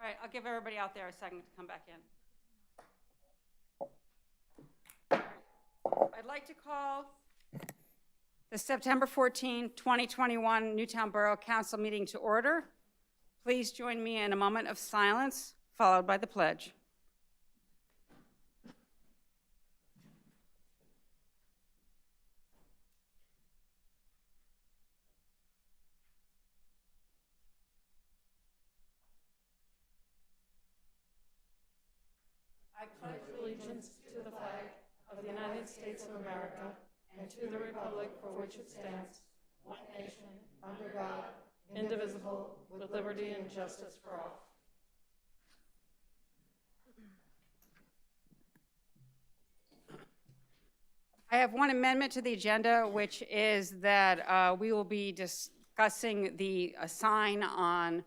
All right, I'll give everybody out there a second to come back in. I'd like to call the September 14, 2021 Newtown Borough Council meeting to order. Please join me in a moment of silence, followed by the pledge. I pledge allegiance to the flag of the United States of America and to the republic for which it stands, one nation, under God, indivisible, with liberty and justice for all. I have one amendment to the agenda, which is that we will be discussing the sign on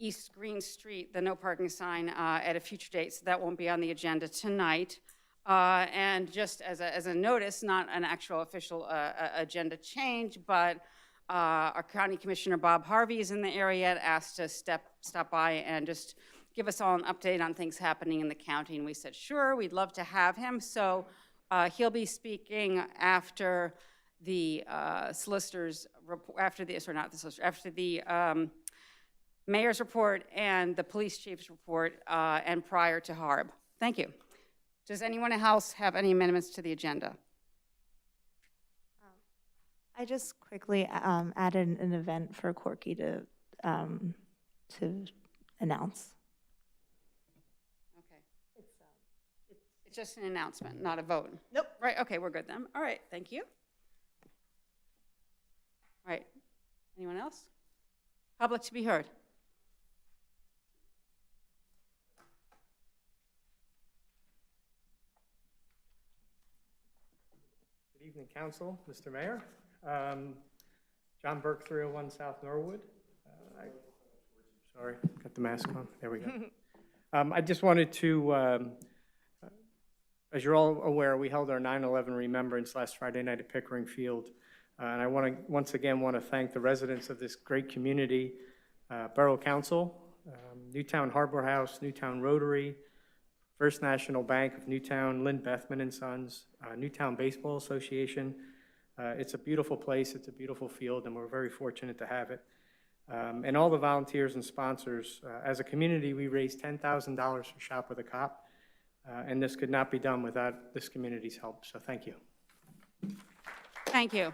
East Green Street, the no parking sign, at a future date, so that won't be on the agenda tonight. And just as a notice, not an actual official agenda change, but our County Commissioner Bob Harvey is in the area and asked to stop by and just give us all an update on things happening in the county, and we said, sure, we'd love to have him. So he'll be speaking after the solicitors, after the mayor's report and the police chief's report, and prior to Harb. Thank you. Does anyone else have any amendments to the agenda? I just quickly added an event for Corky to announce. Okay. It's just an announcement, not a vote. Nope. Right, okay, we're good then. All right, thank you. All right, anyone else? Public to be heard. Good evening, Council, Mr. Mayor. John Burke, 301 South Norwood. Sorry, got the mask on. There we go. I just wanted to, as you're all aware, we held our 9/11 remembrance last Friday night at Pickering Field. And I once again want to thank the residents of this great community, Borough Council, Newtown Harbor House, Newtown Rotary, First National Bank of Newtown, Lynn Bethman and Sons, Newtown Baseball Association. It's a beautiful place, it's a beautiful field, and we're very fortunate to have it. And all the volunteers and sponsors. As a community, we raised $10,000 for Shop with a Cop, and this could not be done without this community's help, so thank you. Thank you.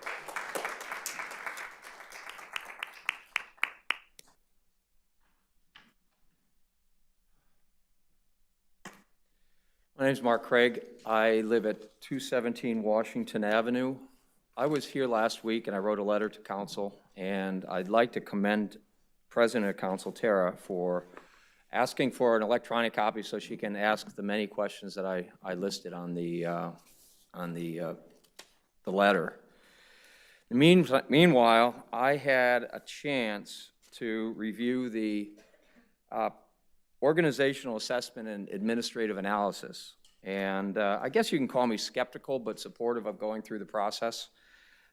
My name is Mark Craig. I live at 217 Washington Avenue. I was here last week and I wrote a letter to council, and I'd like to commend President of Council Tara for asking for an electronic copy so she can ask the many questions that I listed on the letter. Meanwhile, I had a chance to review the organizational assessment and administrative analysis. And I guess you can call me skeptical, but supportive of going through the process.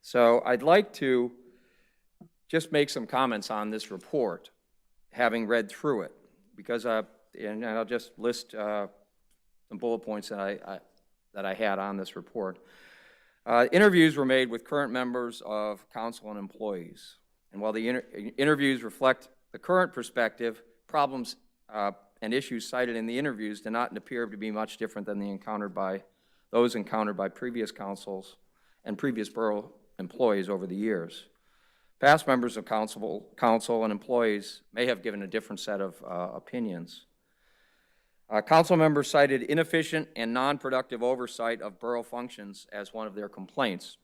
So I'd like to just make some comments on this report, having read through it, because and I'll just list some bullet points that I had on this report. Interviews were made with current members of council and employees. And while the interviews reflect the current perspective, problems and issues cited in the interviews do not appear to be much different than those encountered by previous councils and previous borough employees over the years. Past members of council and employees may have given a different set of opinions. Council members cited inefficient and non-productive oversight of borough functions as one of their complaints.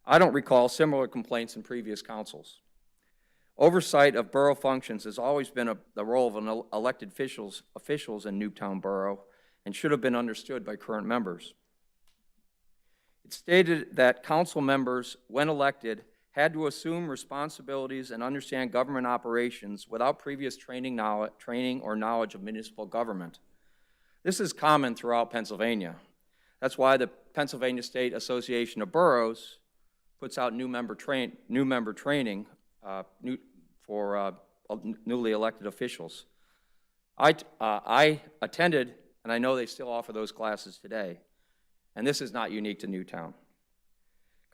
I don't recall similar complaints in previous councils. Oversight of borough functions has always been the role of elected officials in Newtown Borough and should have been understood by current members. It stated that council members, when elected, had to assume responsibilities and understand government operations without previous training or knowledge of municipal government. This is common throughout Pennsylvania. That's why the Pennsylvania State Association of Boroughs puts out new member training for newly elected officials. I attended, and I know they still offer those classes today, and this is not unique to Newtown.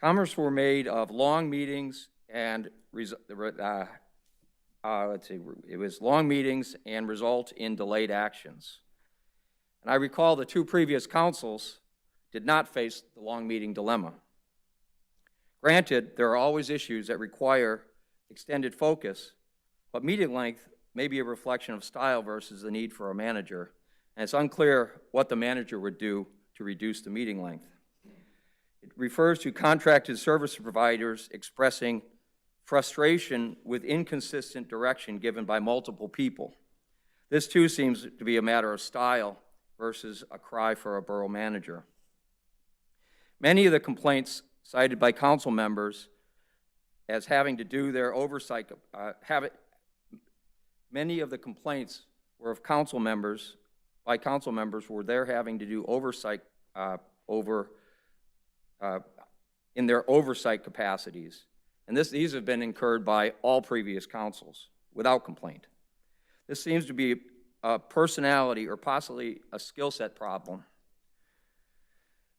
Comments were made of long meetings and, it was long meetings and result in delayed actions. And I recall the two previous councils did not face the long meeting dilemma. Granted, there are always issues that require extended focus, but meeting length may be a reflection of style versus the need for a manager, and it's unclear what the manager would do to reduce the meeting length. It refers to contracted service providers expressing frustration with inconsistent direction given by multiple people. This too seems to be a matter of style versus a cry for a borough manager. Many of the complaints cited by council members as having to do their oversight, many of the complaints were of council members, by council members, were there having to do oversight in their oversight capacities. And these have been incurred by all previous councils without complaint. This seems to be a personality or possibly a skill set problem.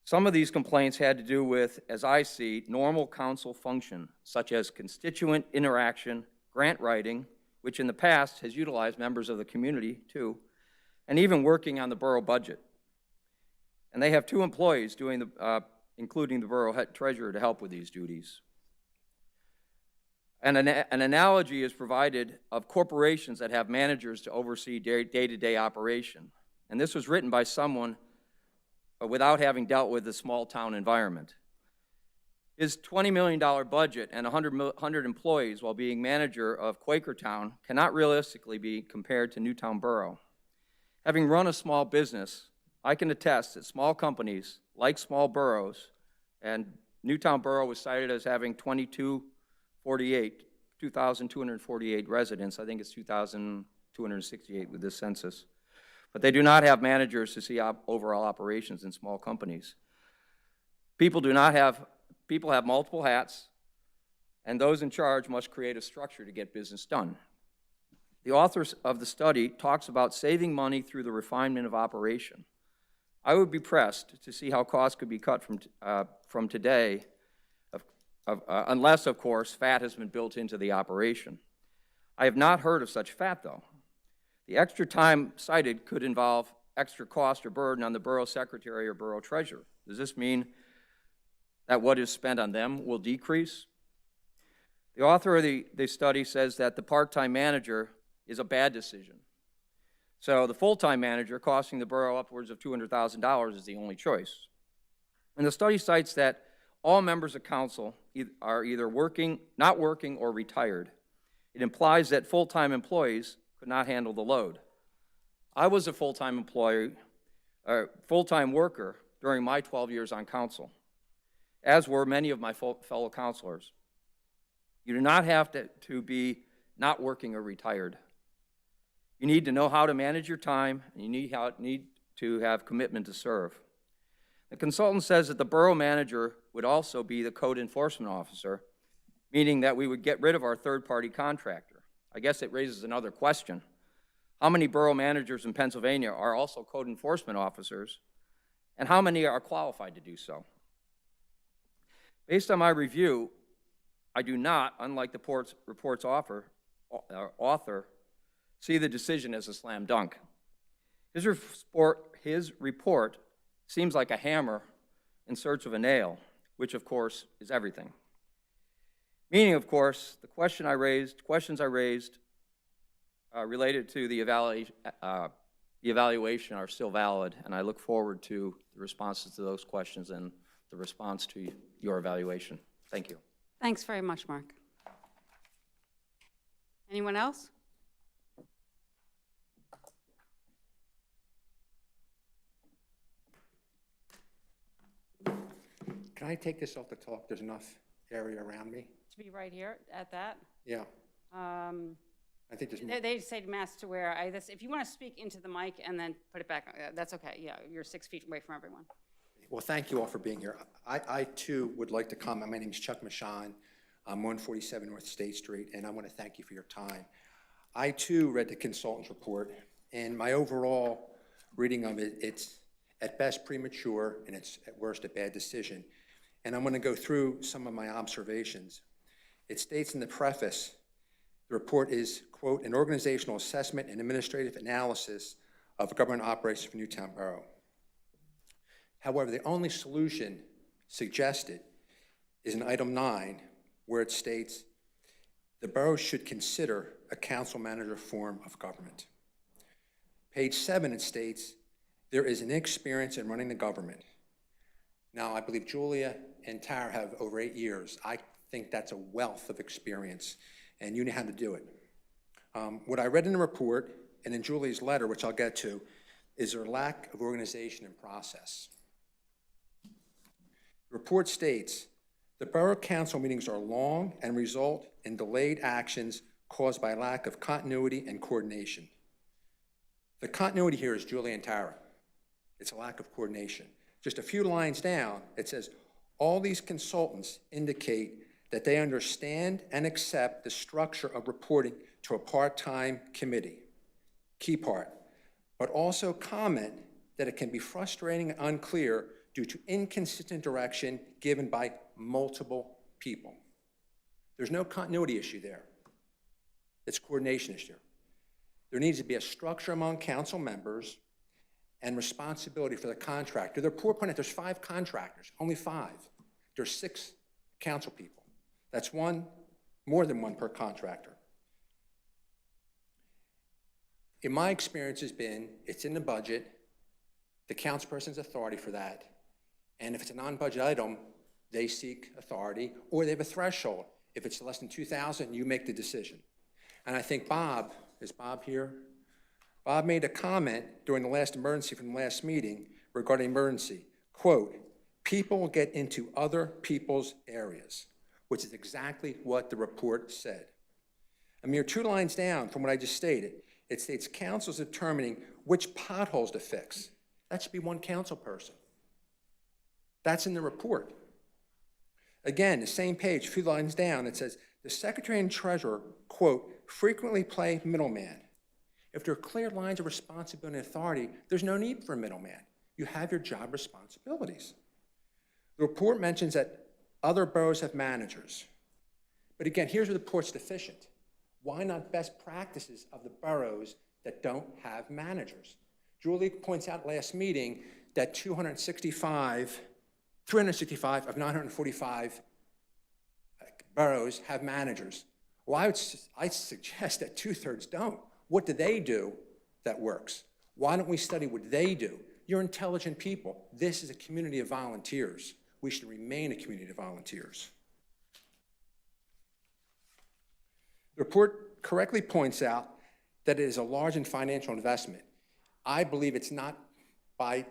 Some of these complaints had to do with, as I see, normal council function, such as constituent interaction, grant writing, which in the past has utilized members of the community too, and even working on the borough budget. And they have 2 employees doing including the borough head treasurer to help with these duties. And an analogy is provided of corporations that have managers to oversee day-to-day operation. And this was written by someone without having dealt with the small town environment. His $20 million budget and 100 employees while being manager of Quakertown cannot realistically be compared to Newtown Borough. Having run a small business, I can attest that small companies, like small boroughs, and Newtown Borough was cited as having 2,248 residents. I think it's 2,268 with this census. But they do not have managers to see overall operations in small companies. People have multiple hats, and those in charge must create a structure to get business done. The authors of the study talks about saving money through the refinement of operation. I would be pressed to see how costs could be cut from today, unless, of course, fat has been built into the operation. I have not heard of such fat, though. The extra time cited could involve extra cost or burden on the borough secretary or borough treasurer. Does this mean that what is spent on them will decrease? The author of the study says that the part-time manager is a bad decision. So the full-time manager, costing the borough upwards of $200,000, is the only choice. And the study cites that all members of council are either not working, or retired. It implies that full-time employees could not handle the load. I was a full-time worker during my 12 years on council, as were many of my fellow councilors. You do not have to be not working or retired. You need to know how to manage your time, and you need to have commitment to serve. The consultant says that the borough manager would also be the code enforcement officer, meaning that we would get rid of our third-party contractor. I guess it raises another question. How many borough managers in Pennsylvania are also code enforcement officers, and how many are qualified to do so? Based on my review, I do not, unlike the report's author, see the decision as a slam dunk. His report seems like a hammer in search of a nail, which of course is everything. Meaning, of course, the questions I raised related to the evaluation are still valid, and I look forward to the responses to those questions and the response to your evaluation. Thank you. Thanks very much, Mark. Anyone else? Can I take this off the top? There's enough area around me. To be right here at that? Yeah, I think there's more. They say mask to wear. If you want to speak into the mic and then put it back, that's okay. Yeah, you're 6 feet away from everyone. Well, thank you all for being here. I too would like to comment. My name is Chuck Michon. I'm 147 North State Street, and I want to thank you for your time. I too read the consultant's report, In my overall reading of it, it's at best premature, and it's at worst a bad decision. And I'm going to go through some of my observations. It states in the preface, the report is, quote, an organizational assessment and administrative analysis of government operations for Newtown Borough. However, the only solution suggested is in item 9, where it states, the borough should consider a council manager form of government. Page 7, it states, there is an experience in running the government. Now, I believe Julia and Tara have over 8 years. I think that's a wealth of experience, and you know how to do it. What I read in the report, and in Julia's letter, which I'll get to, is their lack of organization and process. The report states, the borough council meetings are long and result in delayed actions caused by lack of continuity and coordination. The continuity here is Julia and Tara. It's a lack of coordination. Just a few lines down, it says, all these consultants indicate that they understand and accept the structure of reporting to a part-time committee, key part, but also comment that it can be frustrating and unclear due to inconsistent direction given by multiple people. There's no continuity issue there. It's a coordination issue. There needs to be a structure among council members and responsibility for the contractor. The report pointed out there's 5 contractors, only 5. There's 6 council people. That's more than one per contractor. In my experience has been, it's in the budget, the councilperson's authority for that, and if it's a non-budget item, they seek authority, or they have a threshold. If it's less than 2,000, you make the decision. And I think Bob, is Bob here? Bob made a comment during the last emergency from the last meeting regarding emergency. Quote, people will get into other people's areas, which is exactly what the report said. A mere 2 lines down from what I just stated, it states council's determining which potholes to fix. That should be one council person. That's in the report. Again, the same page, a few lines down, it says, the secretary and treasurer, quote, frequently play middleman. If there are clear lines of responsibility and authority, there's no need for a middleman. You have your job responsibilities. The report mentions that other boroughs have managers. But again, here's where the report's deficient. Why not best practices of the boroughs that don't have managers? Julie points out last meeting that 365 of 945 boroughs have managers. Well, I suggest that 2/3 don't. What do they do that works? Why don't we study what they do? You're intelligent people. This is a community of volunteers. We should remain a community of volunteers. The report correctly points out that it is a large and financial investment. I believe it's not by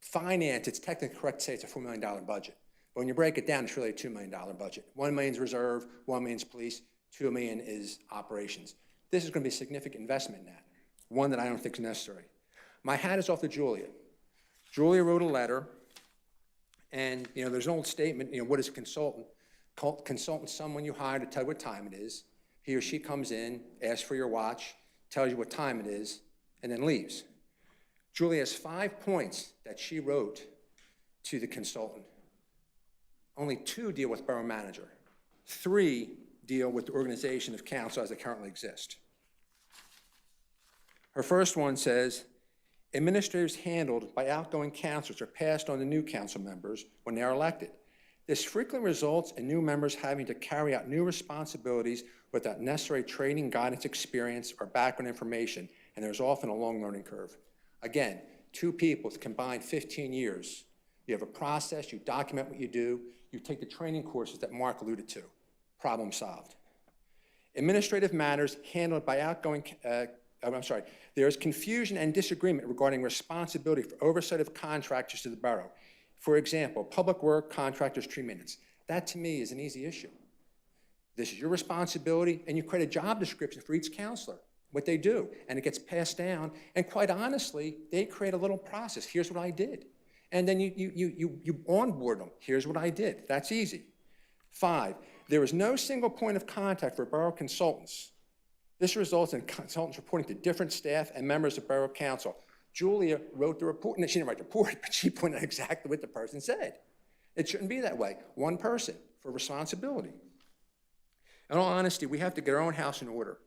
finance, it's technically correct to say it's a $4 million budget. But when you break it down, it's really a $2 million budget. $1 million is reserve, $1 million is police, $2 million is operations. This is going to be a significant investment in that, one that I don't think is necessary. My hat is off to Julia. Julia wrote a letter, and there's an old statement, what is a consultant? Consultant, someone you hire to tell you what time it is. He or she comes in, asks for your watch, tells you what time it is, and then leaves. Julia has 5 points that she wrote to the consultant. Only 2 deal with borough manager. 3 deal with the organization of council as they currently exist. Her first one says, administrators handled by outgoing councilors are passed on to new council members when they are elected. This frequently results in new members having to carry out new responsibilities without necessary training, guidance, experience, or background information, and there's often a long learning curve. Again, 2 people with combined 15 years. You have a process, you document what you do, you take the training courses that Mark alluded to. Problem solved. Administrative matters handled by outgoing, there is confusion and disagreement regarding responsibility for oversight of contractors to the borough. For example, public work contractors, tree maintenance. That to me is an easy issue. This is your responsibility, and you create a job description for each counselor, what they do, and it gets passed down, and quite honestly, they create a little process. Here's what I did. And then you onboard them. Here's what I did. That's easy. 5, there is no single point of contact for borough consultants. This results in consultants reporting to different staff and members of Borough Council. Julia wrote the report, and she didn't write the report, but she pointed out exactly what the person said. It shouldn't be that way. One person for responsibility. In all honesty, we have to get our own house in order.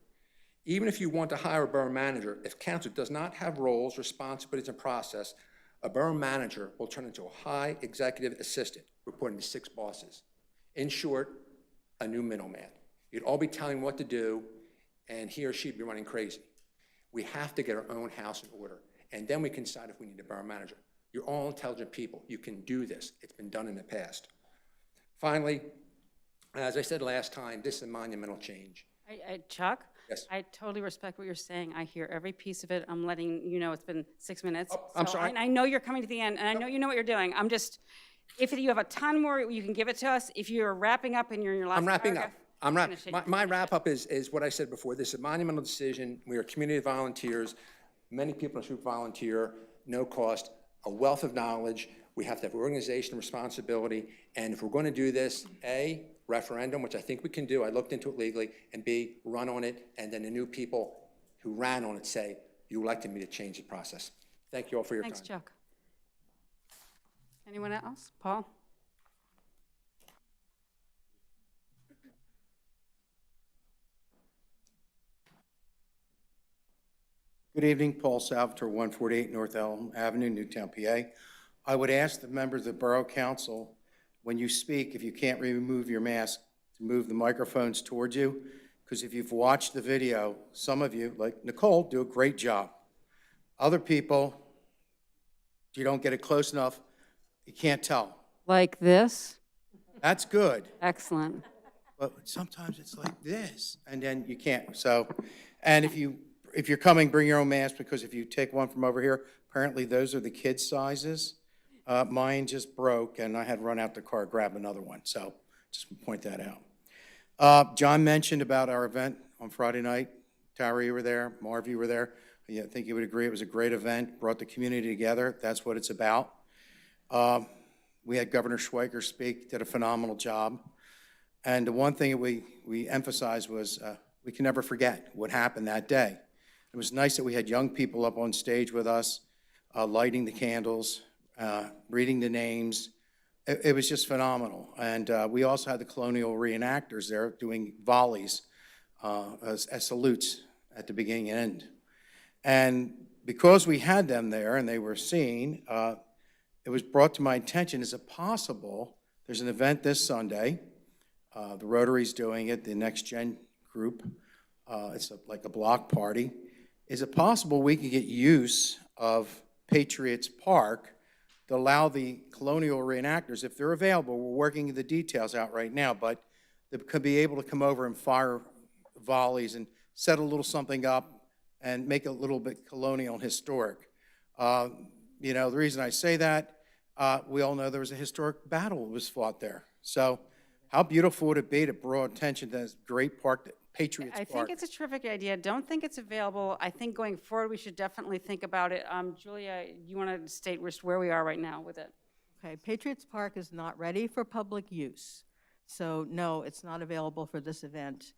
Even if you want to hire a borough manager, if council does not have roles, responsibilities, and process, a borough manager will turn into a high executive assistant reporting to 6 bosses. In short, a new middleman. You'd all be telling him what to do, and he or she'd be running crazy. We have to get our own house in order, and then we can decide if we need a borough manager. You're all intelligent people. You can do this. It's been done in the past. Finally, as I said last time, this is a monumental change. Chuck? Yes. I totally respect what you're saying. I hear every piece of it. I'm letting you know it's been 6 minutes. Oh, I'm sorry. I know you're coming to the end, and I know you know what you're doing. I'm just, if you have a ton more, you can give it to us. If you're wrapping up and you're in your last I'm wrapping up. paragraph, finish it. My wrap-up is what I said before. This is a monumental decision. We are community volunteers. Many people in this group volunteer, no cost, a wealth of knowledge. We have to have organization and responsibility. And if we're going to do this, A, referendum, which I think we can do. I looked into it legally. And B, run on it. And then the new people who ran on it say, you elected me to change the process. Thank you all for your time. Thanks, Chuck. Anyone else? Paul? Good evening, Paul Salvatore, 148 North Elm Avenue, Newtown, PA. I would ask the members of the Borough Council, when you speak, if you can't remove your mask, to move the microphones towards you, because if you've watched the video, some of you, like Nicole, do a great job. Other people, you don't get it close enough, you can't tell. Like this? That's good, Excellent. but sometimes it's like this, and then you can't. So, and if you're coming, bring your own mask, because if you take one from over here, apparently those are the kids' sizes. Mine just broke, and I had to run out the car, grab another one, so just point that out. John mentioned about our event on Friday night. Tara, you were there. Marv, you were there. I think you would agree it was a great event, brought the community together. That's what it's about. We had Governor Schweiker speak, did a phenomenal job. And the one thing that we emphasized was we can never forget what happened that day. It was nice that we had young people up on stage with us, lighting the candles, reading the names. It was just phenomenal. And we also had the colonial reenactors there doing volleys as salutes at the beginning and end. And because we had them there and they were seen, it was brought to my attention, is it possible, there's an event this Sunday, the Rotary's doing it, the Next Gen group, it's like a block party. Is it possible we could get use of Patriots Park to allow the colonial reenactors, if they're available, we're working the details out right now, but they could be able to come over and fire volleys and set a little something up and make it a little bit colonial and historic. You know, the reason I say that, we all know there was a historic battle that was fought there. So how beautiful would it be to draw attention to this great park, that Patriots I Park? think it's a terrific idea. Don't think it's available. I think going forward, we should definitely think about it. Julia, you want to state where we are right now with it? Okay, Patriots Park is not ready for public use. So no, it's not available for this event.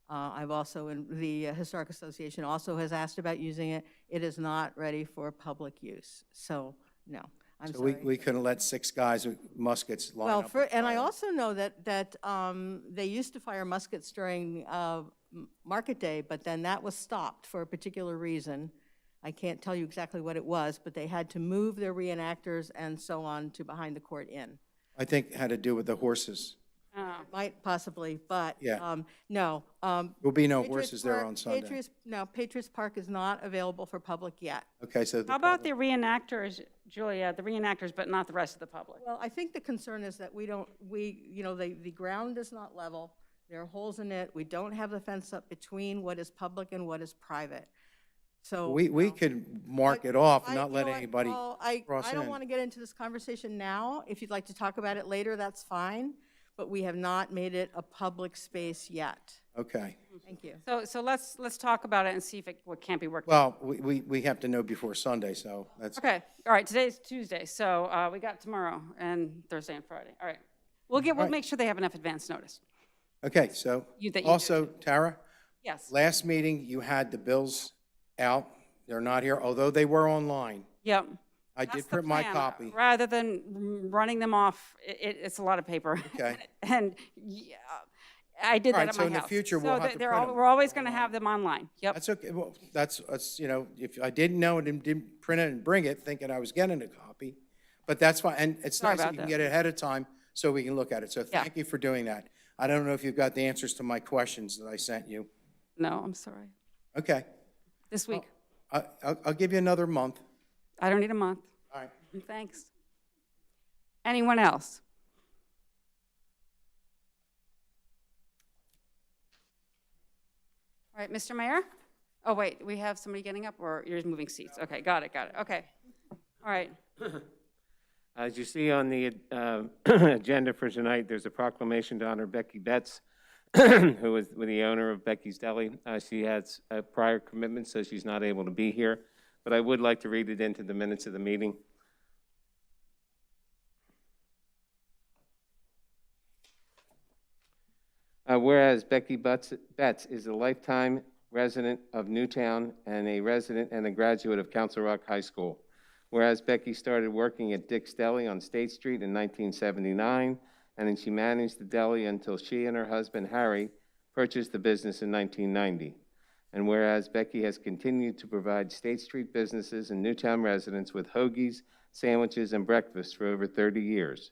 I've also, the Historic Association also has asked about using it. It is not ready for public use. So no, I'm So sorry. we couldn't let 6 guys with muskets line Well, up. and I also know that they used to fire muskets during Market Day, but then that was stopped for a particular reason. I can't tell you exactly what it was, but they had to move their reenactors and so on to behind the court inn. I think it had to do with the horses. Might possibly, but Yeah. no. There'll be no Patriots horses there Park- on Sunday. Patriots Park is not available for public yet. Okay, so How about the reenactors, Julia, the reenactors, but not the rest of the public? Well, I think the concern is that the ground is not level. There are holes in it. We don't have the fence up between what is public and what is private. So. we could mark it off and not you let know what, anybody Paul, cross I don't in. want to get into this conversation now. If you'd like to talk about it later, that's fine. But we have not made it a public space yet. Okay. Thank you. So let's talk about it and see if what can't be worked out. Well, we have to know before Sunday, so that's, Okay, all right, today's Tuesday, so we got tomorrow and Thursday and Friday. All right. We'll right. make sure they have enough advance notice. okay, so that you also, Tara, Yes, Last meeting, you had the bills out. They're not here, although they were online. yep. I That's did the print my plan. copy. Rather than running them off, it's a lot of paper. Okay. And yeah, I did All that right, at so my in the house. future, we'll So have to they're print all, 'em we're always going to have them online. Yep. That's okay. Well, that's, you know, if I didn't know and didn't print it and bring it, thinking I was getting a copy, but that's fine. And it's Sorry nice that about you can that. get it ahead of time so we can look at it. So Yeah. thank you for doing that. I don't know if you've got the answers to my questions that I sent you. No, I'm sorry. Okay. This week. I'll give you another month. I don't need a month. All right. Thanks. Anyone else? All right, Mr. Mayor? Oh, wait, we have somebody getting up, or you're moving seats? Okay, got it, okay. All right, As you see on the agenda for tonight, there's a proclamation to honor Becky Betts, who is the owner of Becky's Deli. She has a prior commitment, so she's not able to be here, but I would like to read it into the minutes of the meeting. Whereas Becky Betts is a lifetime resident of Newtown and a resident and a graduate of Council Rock High School. Whereas Becky started working at Dick's Deli on State Street in 1979, and then she managed the deli until she and her husband, Harry, purchased the business in 1990. And whereas Becky has continued to provide State Street businesses and Newtown residents with hoagies, sandwiches, and breakfast for over 30 years.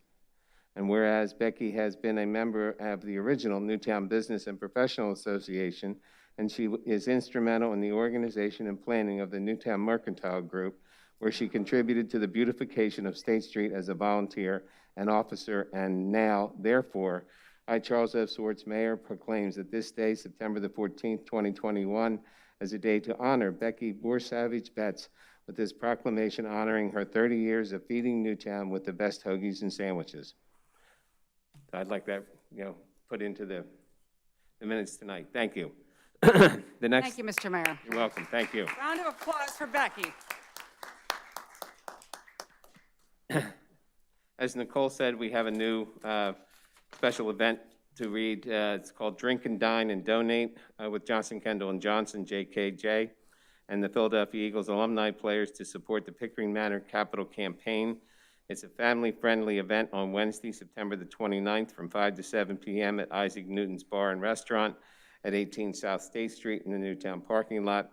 And whereas Becky has been a member of the original Newtown Business and Professional Association, and she is instrumental in the organization and planning of the Newtown Mercantile Group, where she contributed to the beautification of State Street as a volunteer and officer, and now, therefore, I, Charles F. Swartz, Mayor, proclaims that this day, September the 14th, 2021, as a day to honor Becky Borsavage Betts with this proclamation honoring her 30 years of feeding Newtown with the best hoagies and sandwiches. I'd like that, put into the minutes tonight. Thank you. The next. thank you, Mr. Mayor. You're welcome. Thank you. Round of applause for Becky. As Nicole said, we have a new special event to read. It's called Drink and Dine and Donate with Johnson, Kendall, and Johnson, JKJ, and the Philadelphia Eagles alumni players to support the Pickering Manor Capital Campaign. It's a family-friendly event on Wednesday, September the 29th from 5 to 7 p.m. at Isaac Newton's Bar and Restaurant at 18 South State Street in the Newtown parking lot.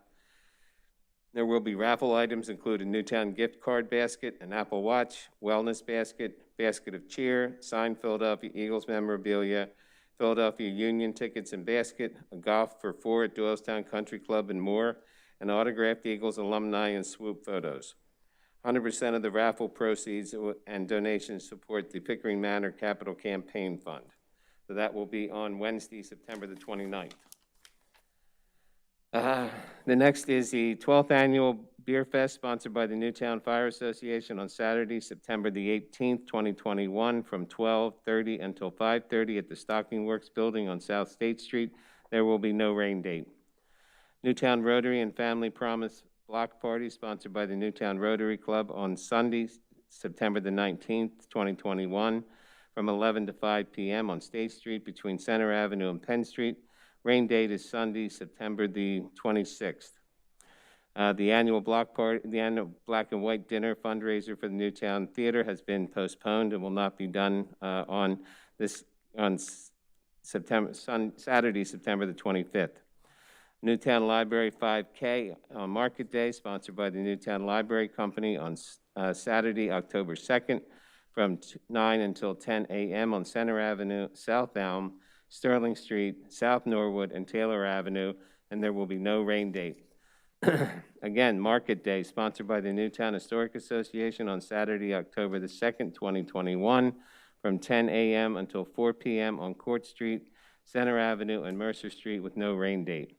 There will be raffle items including Newtown gift card basket, an Apple Watch, wellness basket, basket of cheer, signed Philadelphia Eagles memorabilia, Philadelphia Union tickets and basket, a golf for 4 at Doylestown Country Club, and more, and autographed Eagles alumni and swoop photos. 100% of the raffle proceeds and donations support the Pickering Manor Capital Campaign Fund. So that will be on Wednesday, September the 29th. The next is the 12th Annual Beer Fest, sponsored by the Newtown Fire Association on Saturday, September the 18th, 2021, from 12:30 until 5:30 at the Stocking Works Building on South State Street. There will be no rain date. Newtown Rotary and Family Promise Block Party, sponsored by the Newtown Rotary Club on Sunday, September the 19th, 2021, from 11 to 5 p.m. on State Street between Center Avenue and Penn Street. Rain date is Sunday, September the 26th. The annual black and white dinner fundraiser for the Newtown Theater has been postponed and will not be done on Saturday, September the 25th. Newtown Library 5K on Market Day, sponsored by the Newtown Library Company on Saturday, October 2nd, from 9 until 10 a.m. on Center Avenue, South Elm, Sterling Street, South Norwood, and Taylor Avenue, and there will be no rain date. Again, Market Day, sponsored by the Newtown Historic Association on Saturday, October the 2nd, 2021, from 10 a.m. until 4 p.m. on Court Street, Center Avenue, and Mercer Street with no rain date.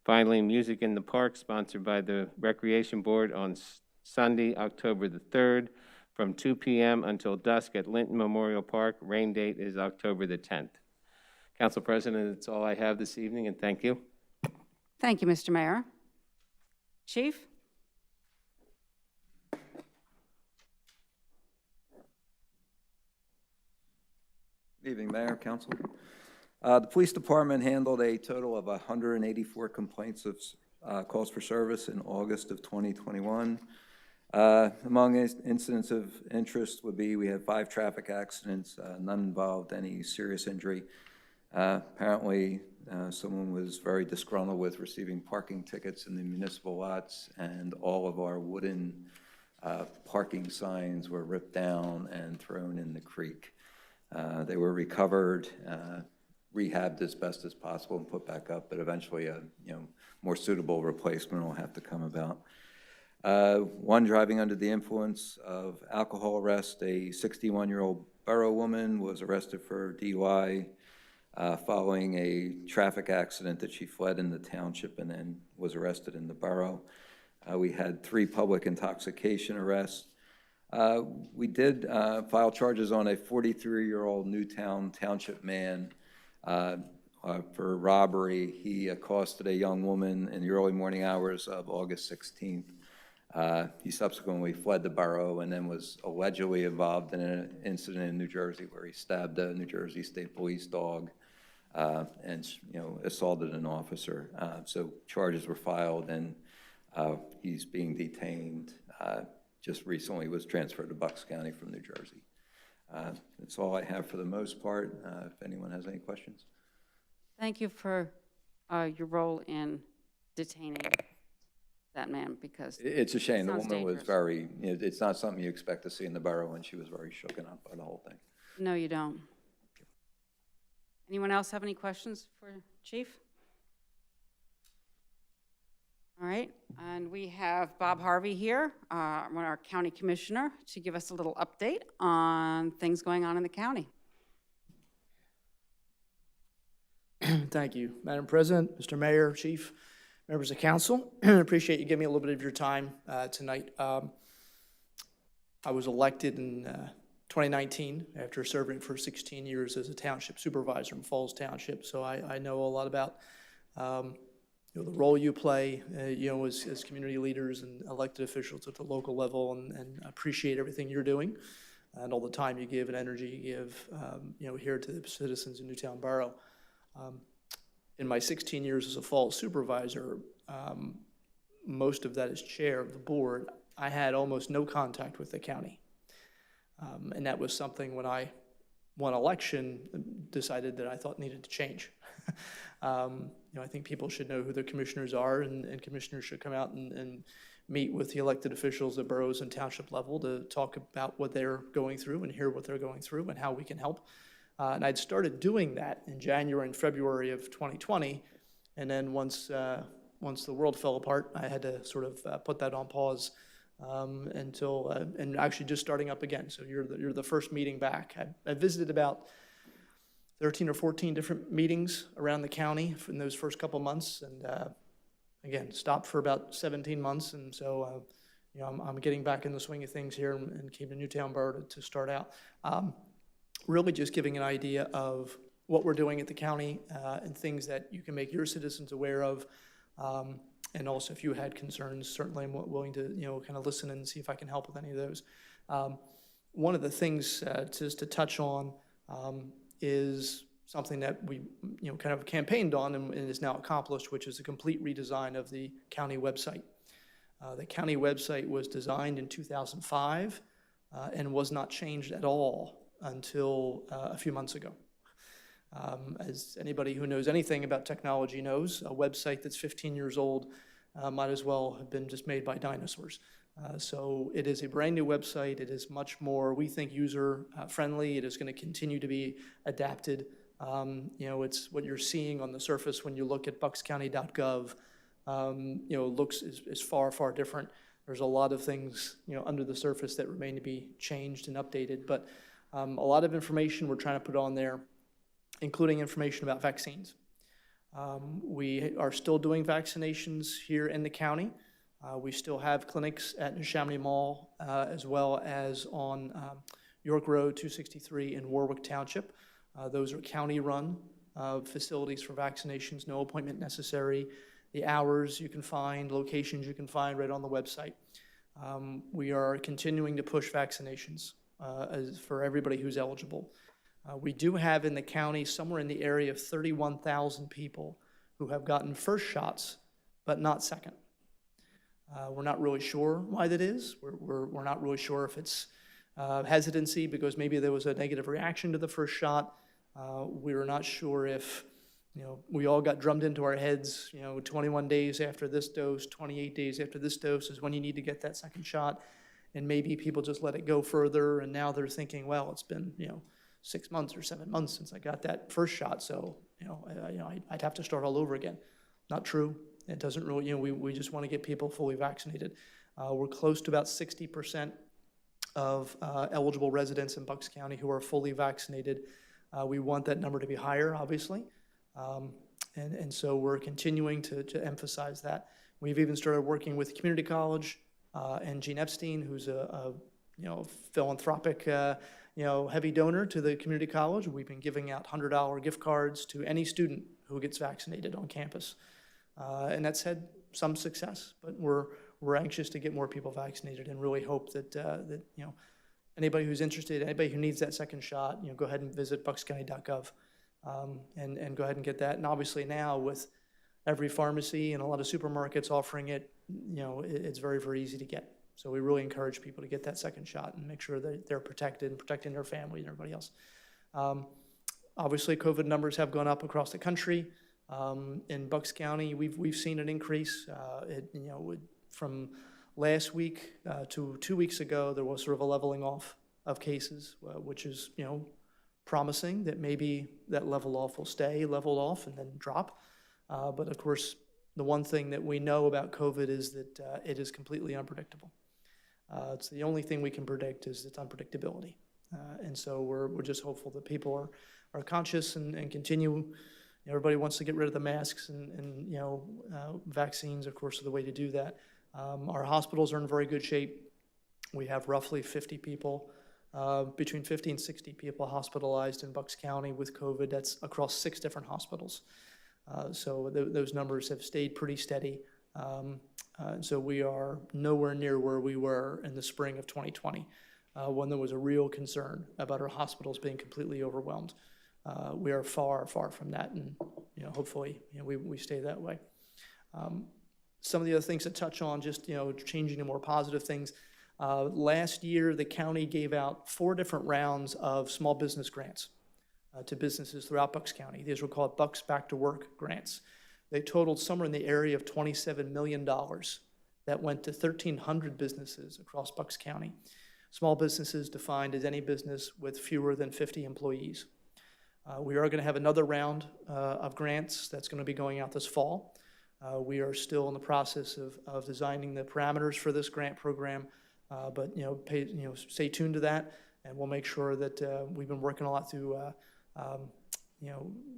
Finally, Music in the Park, sponsored by the Recreation Board on Sunday, October the 3rd, from 2 p.m. until dusk at Linton Memorial Park. Rain date is October the 10th. Council President, that's all I have this evening, and thank you. Thank you, Mr. Mayor. Chief? Good evening, Mayor, Council. The police department handled a total of 184 complaints of calls for service in August of 2021. Among incidents of interest would be we had 5 traffic accidents, none involved any serious injury. Apparently, someone was very disgruntled with receiving parking tickets in the municipal lots, and all of our wooden parking signs were ripped down and thrown in the creek. They were recovered, rehabbed as best as possible and put back up, but eventually a more suitable replacement will have to come about. One driving under the influence of alcohol arrest, a 61-year-old Borough woman was arrested for DUI following a traffic accident that she fled in the township and then was arrested in the borough. We had 3 public intoxication arrests. We did file charges on a 43-year-old Newtown Township man for robbery. He accosted a young woman in the early morning hours of August 16th. He subsequently fled the borough and then was allegedly involved in an incident in New Jersey where he stabbed a New Jersey State Police dog and assaulted an officer. So charges were filed, and he's being detained. Just recently was transferred to Bucks County from New Jersey. That's all I have for the most part. If anyone has any questions. Thank you for your role in detaining that man, because It's a shame. The sounds woman was dangerous. very, it's not something you expect to see in the borough, and she was very shooken up by the whole thing. No, you don't. Anyone else have any questions for Chief? All right, and we have Bob Harvey here, our county commissioner, to give us a little update on things going on in the county. Thank you, Madam President, Mr. Mayor, Chief, members of council. Appreciate you giving me a little bit of your time tonight. I was elected in 2019 after serving for 16 years as a township supervisor in Falls Township, so I know a lot about the role you play, as community leaders and elected officials at the local level, and appreciate everything you're doing and all the time you give and energy you give, here to the citizens in Newtown Borough. In my 16 years as a Falls supervisor, most of that as chair of the board, I had almost no contact with the county. And that was something when I won election, decided that I thought needed to change. I think people should know who the commissioners are, and commissioners should come out and meet with the elected officials at boroughs and township level to talk about what they're going through and hear what they're going through and how we can help. And I'd started doing that in January and February of 2020, and then once the world fell apart, I had to sort of put that on pause until and actually just starting up again. So you're the first meeting back. I visited about 13 or 14 different meetings around the county in those first couple months, and again stopped for about 17 months, and so I'm getting back in the swing of things here and came to Newtown Borough to start out. Really just giving an idea of what we're doing at the county and things that you can make your citizens aware of. And also if you had concerns, certainly I'm willing to, kind of listen and see if I can help with any of those. One of the things just to touch on is something that we, kind of campaigned on and is now accomplished, which is a complete redesign of the county website. The county website was designed in 2005 and was not changed at all until a few months ago. As anybody who knows anything about technology knows, a website that's 15 years old might as well have been just made by dinosaurs. So it is a brand new website. It is much more, we think, user friendly. It is going to continue to be adapted. It's what you're seeing on the surface when you look at buckscounty.gov. Is far, far different. There's a lot of things, under the surface that remain to be changed and updated, but a lot of information we're trying to put on there, including information about vaccines. We are still doing vaccinations here in the county. We still have clinics at Neshaminy Mall, as well as on York Road 263 in Warwick Township. Those are county-run facilities for vaccinations, no appointment necessary. The hours you can find, locations you can find right on the website. We are continuing to push vaccinations for everybody who's eligible. We do have in the county somewhere in the area of 31,000 people who have gotten first shots, but not second. We're not really sure why that is. We're not really sure if it's hesitancy because maybe there was a negative reaction to the first shot. We're not sure if, we all got drummed into our heads, 21 days after this dose, 28 days after this dose is when you need to get that second shot. And maybe people just let it go further, and now they're thinking, well, it's been, 6 months or 7 months since I got that first shot, so, I'd have to start all over again. Not true. It doesn't really, we just want to get people fully vaccinated. We're close to about 60% of eligible residents in Bucks County who are fully vaccinated. We want that number to be higher, obviously. And so we're continuing to emphasize that. We've even started working with community college and Gene Epstein, who's a philanthropic, heavy donor to the community college. We've been giving out $100 gift cards to any student who gets vaccinated on campus. And that's had some success, but we're anxious to get more people vaccinated and really hope that, anybody who's interested, anybody who needs that second shot, go ahead and visit buckscounty.gov and go ahead and get that. And obviously now with every pharmacy and a lot of supermarkets offering it, it's very, very easy to get. So we really encourage people to get that second shot and make sure that they're protected and protecting their family and everybody else. Obviously, COVID numbers have gone up across the country. In Bucks County, we've seen an increase. From last week to 2 weeks ago, there was sort of a leveling off of cases, which is promising that maybe that level off will stay leveled off and then drop. But of course, the one thing that we know about COVID is that it is completely unpredictable. It's the only thing we can predict is its unpredictability. And so we're just hopeful that people are conscious and continue. Everybody wants to get rid of the masks and vaccines, of course, are the way to do that. Our hospitals are in very good shape. We have roughly 50 people, between 50 and 60 people hospitalized in Bucks County with COVID. That's across 6 different hospitals. So those numbers have stayed pretty steady. So we are nowhere near where we were in the spring of 2020, when there was a real concern about our hospitals being completely overwhelmed. We are far, far from that, and hopefully we stay that way. Some of the other things to touch on, just changing to more positive things. Last year, the county gave out 4 different rounds of small business grants to businesses throughout Bucks County. These were called Bucks Back to Work grants. They totaled somewhere in the area of $27 million that went to 1,300 businesses across Bucks County. Small businesses defined as any business with fewer than 50 employees. We are going to have another round of grants that's going to be going out this fall. We are still in the process of designing the parameters for this grant program, but stay tuned to that, and we'll make sure that we've been working a lot through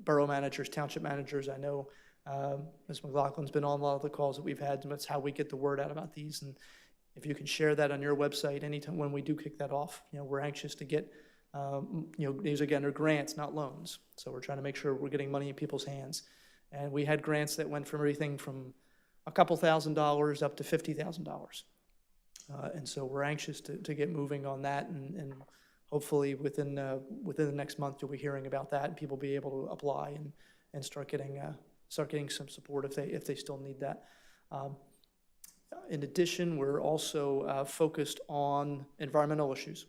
borough managers, township managers. I know Ms. McLaughlin's been on a lot of the calls that we've had, and that's how we get the word out about these. And if you can share that on your website anytime when we do kick that off, we're anxious to get. These again are grants, not loans. So we're trying to make sure we're getting money in people's hands. And we had grants that went from everything from a couple $1,000s up to $50,000. And so we're anxious to get moving on that, and hopefully within the next month you'll be hearing about that, and people be able to apply and start getting some support if they still need that. In addition, we're also focused on environmental issues.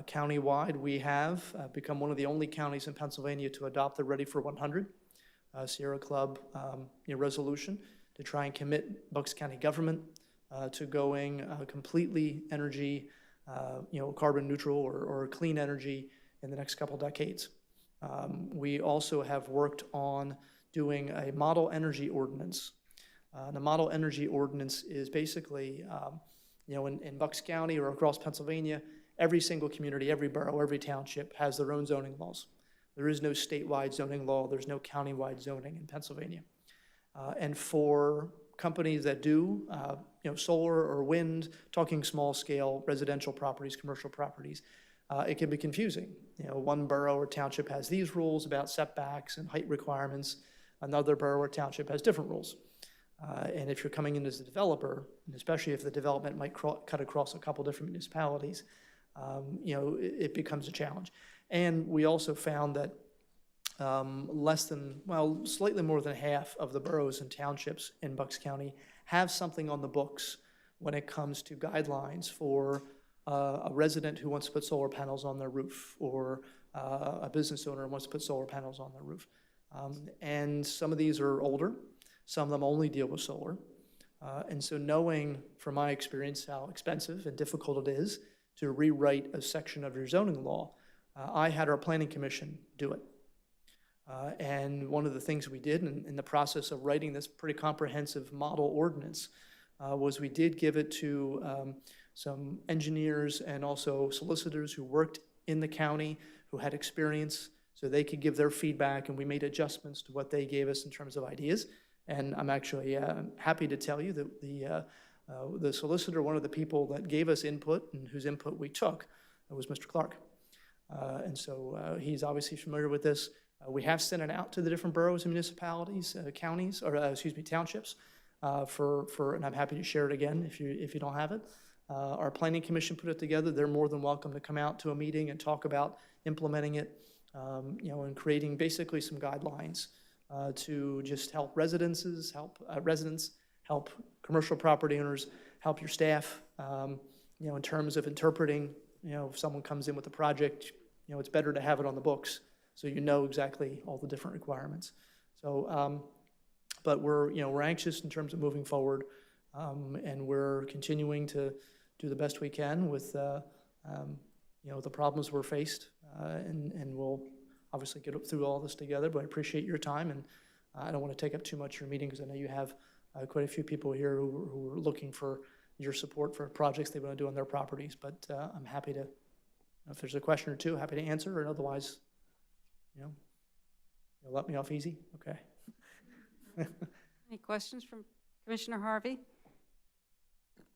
Countywide, we have become one of the only counties in Pennsylvania to adopt the Ready for 100 Sierra Club resolution to try and commit Bucks County government to going completely energy, carbon neutral or clean energy in the next couple decades. We also have worked on doing a model energy ordinance. The model energy ordinance is basically, in Bucks County or across Pennsylvania, every single community, every borough, every township has their own zoning laws. There is no statewide zoning law. There's no countywide zoning in Pennsylvania. And for companies that do, solar or wind, talking small scale, residential properties, commercial properties, it can be confusing. One borough or township has these rules about setbacks and height requirements. Another borough or township has different rules. And if you're coming in as a developer, and especially if the development might cut across a couple different municipalities, it becomes a challenge. And we also found that slightly more than half of the boroughs and townships in Bucks County have something on the books when it comes to guidelines for a resident who wants to put solar panels on their roof, or a business owner who wants to put solar panels on their roof. And some of these are older, some of them only deal with solar. And so knowing from my experience how expensive and difficult it is to rewrite a section of your zoning law, I had our planning commission do it. And one of the things we did in the process of writing this pretty comprehensive model ordinance was we did give it to some engineers and also solicitors who worked in the county, who had experience, so they could give their feedback, and we made adjustments to what they gave us in terms of ideas. And I'm actually happy to tell you that the solicitor, one of the people that gave us input and whose input we took, was Mr. Clark. And so he's obviously familiar with this. We have sent it out to the different boroughs and municipalities, counties, or townships, and I'm happy to share it again if you don't have it. Our planning commission put it together. They're more than welcome to come out to a meeting and talk about implementing it, and creating basically some guidelines to just help residents, help commercial property owners, help your staff, in terms of interpreting. If someone comes in with a project, it's better to have it on the books so you know exactly all the different requirements. So, but we're anxious in terms of moving forward, and we're continuing to do the best we can with the problems we're faced, and we'll obviously get through all this together. But I appreciate your time, and I don't want to take up too much of your meeting because I know you have quite a few people here who are looking for your support for projects they want to do on their properties. But I'm happy to, if there's a question or two, happy to answer, and otherwise, you'll let me off easy? Okay. Any questions from Commissioner Harvey?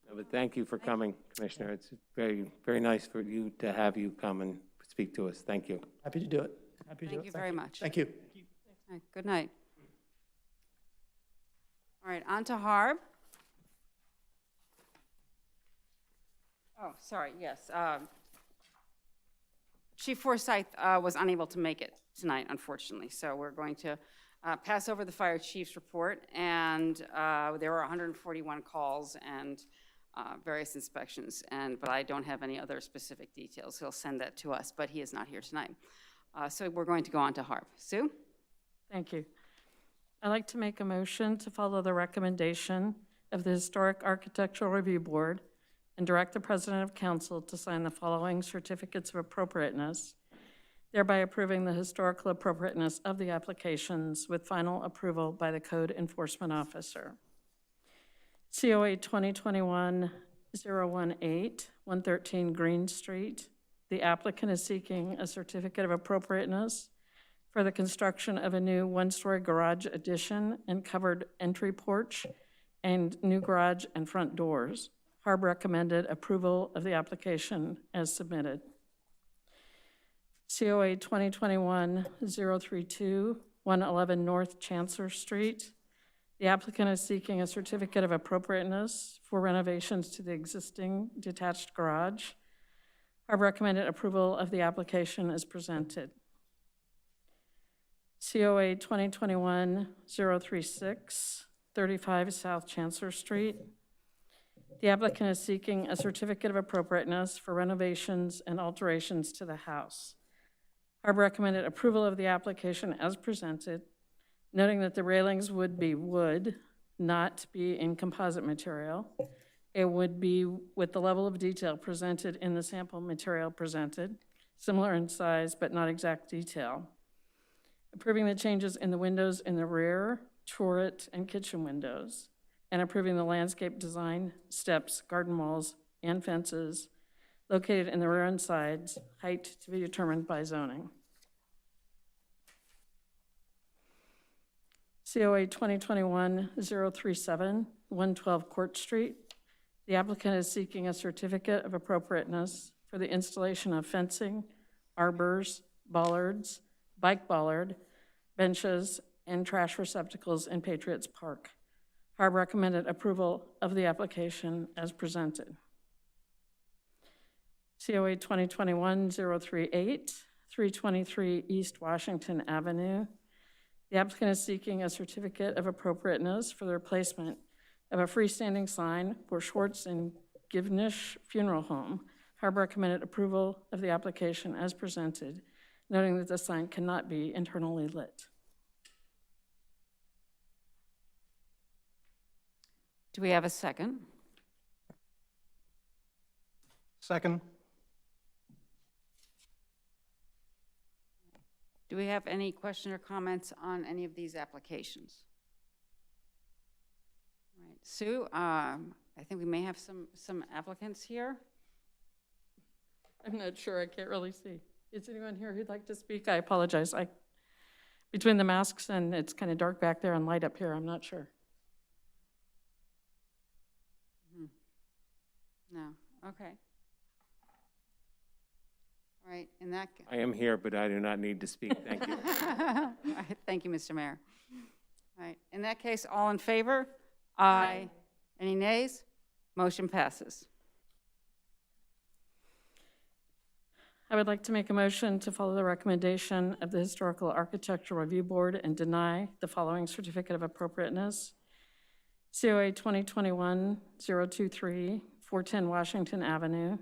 No, but thank you for coming, Commissioner. It's very, very nice for you to have you come and speak to us. Thank you. Happy to do it. Happy to do it. Thank you very much. Thank you. All right, good night. All right, on to Harb. Oh, sorry, yes. Chief Forsyth was unable to make it tonight, unfortunately, so we're going to pass over the fire chief's report, and there were 141 calls and various inspections, but I don't have any other specific details. He'll send that to us, but he is not here tonight. So we're going to go on to Harb. Sue? Thank you. I'd like to make a motion to follow the recommendation of the Historic Architectural Review Board and direct the President of Council to sign the following certificates of appropriateness, thereby approving the historical appropriateness of the applications with final approval by the Code Enforcement Officer. COA 2021-018, 113 Green Street. The applicant is seeking a certificate of appropriateness for the construction of a new one-story garage addition and covered entry porch and new garage and front doors. Harb recommended approval of the application as submitted. COA 2021-032, 111 North Chancellor Street. The applicant is seeking a certificate of appropriateness for renovations to the existing detached garage. Harb recommended approval of the application as presented. COA 2021-036, 35 South Chancellor Street. The applicant is seeking a certificate of appropriateness for renovations and alterations to the house. Harb recommended approval of the application as presented, noting that the railings would be wood, not be in composite material. It would be with the level of detail presented in the sample material presented, similar in size but not exact detail. Approving the changes in the windows in the rear, turret, and kitchen windows, and approving the landscape design, steps, garden walls, and fences located in the rear and sides, height to be determined by zoning. COA 2021-037, 112 Court Street. The applicant is seeking a certificate of appropriateness for the installation of fencing, arbors, bollards, bike bollard, benches, and trash receptacles in Patriots Park. Harb recommended approval of the application as presented. COA 2021-038, 323 East Washington Avenue. The applicant is seeking a certificate of appropriateness for the replacement of a freestanding sign for Schwartz and Givnish Funeral Home. Harbor recommended approval of the application as presented, noting that the sign cannot be internally lit. Do we have a second? Second. Do we have any question or comments on any of these applications? All right, Sue, I think we may have some applicants here. I'm not sure, I can't really see. Is anyone here who'd like to speak? I apologize. Between the masks and it's kind of dark back there and light up here, I'm not sure. No, okay. All right, in that. I am here, but I do not need to speak. Thank you. All right, thank you, Mr. Mayor. All right, in that case, all in favor? Aye. Any nays? Motion passes. I would like to make a motion to follow the recommendation of the Historical Architectural Review Board and deny the following certificate of appropriateness. COA 2021-023, 410 Washington Avenue.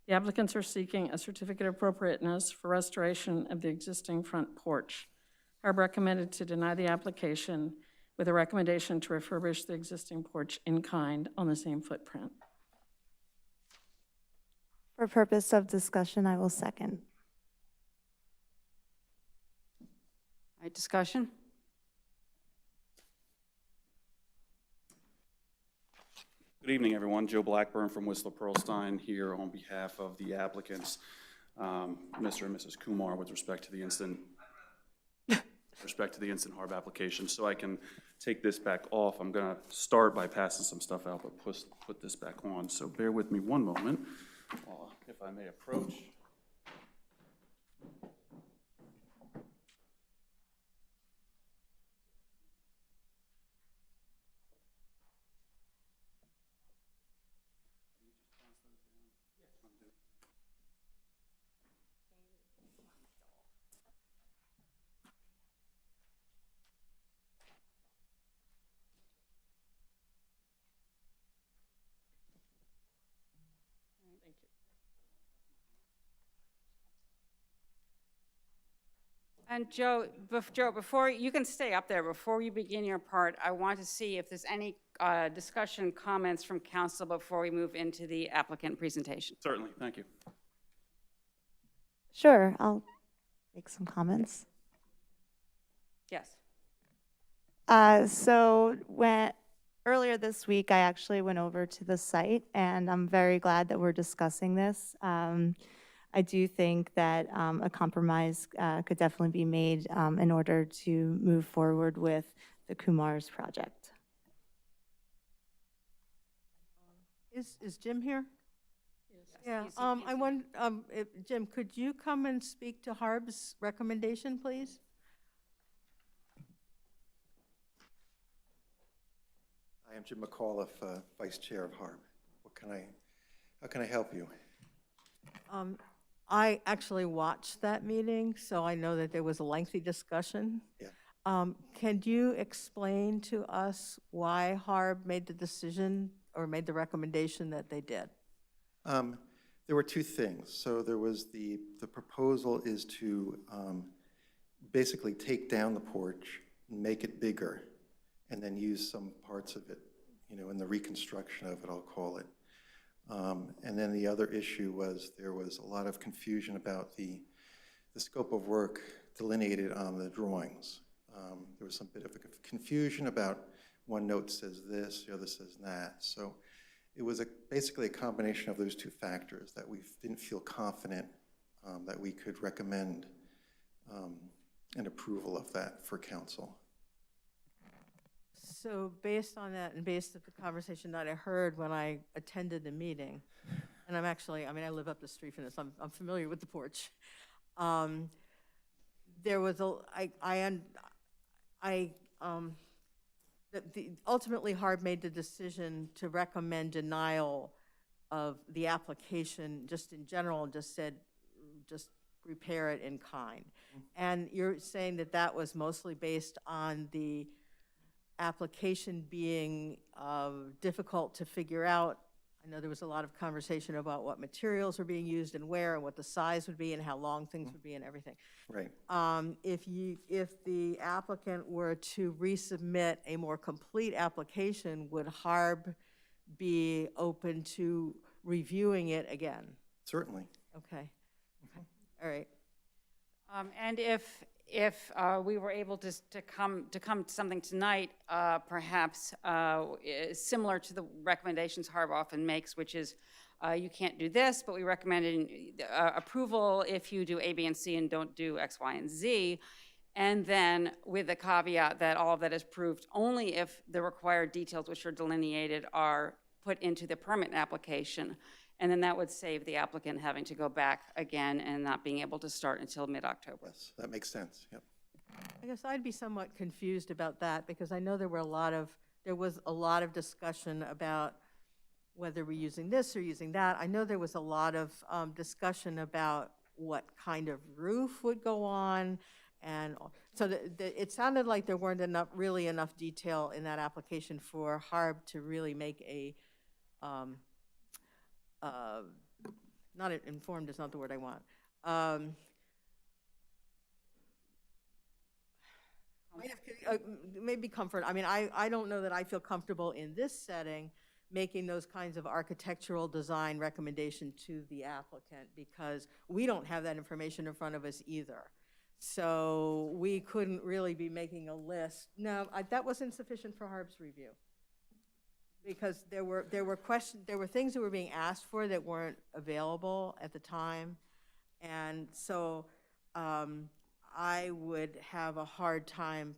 The applicants are seeking a certificate of appropriateness for restoration of the existing front porch. Harbor recommended to deny the application with a recommendation to refurbish the existing porch in kind on the same footprint. For purpose of discussion, I will second. All right, discussion? Good evening, everyone. Joe Blackburn from Whistler Pearlstein here on behalf of the applicants, Mr. and Mrs. Kumar, with respect to the instant Harbor application. So I can take this back off. I'm going to start by passing some stuff out, but put this back on. So bear with me one moment, if I may approach. And Joe, before, you can stay up there. Before you begin your part, I want to see if there's any discussion, comments from council before we move into the applicant presentation. Certainly, thank you. Sure, I'll make some comments. Yes. So earlier this week, I actually went over to the site, and I'm very glad that we're discussing this. I do think that a compromise could definitely be made in order to move forward with the Kumar's project. Is Jim here? Yes. Yeah, Jim, could you come and speak to Harb's recommendation, please? I am Jim McAuliffe, Vice Chair of Harb. How can I help you? I actually watched that meeting, so I know that there was a lengthy discussion. Yeah. Can you explain to us why Harb made the decision or made the recommendation that they did? There were two things. So there was the proposal is to basically take down the porch, make it bigger, and then use some parts of it, in the reconstruction of it, I'll call it. And then the other issue was there was a lot of confusion about the scope of work delineated on the drawings. There was some bit of a confusion about one note says this, the other says that. So it was basically a combination of those two factors that we didn't feel confident that we could recommend an approval of that for council. So based on that and based on the conversation that I heard when I attended the meeting, and I live up the street from this, I'm familiar with the porch. There was ultimately Harb made the decision to recommend denial of the application just in general, and just said, just repair it in kind. And you're saying that that was mostly based on the application being difficult to figure out. I know there was a lot of conversation about what materials were being used and where, and what the size would be, and how long things would be, and everything. Right. If the applicant were to resubmit a more complete application, would HARB be open to reviewing it again? Certainly. Okay. All right. And if we were able to come to something tonight, perhaps similar to the recommendations HARB often makes, which is you can't do this, but we recommend approval if you do A, B, and C and don't do X, Y, and Z. And then with the caveat that all of that is proved only if the required details which are delineated are put into the permit application. And then that would save the applicant having to go back again and not being able to start until mid-October. Yes, that makes sense, yep. I guess I'd be somewhat confused about that, because I know there was a lot of discussion about whether we're using this or using that. I know there was a lot of discussion about what kind of roof would go on, and so it sounded like there weren't really enough detail in that application for HARB to really make a not informed is not the word I want. Maybe comfort. I mean, I don't know that I feel comfortable in this setting making those kinds of architectural design recommendation to the applicant, because we don't have that information in front of us either. So we couldn't really be making a list. No, that was insufficient for HARB's review, because there were things that were being asked for that weren't available at the time. And so I would have a hard time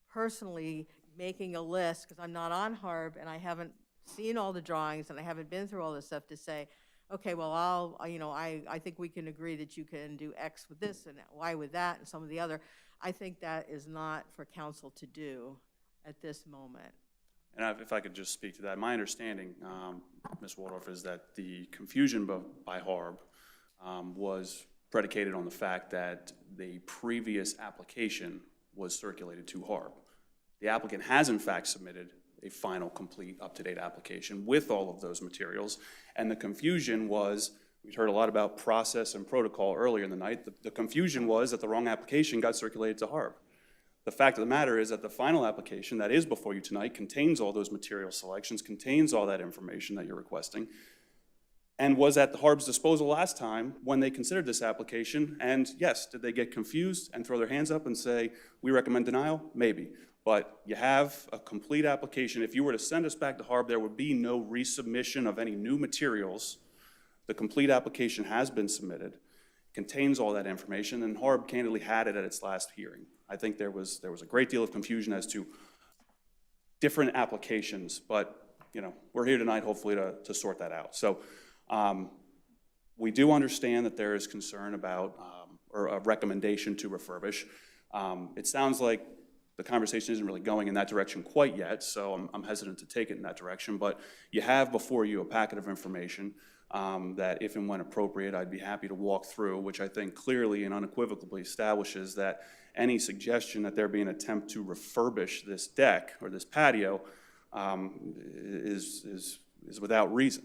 personally making a list, because I'm not on HARB and I haven't seen all the drawings and I haven't been through all this stuff, to say, okay, well, I think we can agree that you can do X with this and Y with that and some of the other. I think that is not for council to do at this moment. And if I could just speak to that, my understanding, Ms. Waldorf, is that the confusion by HARB was predicated on the fact that the previous application was circulated to HARB. The applicant has in fact submitted a final, complete, up-to-date application with all of those materials, and the confusion was, we heard a lot about process and protocol earlier in the night, the confusion was that the wrong application got circulated to HARB. The fact of the matter is that the final application that is before you tonight contains all those material selections, contains all that information that you're requesting, and was at the HARB's disposal last time when they considered this application. And yes, did they get confused and throw their hands up and say, we recommend denial? Maybe. But you have a complete application. If you were to send us back to HARB, there would be no resubmission of any new materials. The complete application has been submitted, contains all that information, and HARB candidly had it at its last hearing. I think there was a great deal of confusion as to different applications, but we're here tonight hopefully to sort that out. So we do understand that there is concern about or a recommendation to refurbish. It sounds like the conversation isn't really going in that direction quite yet, so I'm hesitant to take it in that direction, but you have before you a packet of information that if and when appropriate, I'd be happy to walk through, which I think clearly and unequivocally establishes that any suggestion that there be an attempt to refurbish this deck or this patio is without reason.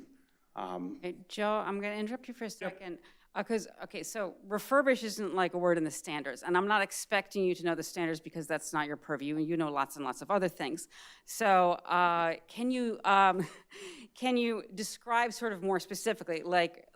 Okay, Joe, I'm going to interrupt you for a second. Because, okay, so refurbish isn't like a word in the standards, and I'm not expecting you to know the standards because that's not your purview, and you know lots and lots of other things. So can you describe sort of more specifically, like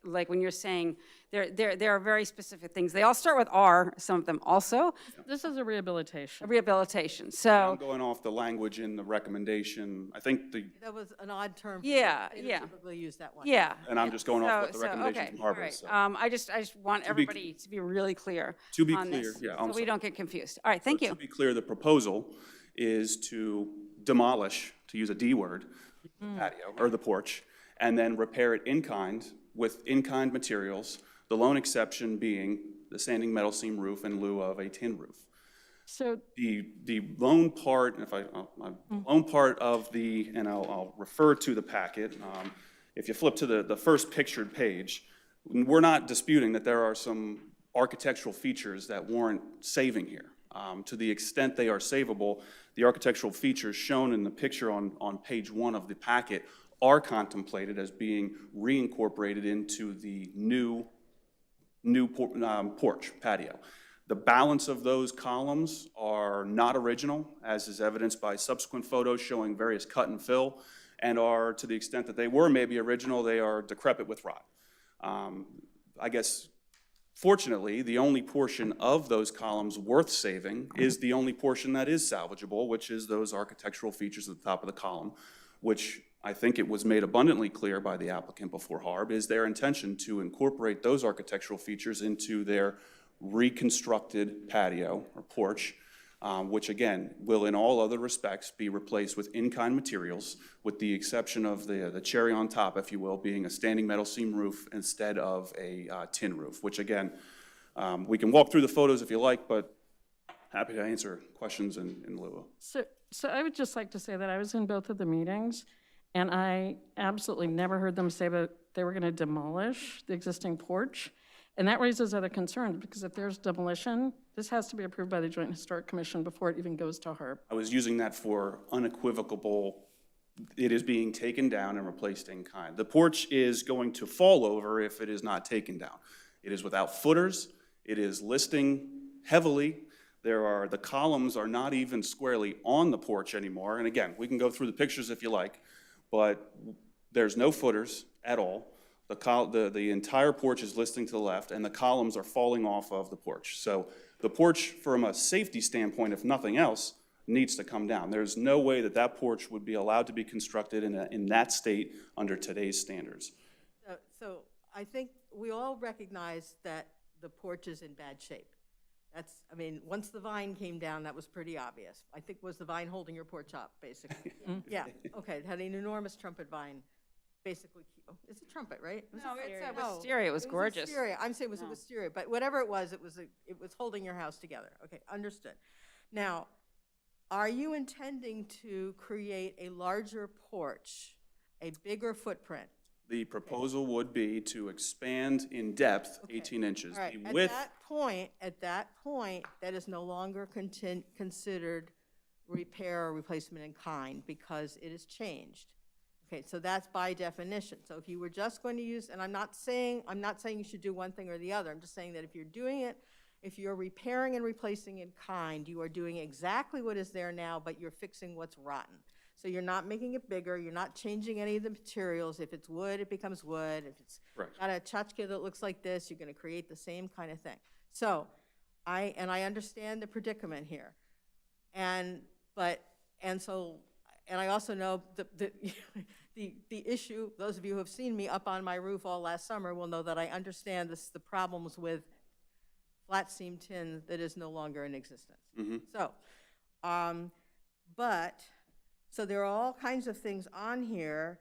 when you're saying there are very specific things. They all start with R, some of them also. This is a rehabilitation. A rehabilitation, I'm so. going off the language in the recommendation. I think That was an odd term. Yeah, They yeah. don't typically use that one. Yeah. and I'm just going off what the So, recommendation okay, from all HARB right. is. So. I just want everybody to be really clear To be on clear, this, yeah, so I'm we sorry. don't get confused. All right, thank you. To be clear, the proposal is to demolish, to use a D word, patio, or the porch, and then repair it in kind with in-kind materials, the lone exception being the standing metal seam roof in lieu of a tin roof. So The lone part, lone part of and I'll refer to the packet. If you flip to the first pictured page, we're not disputing that there are some architectural features that warrant saving here. To the extent they are savable, the architectural features shown in the picture on page 1 of the packet are contemplated as being reincorporated into the new porch patio. The balance of those columns are not original, as is evidenced by subsequent photos showing various cut and fill, and are, to the extent that they were maybe original, they are decrepit with rot. I guess, fortunately, the only portion of those columns worth saving is the only portion that is salvageable, which is those architectural features at the top of the column, which I think it was made abundantly clear by the applicant before HARB is their intention to incorporate those architectural features into their reconstructed patio or porch, which again, will in all other respects be replaced with in-kind materials, with the exception of the cherry on top, if you will, being a standing metal seam roof instead of a tin roof, which again, we can walk through the photos if you like, but happy to answer questions in lieu of. So I would just like to say that I was in both of the meetings, and I absolutely never heard them say that they were going to demolish the existing porch. And that raises other concerns, because if there's demolition, this has to be approved by the Joint Historic Commission before it even goes to HARB. I was using that for unequivocal, it is being taken down and replaced in kind. The porch is going to fall over if it is not taken down. It is without footers. It is listing heavily. The columns are not even squarely on the porch anymore. And again, we can go through the pictures if you like, but there's no footers at all. The entire porch is listing to the left, and the columns are falling off of the porch. So the porch, from a safety standpoint, if nothing else, needs to come down. There's no way that that porch would be allowed to be constructed in that state under today's standards. So I think we all recognize that the porch is in bad shape. I mean, once the vine came down, that was pretty obvious. I think, was the vine holding your porch up, basically? Yeah, okay, it had an enormous trumpet vine. Basically, it's a trumpet, right? No, it's a wisteria. It was gorgeous. Wisteria. I'm saying it was a wisteria, but whatever it was holding your house together. Okay, understood. Now, are you intending to create a larger porch, a bigger footprint? The proposal would be to expand in depth 18 inches. All right. The width, At that point, that is no longer considered repair or replacement in kind, because it has changed. Okay, so that's by definition. So if you were just going to use, and I'm not saying you should do one thing or the other. I'm just saying that if you're doing it, if you're repairing and replacing in kind, you are doing exactly what is there now, but you're fixing what's rotten. So you're not making it bigger. You're not changing any of the materials. If it's wood, it becomes wood. If it's got a tchotchke that looks like this, you're going to create the same kind of thing. So I understand the predicament here, and I also know the issue. Those of you who have seen me up on my roof all last summer will know that I understand the problems with flat seam tin that is no longer in existence. mm-hmm. So there are all kinds of things on here,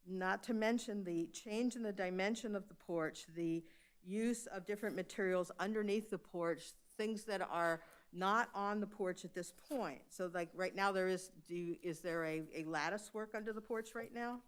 not to mention the change in the dimension of the porch, the use of different materials underneath the porch, things that are not on the porch at this point. So like right now is there a lattice work under the porch right now?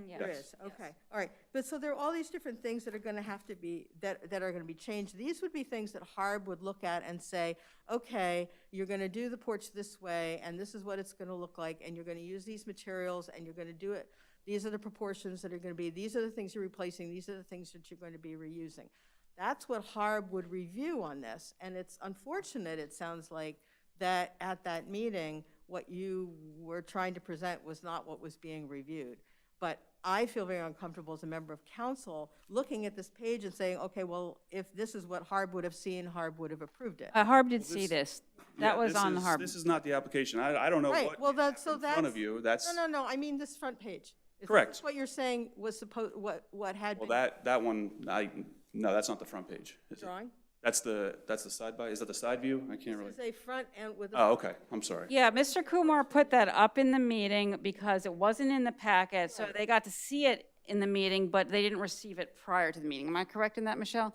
Yes. There is, okay, all right. But so there are all these different things that are going to have to be, that are going to be changed. These would be things that HARB would look at and say, okay, you're going to do the porch this way, and this is what it's going to look like, and you're going to use these materials, and you're going to do it. These are the proportions that are going to be, these are the things you're replacing, these are the things that you're going to be reusing. That's what HARB would review on this, and it's unfortunate, it sounds like, that at that meeting, what you were trying to present was not what was being reviewed. But I feel very uncomfortable as a member of council looking at this page and saying, okay, well, if this is what HARB would have seen, HARB would have approved it. HARB did see this. That Yeah, was on the HARB. This is not the application. I don't know Right, what well, you have in front of you. That's No, I mean this front page. Is correct. this what you're saying was supposed, what had Well, been that one, no, that's not the front page. Is it? drawing? That's the side by. Is that the side view? I can't really. This is a front end with a. Oh, okay. I'm sorry. Yeah, Mr. Kumar put that up in the meeting because it wasn't in the packet, so they got to see it in the meeting, but they didn't receive it prior to the meeting. Am I correct in that, Michelle?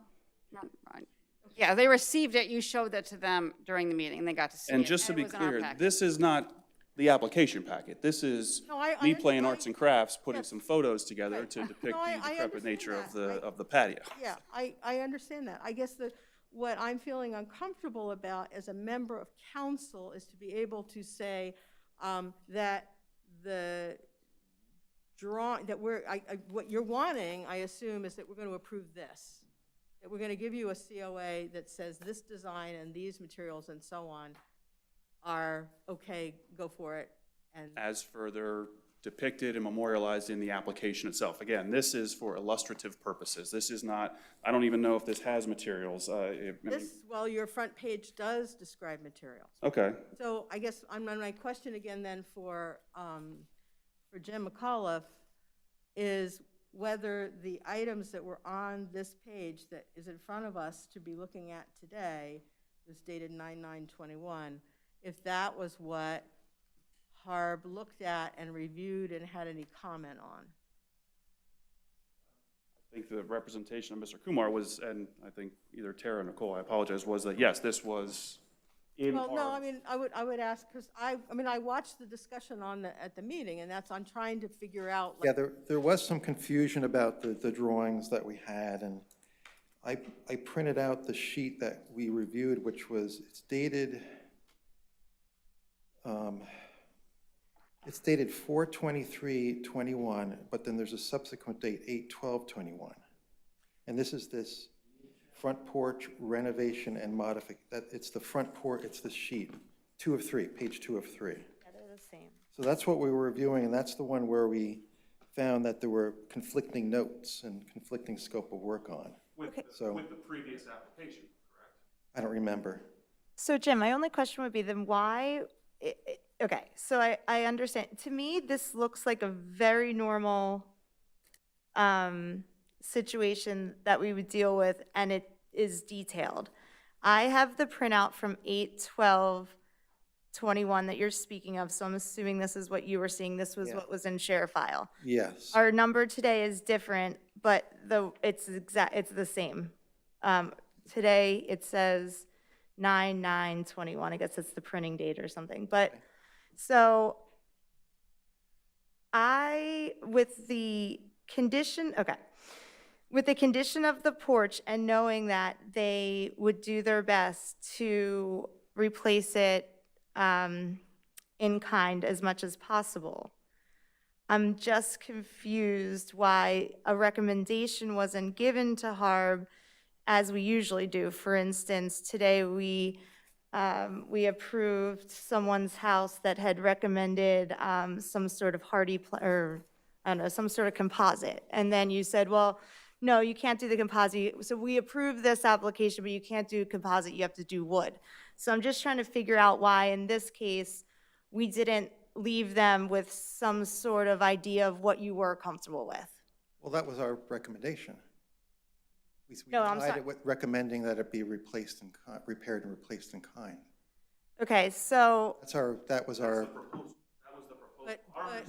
Right. Yeah, they received it. You showed that to them during the meeting, and they got to see it. And just to it be was in our clear, packet. this is not the application packet. This is No, I me playing understand. arts and crafts, putting Yes. some photos together Right. to depict No, I the decrepit understand nature that. of the patio. Yeah, I understand that. I guess what I'm feeling uncomfortable about as a member of council is to be able to say that the drawing, that what you're wanting, I assume, is that we're going to approve this. That we're going to give you a COA that says this design and these materials and so on are okay, go for it. And As further depicted and memorialized in the application itself. Again, this is for illustrative purposes. This is not, I don't even know if this has materials. well, your front page does describe materials. Okay. So I guess my question again then for Jim McAuliffe is whether the items that were on this page that is in front of us to be looking at today, this dated 9/9/21, if that was what Harb looked at and reviewed and had any comment on. I think the representation of Mr. Kumar was, and I think either Tara or Nicole, I apologize, was that yes, this was in Well, no, our- I mean, I would ask, because I watched the discussion at the meeting, and I'm trying to figure out. Yeah, there was some confusion about the drawings that we had, and I printed out the sheet that we reviewed, which was, it's dated 4/23/21, but then there's a subsequent date, 8/12/21. And this is this front porch renovation and it's the front porch, it's the sheet, 2 of 3, page 2 of 3. Yeah, they're the same. So that's what we were reviewing, and that's the one where we found that there were conflicting notes and conflicting scope of work on. with So- the previous application, correct? I don't remember. So Jim, my only question would be then why, okay, so I understand. To me, this looks like a very normal situation that we would deal with, and it is detailed. I have the printout from 8/12/21 that you're speaking of, so I'm assuming this is what you were seeing. This was Yeah. what was in share file. Yes. Our number today is different, but it's the same. Today, it says 9/9/21. I guess it's the printing date or something. But, so, with the condition of the porch and knowing that they would do their best to replace it in kind as much as possible, I'm just confused why a recommendation wasn't given to Harb as we usually do. For instance, today we approved someone's house that had recommended some sort of some sort of composite. And then you said, well, no, you can't do the composite. So we approved this application, but you can't do composite, you have to do wood. So I'm just trying to figure out why, in this case, we didn't leave them with some sort of idea of what you were comfortable with. Well, that was our recommendation. We No, I'm denied sorry. it with recommending that it be repaired and replaced in kind. Okay, so, That was our, But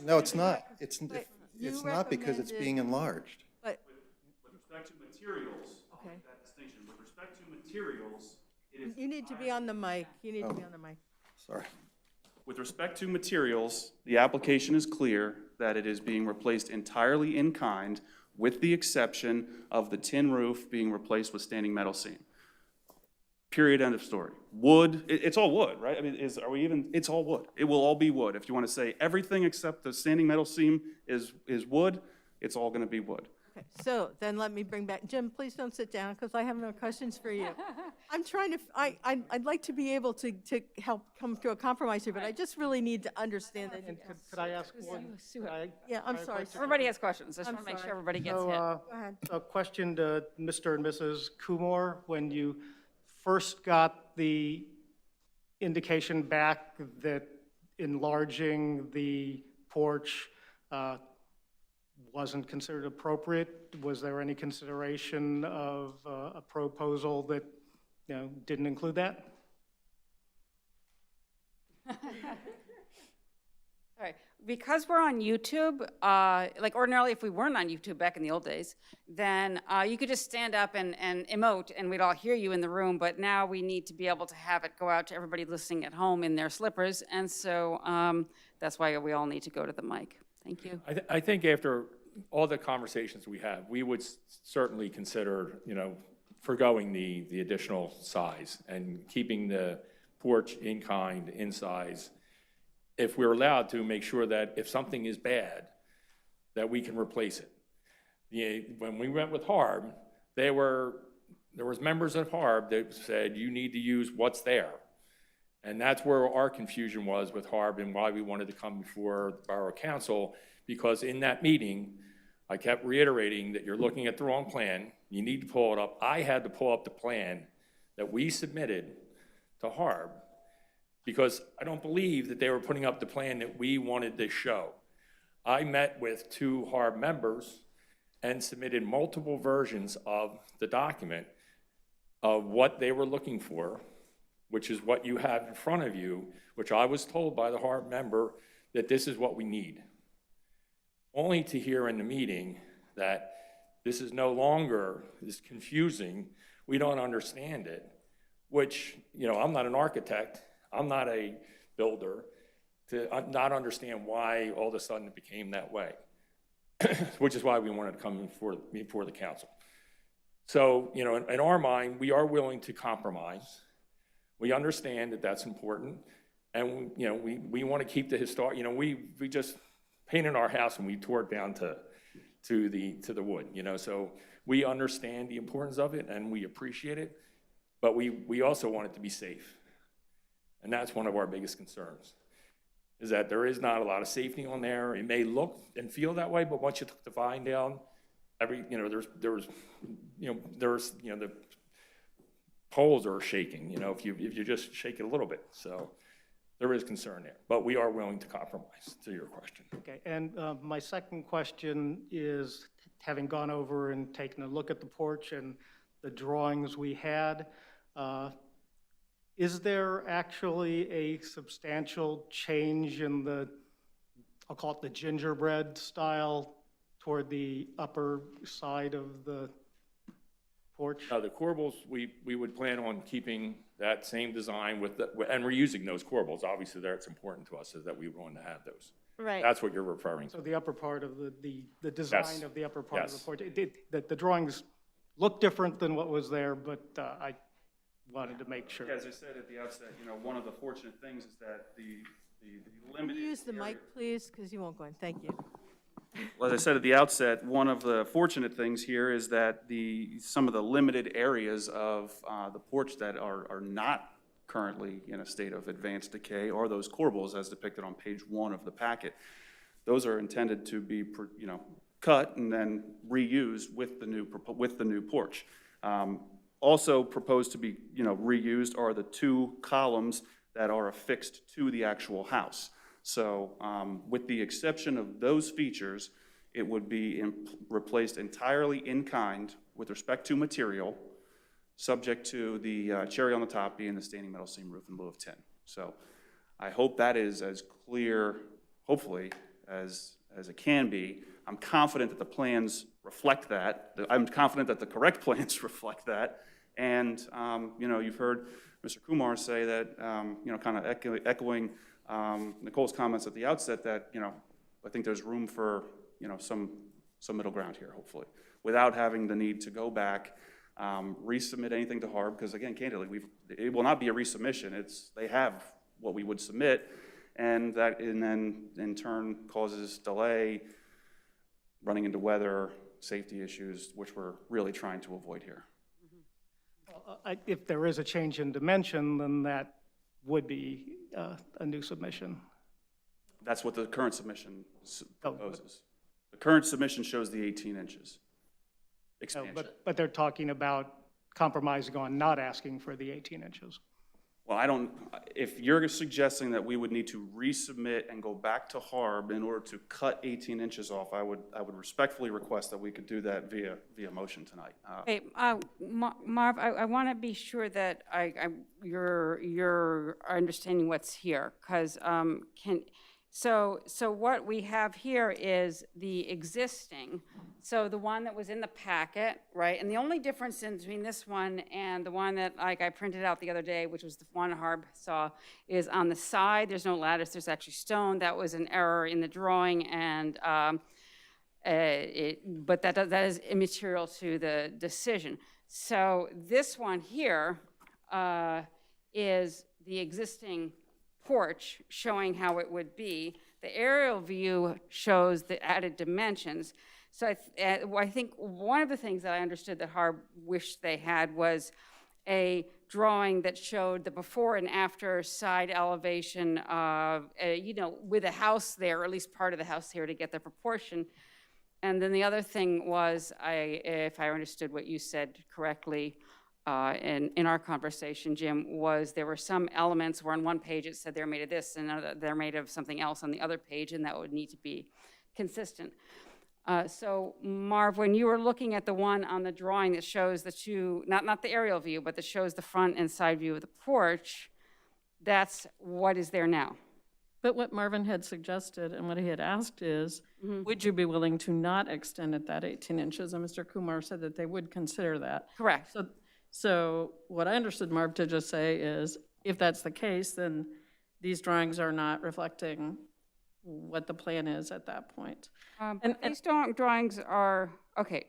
no, it's not. It's you not because it's being enlarged. But, With respect to materials, I'll Okay. make that distinction. With respect to materials, it is. you need to be on the mic. You need to be on the mic. Sorry. With respect to materials, the application is clear that it is being replaced entirely in kind, with the exception of the tin roof being replaced with standing metal seam. Period, end of story. Wood, it's all wood, right? I mean, it's all wood. It will all be wood. If you want to say everything except the standing metal seam is wood, it's all going to be wood. Okay, so then let me bring back, Jim, please don't sit down, because I have no questions for you. I'm trying to, I'd like to be able to help come to a compromise here, but I just really need to understand that. Could I ask one? Yeah, I'm sorry. Everybody has questions. I just I'm want to make sorry. sure everybody gets So, hit. Go ahead. a question to Mr. and Mrs. Kumar. When you first got the indication back that enlarging the porch wasn't considered appropriate, was there any consideration of a proposal that, didn't include that? All right, because we're on YouTube, like ordinarily if we weren't on YouTube back in the old days, then you could just stand up and emote and we'd all hear you in the room, but now we need to be able to have it go out to everybody listening at home in their slippers, and so that's why we all need to go to the mic. Thank you. I think after all the conversations we have, we would certainly consider, forgoing the additional size and keeping the porch in kind, in size, if we're allowed to, make sure that if something is bad, that we can replace it. When we went with Harb, there was members of Harb that said, you need to use what's there. And that's where our confusion was with Harb and why we wanted to come before the Borough Council, because in that meeting, I kept reiterating that you're looking at the wrong plan. You need to pull it up. I had to pull up the plan that we submitted to Harb, because I don't believe that they were putting up the plan that we wanted to show. I met with 2 Harb members and submitted multiple versions of the document of what they were looking for, which is what you have in front of you, which I was told by the Harb member that this is what we need. Only to hear in the meeting that this is no longer, this is confusing, we don't understand it, which, I'm not an architect, I'm not a builder, to not understand why all of a sudden it became that way, which is why we wanted to come before the council. So, in our mind, we are willing to compromise. We understand that that's important, and, we want to keep the historic, we just painted our house and we tore it down to the wood, so we understand the importance of it and we appreciate it, but we also want it to be safe. And that's one of our biggest concerns, is that there is not a lot of safety on there. It may look and feel that way, but once you took the vine down, the poles are shaking, if you just shake it a little bit. So there is concern there, but we are willing to compromise, to your question. Okay, and my second question is, having gone over and taken a look at the porch and the drawings we had, is there actually a substantial change in the, I'll call it the gingerbread style, toward the upper side of the porch? The corbels, we would plan on keeping that same design and we're using those corbels. Obviously, that's important to us, is that we want to have those. Right. That's what you're referring to. So the upper part of the design Yes. of the upper part of the Yes. porch, the drawings look different than what was there, but I wanted to make sure. As I said at the outset, one of the fortunate things is that the Can limited you use the area- mic, please, because you won't go in. Thank you. Well, as I said at the outset, one of the fortunate things here is that some of the limited areas of the porch that are not currently in a state of advanced decay are those corbels as depicted on page 1 of the packet. Those are intended to be, cut and then reused with the new porch. Also proposed to be, reused are the 2 columns that are affixed to the actual house. So with the exception of those features, it would be replaced entirely in kind with respect to material, subject to the cherry on the top being the standing metal seam roof in lieu of tin. So I hope that is as clear, hopefully, as it can be. I'm confident that the plans reflect that. I'm confident that the correct plans reflect that. And, you've heard Mr. Kumar say that, kind of echoing Nicole's comments at the outset that, I think there's room for, some middle ground here, hopefully, without having the need to go back, resubmit anything to Harb, because again, candidly, it will not be a resubmission. They have what we would submit, and then in turn causes delay, running into weather, safety issues, which we're really trying to avoid here. If there is a change in dimension, then that would be a new submission. That's what the current submission proposes. The current submission shows the 18 inches No, expansion. but they're talking about compromising on not asking for the 18 inches. Well, if you're suggesting that we would need to resubmit and go back to Harb in order to cut 18 inches off, I would respectfully request that we could do that via motion tonight. Hey, Marv, I want to be sure that you're understanding what's here, because So what we have here is the existing, so the one that was in the packet, right? And the only difference between this one and the one that I printed out the other day, which was the one Harb saw, is on the side, there's no lattice, there's actually stone. That was an error in the drawing, and but that is immaterial to the decision. So this one here is the existing porch showing how it would be. The aerial view shows the added dimensions. So I think one of the things that I understood that Harb wished they had was a drawing that showed the before and after side elevation of, with a house there, or at least part of the house here to get the proportion. And then the other thing was, if I understood what you said correctly, in our conversation, Jim, was there were some elements where on one page it said they're made of this and they're made of something else on the other page, and that would need to be consistent. So Marv, when you were looking at the one on the drawing that shows the two, not the aerial view, but that shows the front and side view of the porch, that's what is there now. But what Marvin had suggested and what he had asked is, would you be willing to not extend it that 18 inches? And Mr. Kumar said that they would consider that. Correct. So what I understood Marv to just say is, if that's the case, then these drawings are not reflecting what the plan is at that point. And these drawings are, okay,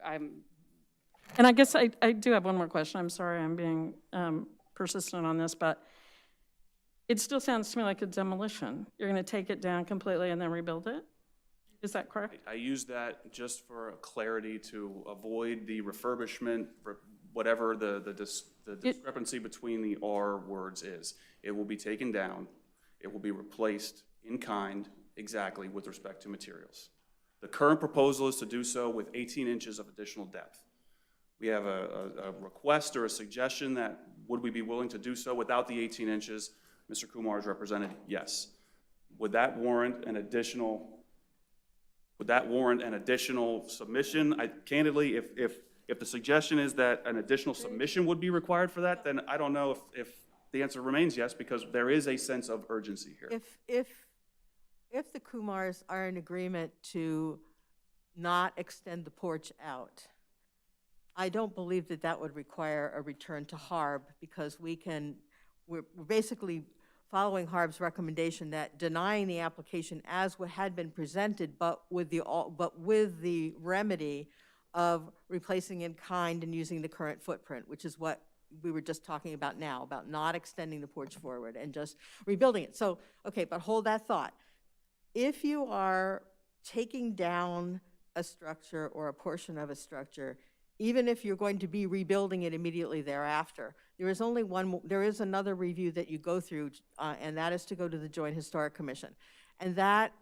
I'm... And I guess I do have one more question. I'm sorry I'm being persistent on this, but it still sounds to me like a demolition. You're going to take it down completely and then rebuild it? Is that correct? I use that just for clarity to avoid the refurbishment, whatever the discrepancy between the R words is. It will be taken down. It will be replaced in kind exactly with respect to materials. The current proposal is to do so with 18 inches of additional depth. We have a request or a suggestion that would we be willing to do so without the 18 inches? Mr. Kumar has represented yes. Would that warrant an additional submission? Candidly, if the suggestion is that an additional submission would be required for that, then I don't know if the answer remains yes, because there is a sense of urgency here. If the Kumars are in agreement to not extend the porch out, I don't believe that that would require a return to Harb, because we're basically following Harb's recommendation that denying the application as what had been presented, but with the remedy of replacing in kind and using the current footprint, which is what we were just talking about now, about not extending the porch forward and just rebuilding it. So, okay, but hold that thought. If you are taking down a structure or a portion of a structure, even if you're going to be rebuilding it immediately thereafter, there is another review that you go through, and that is to go to the Joint Historic Commission. And that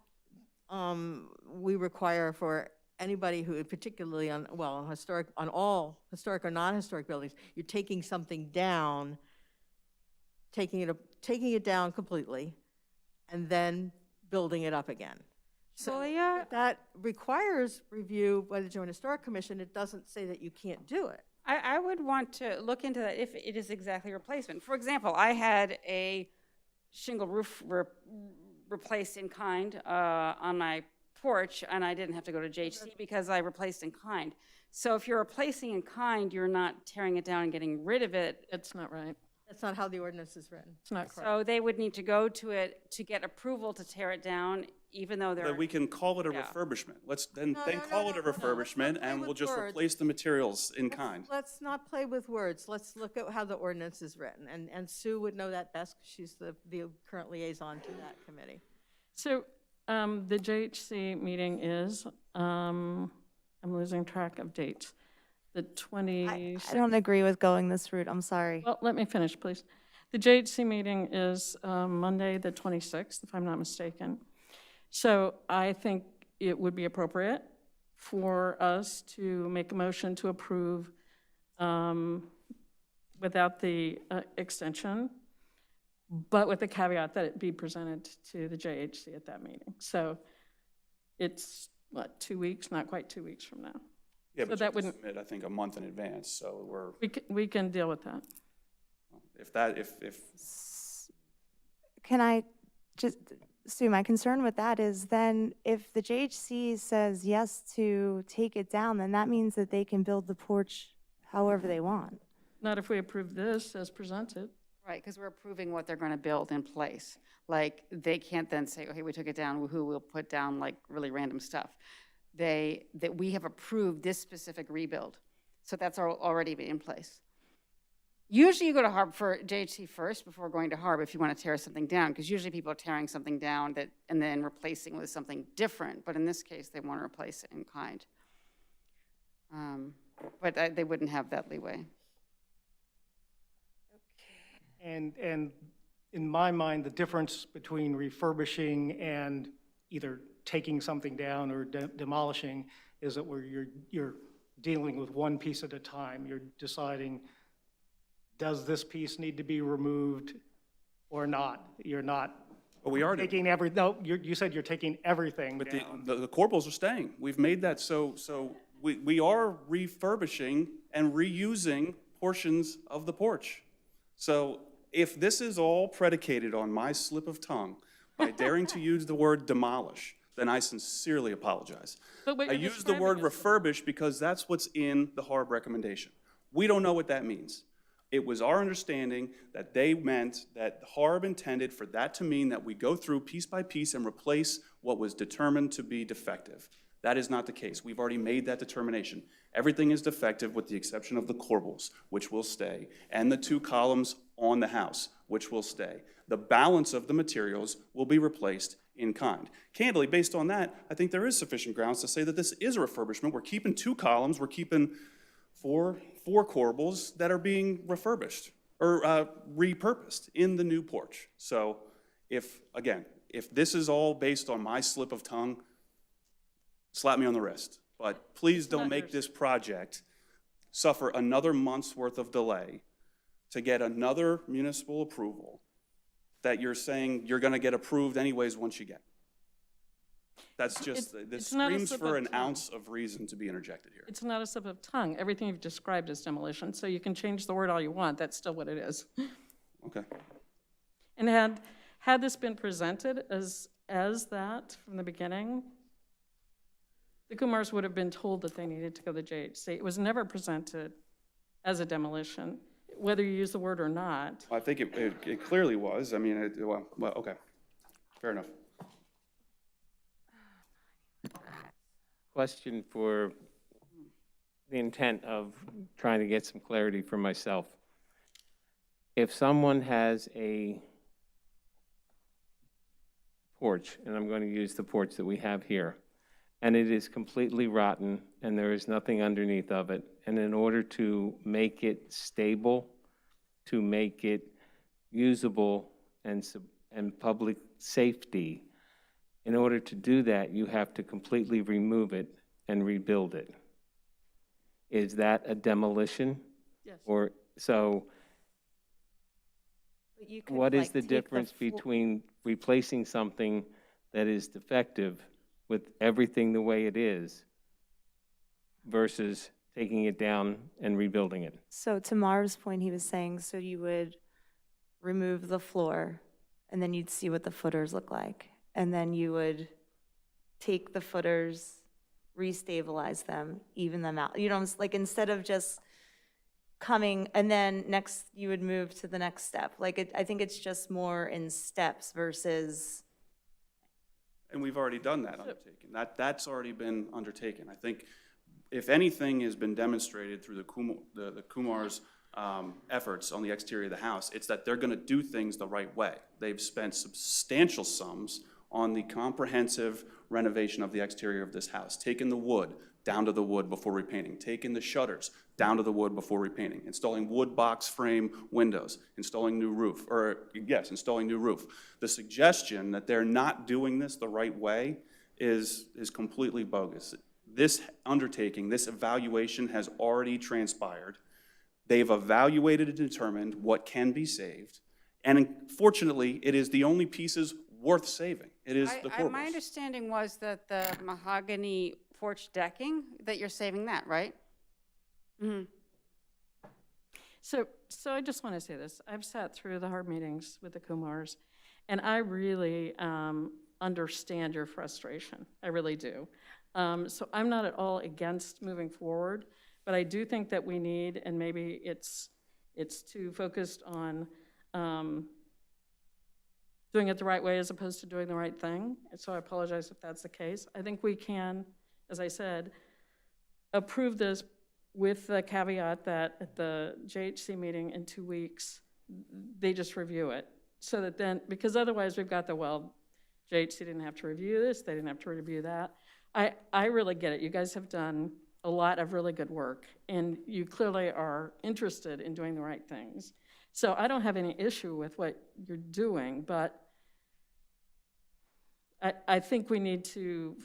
we require for anybody who, particularly on all historic or non-historic buildings, you're taking something down, taking it down completely, and then building it up again. So that requires review by the Joint Historic Commission. It doesn't say that you can't do it. I would want to look into that if it is exactly replacement. For example, I had a shingle roof replaced in kind on my porch, and I didn't have to go to JHC because I replaced in kind. So if you're replacing in kind, you're not tearing it down and getting rid of it. It's not right. That's not how the ordinance is written. It's not correct. So they would need to go to it to get approval to tear it down, even though they're... But we can call it a refurbishment. Let's then call it a refurbishment, and we'll just replace the materials in kind. Let's not play with words. Let's look at how the ordinance is written. And Sue would know that best, because she's the current liaison to that committee. So the JHC meeting is, I'm losing track of dates. The 20... I don't agree with going this route, I'm sorry. Well, let me finish, please. The JHC meeting is Monday, the 26th, if I'm not mistaken. So I think it would be appropriate for us to make a motion to approve without the extension, but with the caveat that it be presented to the JHC at that meeting. So it's, 2 weeks, not quite 2 weeks from now. Yeah, So but that you wouldn't... submit, I think, a month in advance, so we're... We can deal with that. If Can I just, Sue, my concern with that is then if the JHC says yes to take it down, then that means that they can build the porch however they want. Not if we approve this as presented. Right, because we're approving what they're going to build in place. Like, they can't then say, okay, we took it down, who will put down like really random stuff. That we have approved this specific rebuild. So that's already in place. Usually you go to Harb for JHC first before going to Harb if you want to tear something down, because usually people are tearing something down and then replacing with something different. But in this case, they want to replace it in kind. But they wouldn't have that leeway. And in my mind, the difference between refurbishing and either taking something down or demolishing is that you're dealing with one piece at a time. You're deciding, does this piece need to be removed or not? You're not But we are taking you said you're taking everything But down. the corbels are staying. We've made that so we are refurbishing and reusing portions of the porch. So if this is all predicated on my slip of tongue by daring to use the word demolish, then I sincerely apologize. But what I you're use the word describing refurbish because that's what's in the Harb recommendation. We don't know what that means. It was our understanding that they meant that Harb intended for that to mean that we go through piece by piece and replace what was determined to be defective. That is not the case. We've already made that determination. Everything is defective with the exception of the corbels, which will stay, and the 2 columns on the house, which will stay. The balance of the materials will be replaced in kind. Candidly, based on that, I think there is sufficient grounds to say that this is a refurbishment. We're keeping 2 columns, we're keeping four corbels that are being refurbished or repurposed in the new porch. So if this is all based on my slip of tongue, slap me on the wrist. But please don't make this project suffer another month's worth of delay to get another municipal approval that you're saying you're going to get approved anyways once you get. That's just, this it's not a screams slip for of an tongue. ounce of reason to be interjected here. It's not a slip of tongue. Everything you've described is demolition, so you can change the word all you want. That's still what it is. Okay. And had this been presented as that from the beginning, the Kumars would have been told that they needed to go to the JHC. It was never presented as a demolition, whether you use the word or not. I think it clearly was. I mean, well, okay. Fair enough. Question for the intent of trying to get some clarity for myself. If someone has a porch, and I'm going to use the porch that we have here, and it is completely rotten and there is nothing underneath of it, and in order to make it stable, to make it usable and public safety, in order to do that, you have to completely remove it and rebuild it. Is that a demolition? Yes. Or, so But you could, what is like, the take difference between replacing something that is defective with everything the way it is versus taking it down and rebuilding it? So to Marv's point, he was saying, so you would remove the floor, and then you'd see what the footers look like. And then you would take the footers, restabilize them, even them out. You know, like instead of just coming, and then next, you would move to the next step. Like, I think it's just more in steps versus, And we've already done that undertaking. That's already been undertaken. I think if anything has been demonstrated through the Kumar's efforts on the exterior of the house, it's that they're going to do things the right way. They've spent substantial sums on the comprehensive renovation of the exterior of this house, taking the wood down to the wood before repainting, taking the shutters down to the wood before repainting, installing wood box frame windows, installing new roof. The suggestion that they're not doing this the right way is completely bogus. This undertaking, this evaluation has already transpired. They've evaluated and determined what can be saved, and fortunately, it is the only pieces worth saving. It is the corbels. My understanding was that the mahogany porch decking, that you're saving that, right? Mm-hmm. So I just want to say this. I've sat through the hard meetings with the Kumars, And I really understand your frustration. I really do. So I'm not at all against moving forward, but I do think that we need, and maybe it's too focused on doing it the right way as opposed to doing the right thing. And so I apologize if that's the case. I think we can, as I said, approve this with the caveat that at the JHC meeting in 2 weeks, they just review it. So that then, because otherwise we've got JHC didn't have to review this, they didn't have to review that. I really get it. You guys have done a lot of really good work, and you clearly are interested in doing the right things. So I don't have any issue with what you're doing, but I think we need to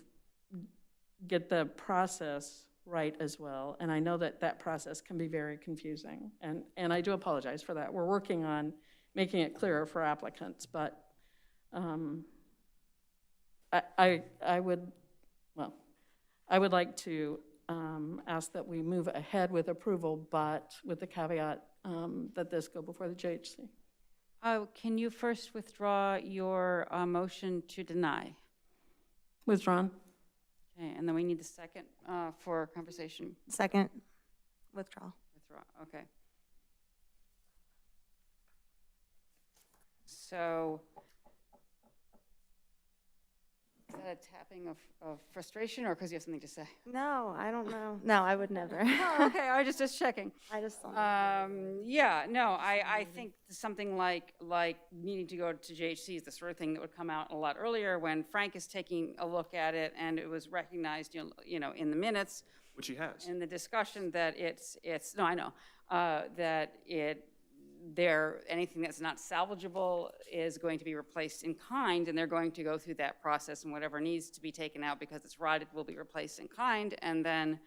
get the process right as well. And I know that that process can be very confusing. And I do apologize for that. We're working on making it clearer for applicants, but I would like to ask that we move ahead with approval, but with the caveat that this go before the JHC. Can you first withdraw your motion to deny? Withdrawn. Okay, and then we need the second for conversation. Second, withdrawal. Withdraw, okay. So, is that a tapping of frustration, or because you have something to say? No, I don't know. No, I would never. Oh, okay, I was just checking. I just don't. Yeah, no, I think something like needing to go to JHC is the sort of thing that would come out a lot earlier when Frank is taking a look at it, and it was recognized, you know, in the minutes. Which he has. In the discussion that no, I know, that anything that's not salvageable is going to be replaced in kind, and they're going to go through that process, and whatever needs to be taken out because it's rotted will be replaced in kind, and then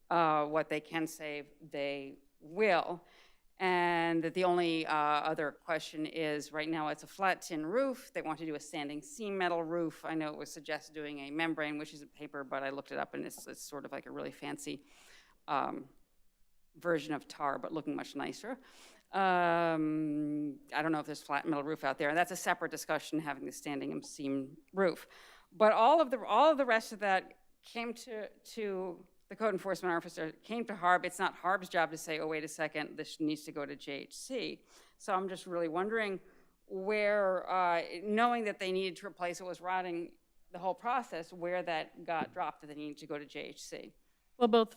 what they can save, they will. And that the only other question is, right now it's a flat tin roof. They want to do a standing seam metal roof. I know it was suggested doing a membrane, which is a paper, but I looked it up, and it's sort of like a really fancy version of tar, but looking much nicer. I don't know if there's flat metal roof out there, and that's a separate discussion, having the standing and seam roof. But all of the rest of that came to the code enforcement officer, came to Harb. It's not Harb's job to say, oh, wait a second, this needs to go to JHC. So I'm just really wondering where, knowing that they needed to replace what was rotting the whole process, where that got dropped that they needed to go to JHC. Well, both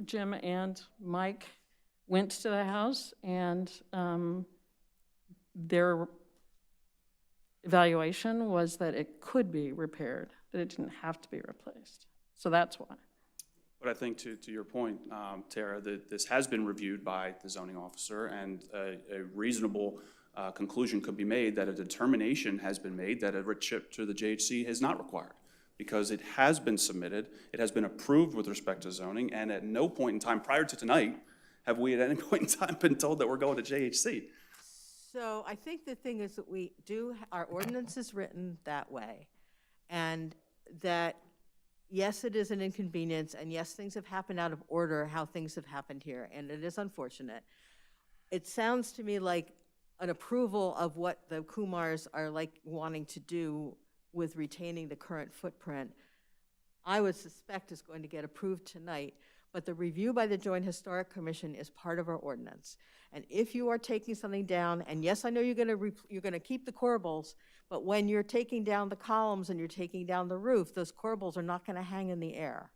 Jim and Mike went to the house, and their evaluation was that it could be repaired, that it didn't have to be replaced. So that's why. But I think to your point, Tara, that this has been reviewed by the zoning officer, and a reasonable conclusion could be made that a determination has been made that a chip to the JHC is not required, because it has been submitted, it has been approved with respect to zoning, and at no point in time prior to tonight have we at any point in time been told that we're going to JHC. So I think the thing is that our ordinance is written that way, and that, yes, it is an inconvenience, and yes, things have happened out of order, how things have happened here, and it is unfortunate. It sounds to me like an approval of what the Kumars are like wanting to do with retaining the current footprint, I would suspect is going to get approved tonight. But the review by the Joint Historic Commission is part of our ordinance. And if you are taking something down, and yes, I know you're gonna keep the corbels, but when you're taking down the columns and you're taking down the roof, those corbels are not gonna hang in the air.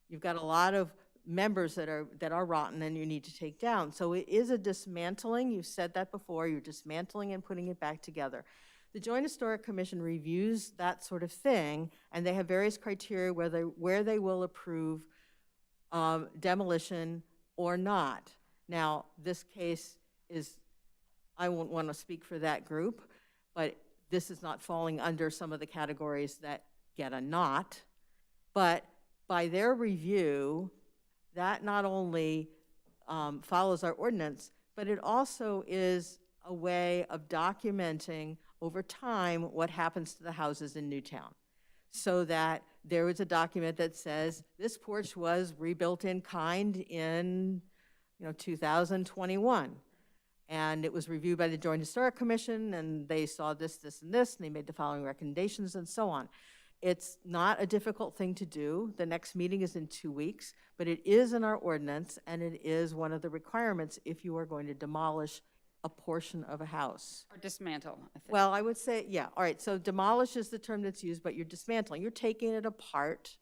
You've got a lot of members that are rotten and you need to take down. So it is a dismantling. You've said that before. You're dismantling and putting it back together. The Joint Historic Commission reviews that sort of thing, and they have various criteria where they will approve demolition or not. Now, this case is, I won't want to speak for that group, but this is not falling under some of the categories that get a not. But by their review, that not only follows our ordinance, but it also is a way of documenting over time what happens to the houses in Newtown, so that there is a document that says this porch was rebuilt in kind in 2021. And it was reviewed by the Joint Historic Commission, and they saw this, this, and this, and they made the following recommendations, and so on. It's not a difficult thing to do. The next meeting is in 2 weeks, but it is in our ordinance, and it is one of the requirements if you are going to demolish a portion of a house. Or dismantle, I think. Well, I would say, yeah, all right, so demolish is the term that's used, but you're dismantling. You're taking it apart,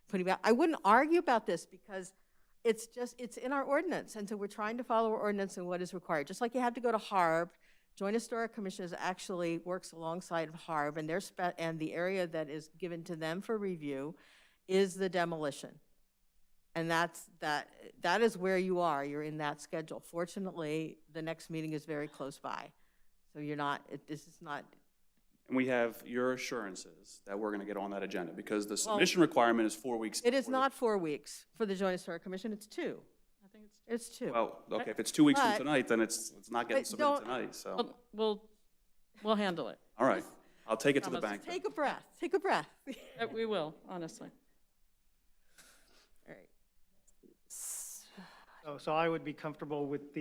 putting it back. I wouldn't argue about this because it's in our ordinance, and so we're trying to follow our ordinance and what is required. Just like you have to go to HARB, Joint Historic Commission actually works alongside of HARB, and and the area that is given to them for review is the demolition. And that is where you are. You're in that schedule. Fortunately, the next meeting is very close by, so you're not. This is not. And we have your assurances that we're going to get on that agenda, because the submission requirement is 4 weeks. It is not 4 weeks for the Joint Historic Commission. It's 2. I think it's 2. Well, okay, if it's 2 weeks from But- tonight, then it's not getting but submitted don't- tonight, so. We'll handle it. All right, I'll take it to the Promise. bank. then. Take a breath. Take a breath. We will, honestly. All right. So I would be comfortable with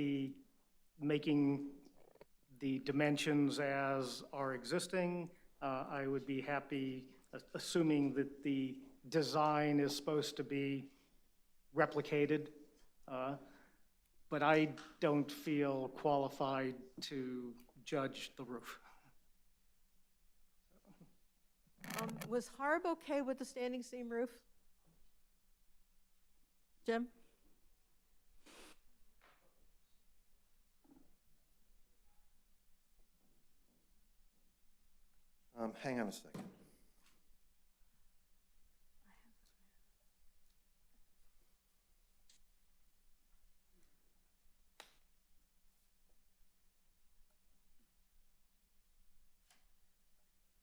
making the dimensions as are existing. I would be happy, assuming that the design is supposed to be replicated. But I don't feel qualified to judge the roof. Was HARB okay with the standing seam roof? Jim? Hang on a second.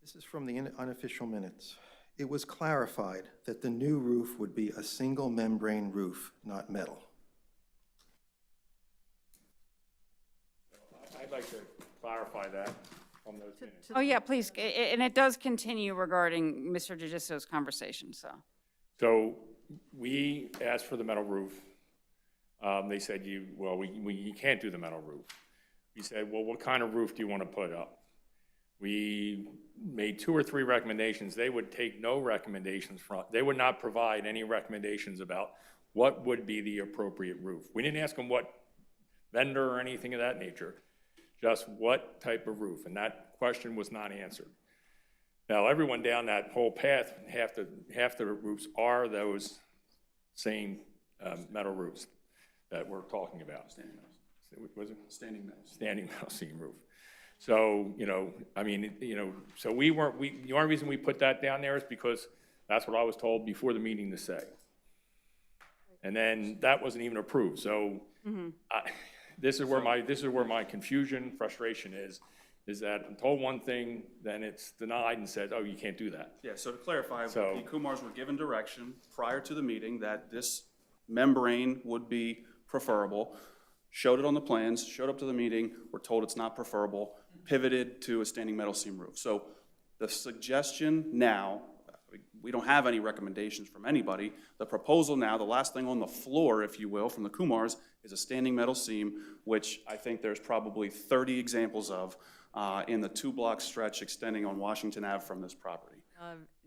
This is from the unofficial minutes. It was clarified that the new roof would be a single membrane roof, not metal. I'd like to clarify that on those minutes. Oh, yeah, please, and it does continue regarding Mr. DeGisto's conversation, so. So we asked for the metal roof. They said, you can't do the metal roof. We said, well, what kind of roof do you want to put up? We made 2 or 3 recommendations. They would take no recommendations from, they would not provide any recommendations about what would be the appropriate roof. We didn't ask them what vendor or anything of that nature, just what type of roof, and that question was not answered. Now, everyone down that whole path, half the roofs are those same metal roofs that we're talking about. Standing metal. Was it? Standing metal. Standing metal seam roof. So, so the only reason we put that down there is because that's what I was told before the meeting to say. And then that wasn't even approved, so this is where my confusion, frustration is that I'm told one thing, then it's denied and said, oh, you can't do that. Yeah, so to clarify, So- the Kumars were given direction prior to the meeting that this membrane would be preferable, showed it on the plans, showed up to the meeting, were told it's not preferable, pivoted to a standing metal seam roof. So the suggestion now, we don't have any recommendations from anybody. The proposal now, the last thing on the floor, if you will, from the Kumars, is a standing metal seam, which I think there's probably 30 examples of in the 2-block stretch extending on Washington Ave from this property.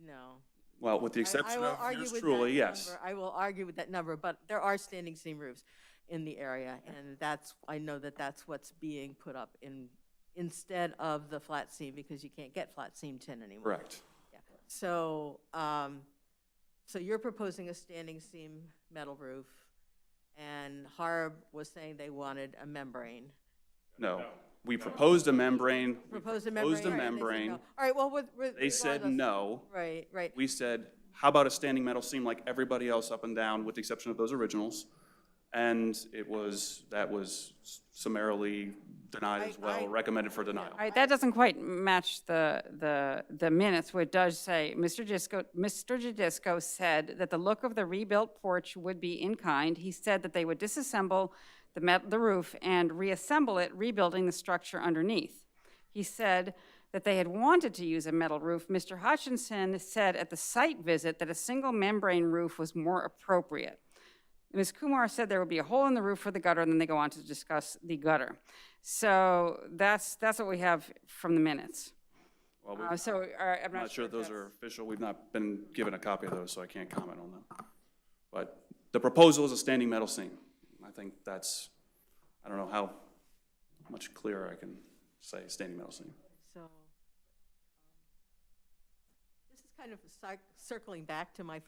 No. Well, with the exception I will of argue yours with truly, that yes. number. I will argue with that number, but there are standing seam roofs in the area, and I know that's what's being put up instead of the flat seam, because you can't get flat seam tin anymore. Correct. Yeah. So, so you're proposing a standing seam metal roof, and HARB was saying they wanted a membrane. No, we proposed a membrane. Proposed a membrane. All right, well, They said regardless- no. Right, right. We said, how about a standing metal seam like everybody else up and down, with the exception of those originals? And that was summarily denied as well, recommended for denial. All right, that doesn't quite match the minutes, where it does say, Mr. Giudico said that the look of the rebuilt porch would be in kind. He said that they would disassemble the roof and reassemble it, rebuilding the structure underneath. He said that they had wanted to use a metal roof. Mr. Hutchinson said at the site visit that a single membrane roof was more appropriate. Ms. Kumar said there would be a hole in the roof for the gutter, and then they go on to discuss the gutter. So that's what we have from the minutes. Well, I'm I'm not sure if those that's- are official. We've not been given a copy of those, so I can't comment on them. But the proposal is a standing metal seam. I think that's, I don't know how much clearer I can say standing metal seam. So, this is kind of circling back to my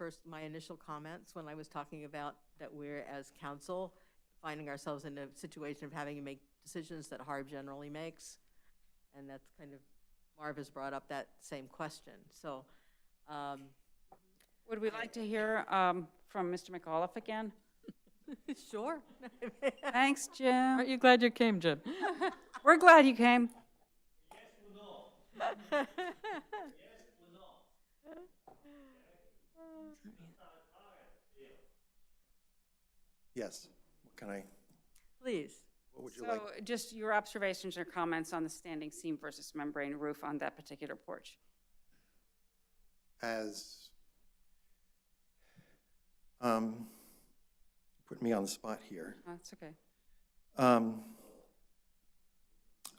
initial comments when I was talking about that we're, as council, finding ourselves in a situation of having to make decisions that HARB generally makes. And that's kind of, Marv has brought up that same question. So, Would we like to hear from Mr. McAuliffe again? sure. Thanks, Jim. Aren't you glad you came, Jim? We're glad you came. Yes, what can I, Please. what would you like? So just your observations or comments on the standing seam versus membrane roof on that particular porch. As, put me on the spot here. That's okay.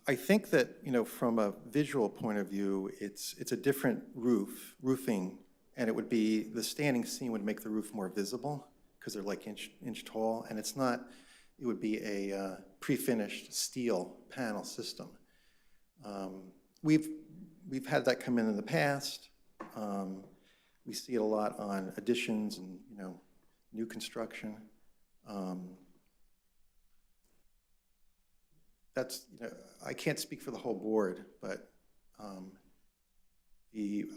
I think that, you know, from a visual point of view, it's a different roofing, and it would be, the standing seam would make the roof more visible, because they're like inch tall, and it's not, it would be a pre-finished steel panel system. We've had that come in the past. We see it a lot on additions and, you know, new construction. That's, you know, I can't speak for the whole board, but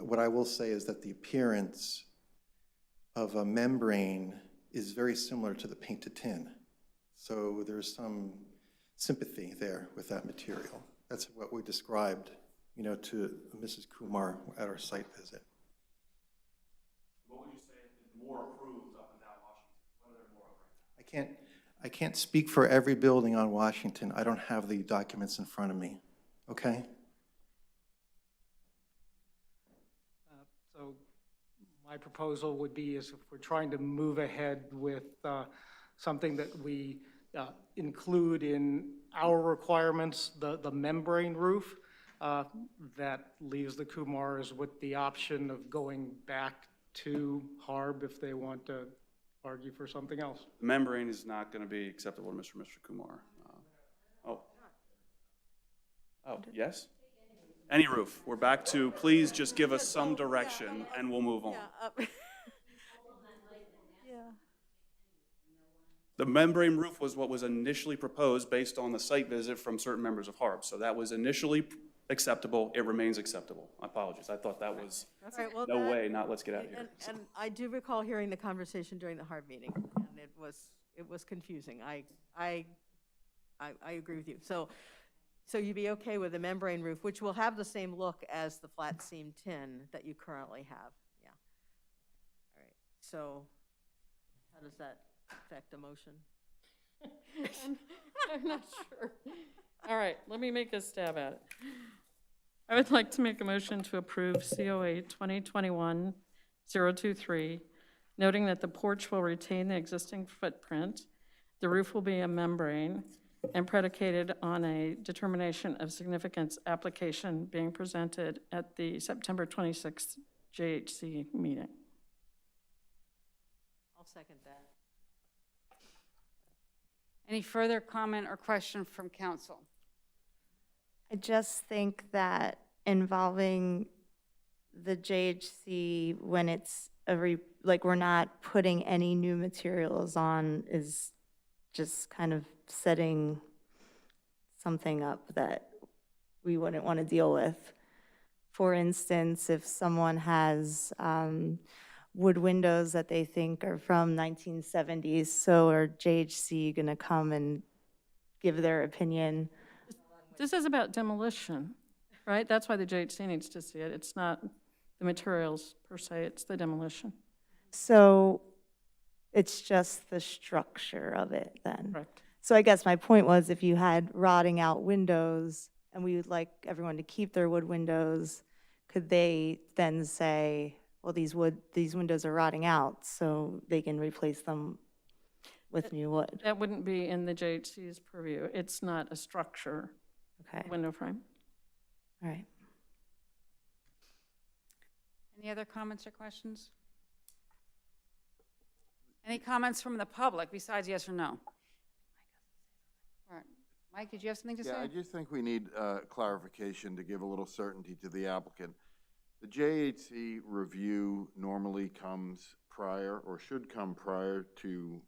what I will say is that the appearance of a membrane is very similar to the painted tin. So there's some sympathy there with that material. That's what we described, you know, to Mrs. Kumar at our site visit. What would you say is more approved up and down Washington? What are there more of right now? I can't speak for every building on Washington. I don't have the documents in front of me, okay? So my proposal would be is if we're trying to move ahead with something that we include in our requirements, the membrane roof, that leaves the Kumars with the option of going back to HARB if they want to argue for something else. The membrane is not going to be acceptable to Mr. Kumar. Oh, yes? Any roof. We're back to, please just give us some direction and we'll move on. The membrane roof was what was initially proposed based on the site visit from certain members of HARB. So that was initially acceptable. It remains acceptable. I apologize. I thought that was, no way, not let's get out of here. And I do recall hearing the conversation during the HARB meeting, and it was confusing. I agree with you. So you'd be okay with a membrane roof, which will have the same look as the flat seam tin that you currently have. Yeah. All right. So how does that affect a motion? I'm not sure. All right, let me make a stab at it. I would like to make a motion to approve COA 2021-023, noting that the porch will retain the existing footprint, the roof will be a membrane, and predicated on a determination of significance application being presented at the September 26th JHC meeting. I'll second that. Any further comment or question from council? I just think that involving the JHC when it's like we're not putting any new materials on is just kind of setting something up that we wouldn't want to deal with. For instance, if someone has wood windows that they think are from 1970s, so are JHC going to come and give their opinion? This is about demolition, right? That's why the JHC needs to see it. It's not the materials per se, it's the demolition. So it's just the structure of it then? Correct. So I guess my point was if you had rotting out windows and we would like everyone to keep their wood windows, could they then say, well, these windows are rotting out, so they can replace them? with new wood. That wouldn't be in the JHC's purview. It's not a structure, Okay, window frame. all right. Any other comments or questions? Any comments from the public besides yes or no? All right. Mike, did you have something to say? Yeah, I just think we need clarification to give a little certainty to the applicant. The JHC review normally comes prior, or should come prior to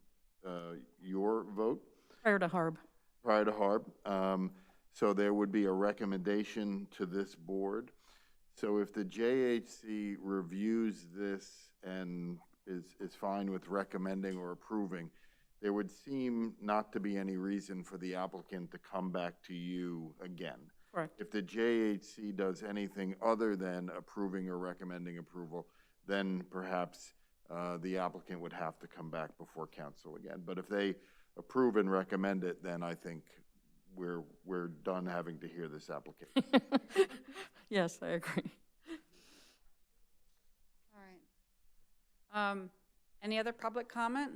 your vote, Prior to Harb. prior to HARB. So there would be a recommendation to this board. So if the JHC reviews this and is fine with recommending or approving, there would seem not to be any reason for the applicant to come back to you again. Correct. If the JHC does anything other than approving or recommending approval, then perhaps the applicant would have to come back before council again. But if they approve and recommend it, then I think we're done having to hear this application. Yes, I agree. All right. Any other public comment?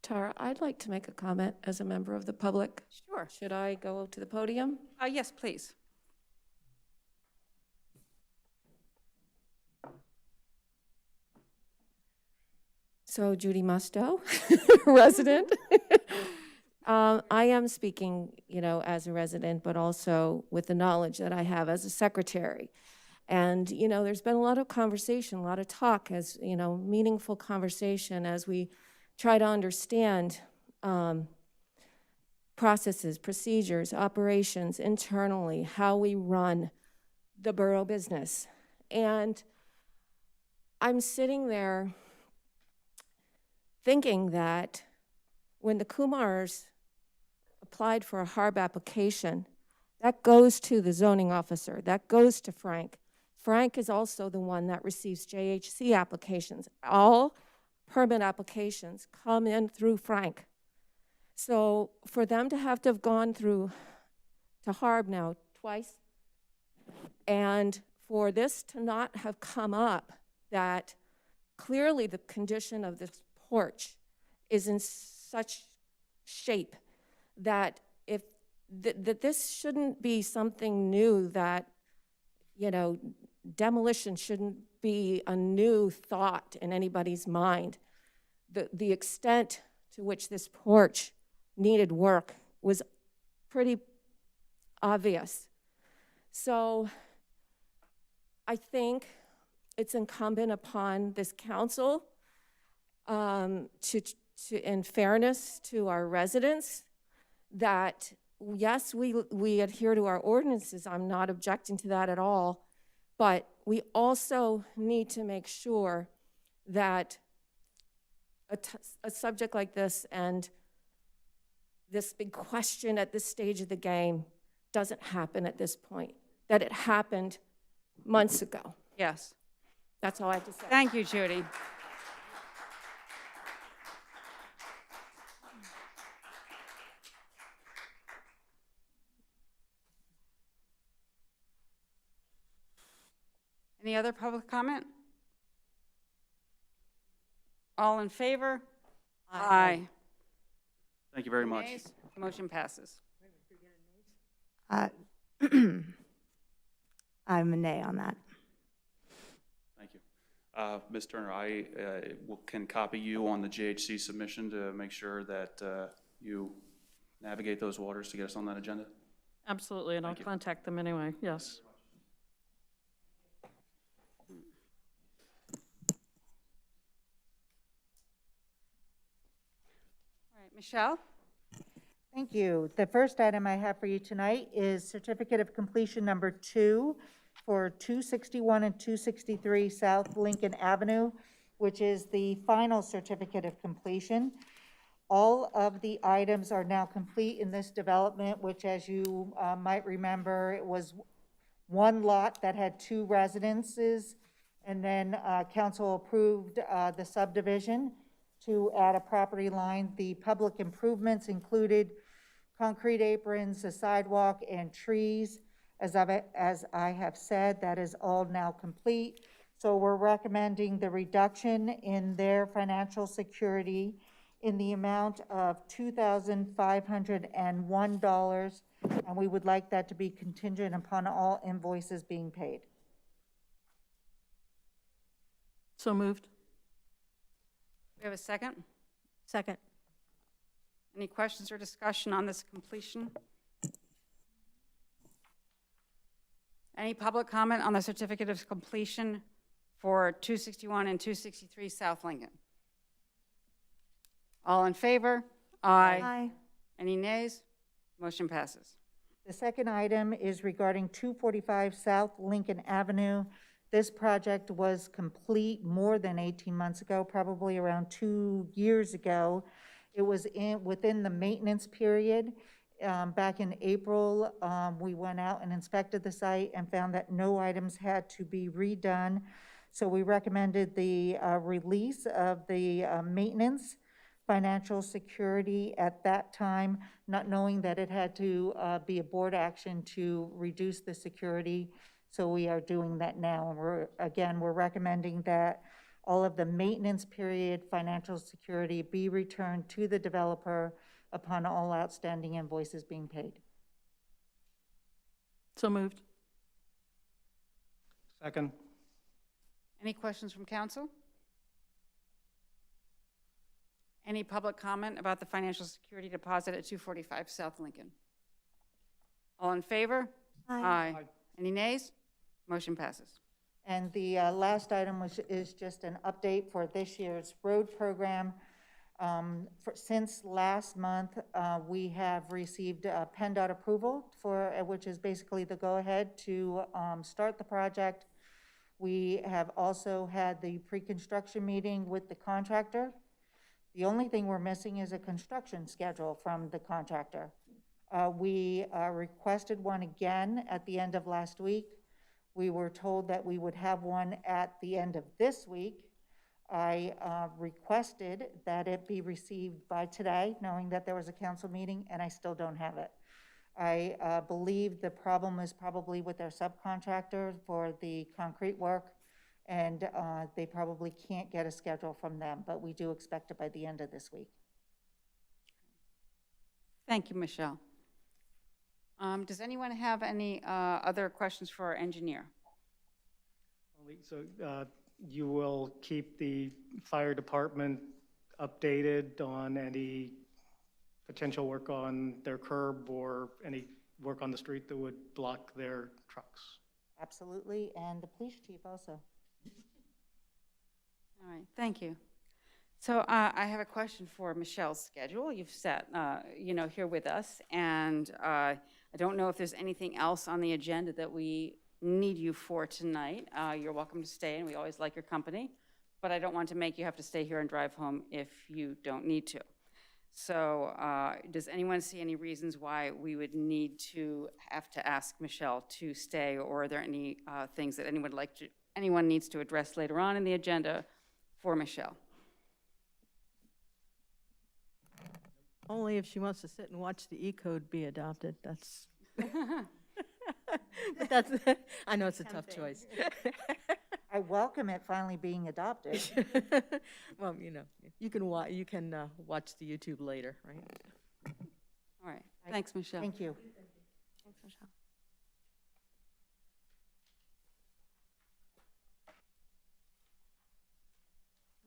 Tara, I'd like to make a comment as a member of the public. Sure. Should I go to the podium? Yes, please. So Judy Musto, resident. I am speaking, as a resident, but also with the knowledge that I have as a secretary. And, there's been a lot of conversation, a lot of talk, as, meaningful conversation as we try to understand processes, procedures, operations internally, how we run the borough business. And I'm sitting there thinking that when the Kumars applied for a HARB application, that goes to the zoning officer, that goes to Frank. Frank is also the one that receives JHC applications. All permit applications come in through Frank. So for them to have gone through to HARB now twice, and for this to not have come up, that clearly the condition of this porch is in such shape that that this shouldn't be something new, that, demolition shouldn't be a new thought in anybody's mind. The extent to which this porch needed work was pretty obvious. So I think it's incumbent upon this council to in fairness to our residents, that yes, we adhere to our ordinances. I'm not objecting to that at all. But we also need to make sure that a subject like this and this big question at this stage of the game doesn't happen at this point, that it happened months ago. Yes. That's all I have to say. Thank you, Judy. Any other public comment? All in favor? Aye. Thank you very much. Nays? Motion passes. I'm a nay on that. Thank you. Ms. Turner, I can copy you on the JHC submission to make sure that you navigate those waters to get us on that agenda. Absolutely, and I'll contact them anyway, yes. All right, Michelle? Thank you. The first item I have for you tonight is certificate of completion number 2 for 261 and 263 South Lincoln Avenue, which is the final certificate of completion. All of the items are now complete in this development, which, as you might remember, it was one lot that had 2 residences, and then council approved the subdivision to add a property line. The public improvements included concrete aprons, a sidewalk, and trees. As I have said, that is all now complete. So we're recommending the reduction in their financial security in the amount of $2,501, and we would like that to be contingent upon all invoices being paid. So moved. We have a second? Second. Any questions or discussion on this completion? Any public comment on the certificate of completion for 261 and 263 South Lincoln? All in favor? Aye. Aye. Any nays? Motion passes. The second item is regarding 245 South Lincoln Avenue. This project was complete more than 18 months ago, probably around 2 years ago. It was within the maintenance period. Back in April, we went out and inspected the site and found that no items had to be redone. So we recommended the release of the maintenance financial security at that time, not knowing that it had to be a board action to reduce the security. So we are doing that now. And we're recommending that all of the maintenance period financial security be returned to the developer upon all outstanding invoices being paid. So moved. Second. Any questions from council? Any public comment about the financial security deposit at 245 South Lincoln? All in favor? Aye. Any nays? Motion passes. And the last item is just an update for this year's road program. Since last month, we have received PennDOT approval for, which is basically the go-ahead to start the project. We have also had the pre-construction meeting with the contractor. The only thing we're missing is a construction schedule from the contractor. We requested one again at the end of last week. We were told that we would have one at the end of this week. I requested that it be received by today, knowing that there was a council meeting, and I still don't have it. I believe the problem is probably with their subcontractor for the concrete work, and they probably can't get a schedule from them, but we do expect it by the end of this week. Thank you, Michelle. Does anyone have any other questions for our engineer? So you will keep the fire department updated on any potential work on their curb or any work on the street that would block their trucks? Absolutely, and the police chief also. All right, thank you. So I have a question for Michelle's schedule. You've sat, here with us, and I don't know if there's anything else on the agenda that we need you for tonight. You're welcome to stay, and we always like your company, but I don't want to make you have to stay here and drive home if you don't need to. So does anyone see any reasons why we would need to have to ask Michelle to stay, or are there any things that anyone needs to address later on in the agenda for Michelle? Only if she wants to sit and watch the E-code be adopted, that's. But that's, I know it's a tough choice. I welcome it finally being adopted. Well, you can watch the YouTube later, right? All right, thanks, Michelle. Thank you. Thanks, Michelle.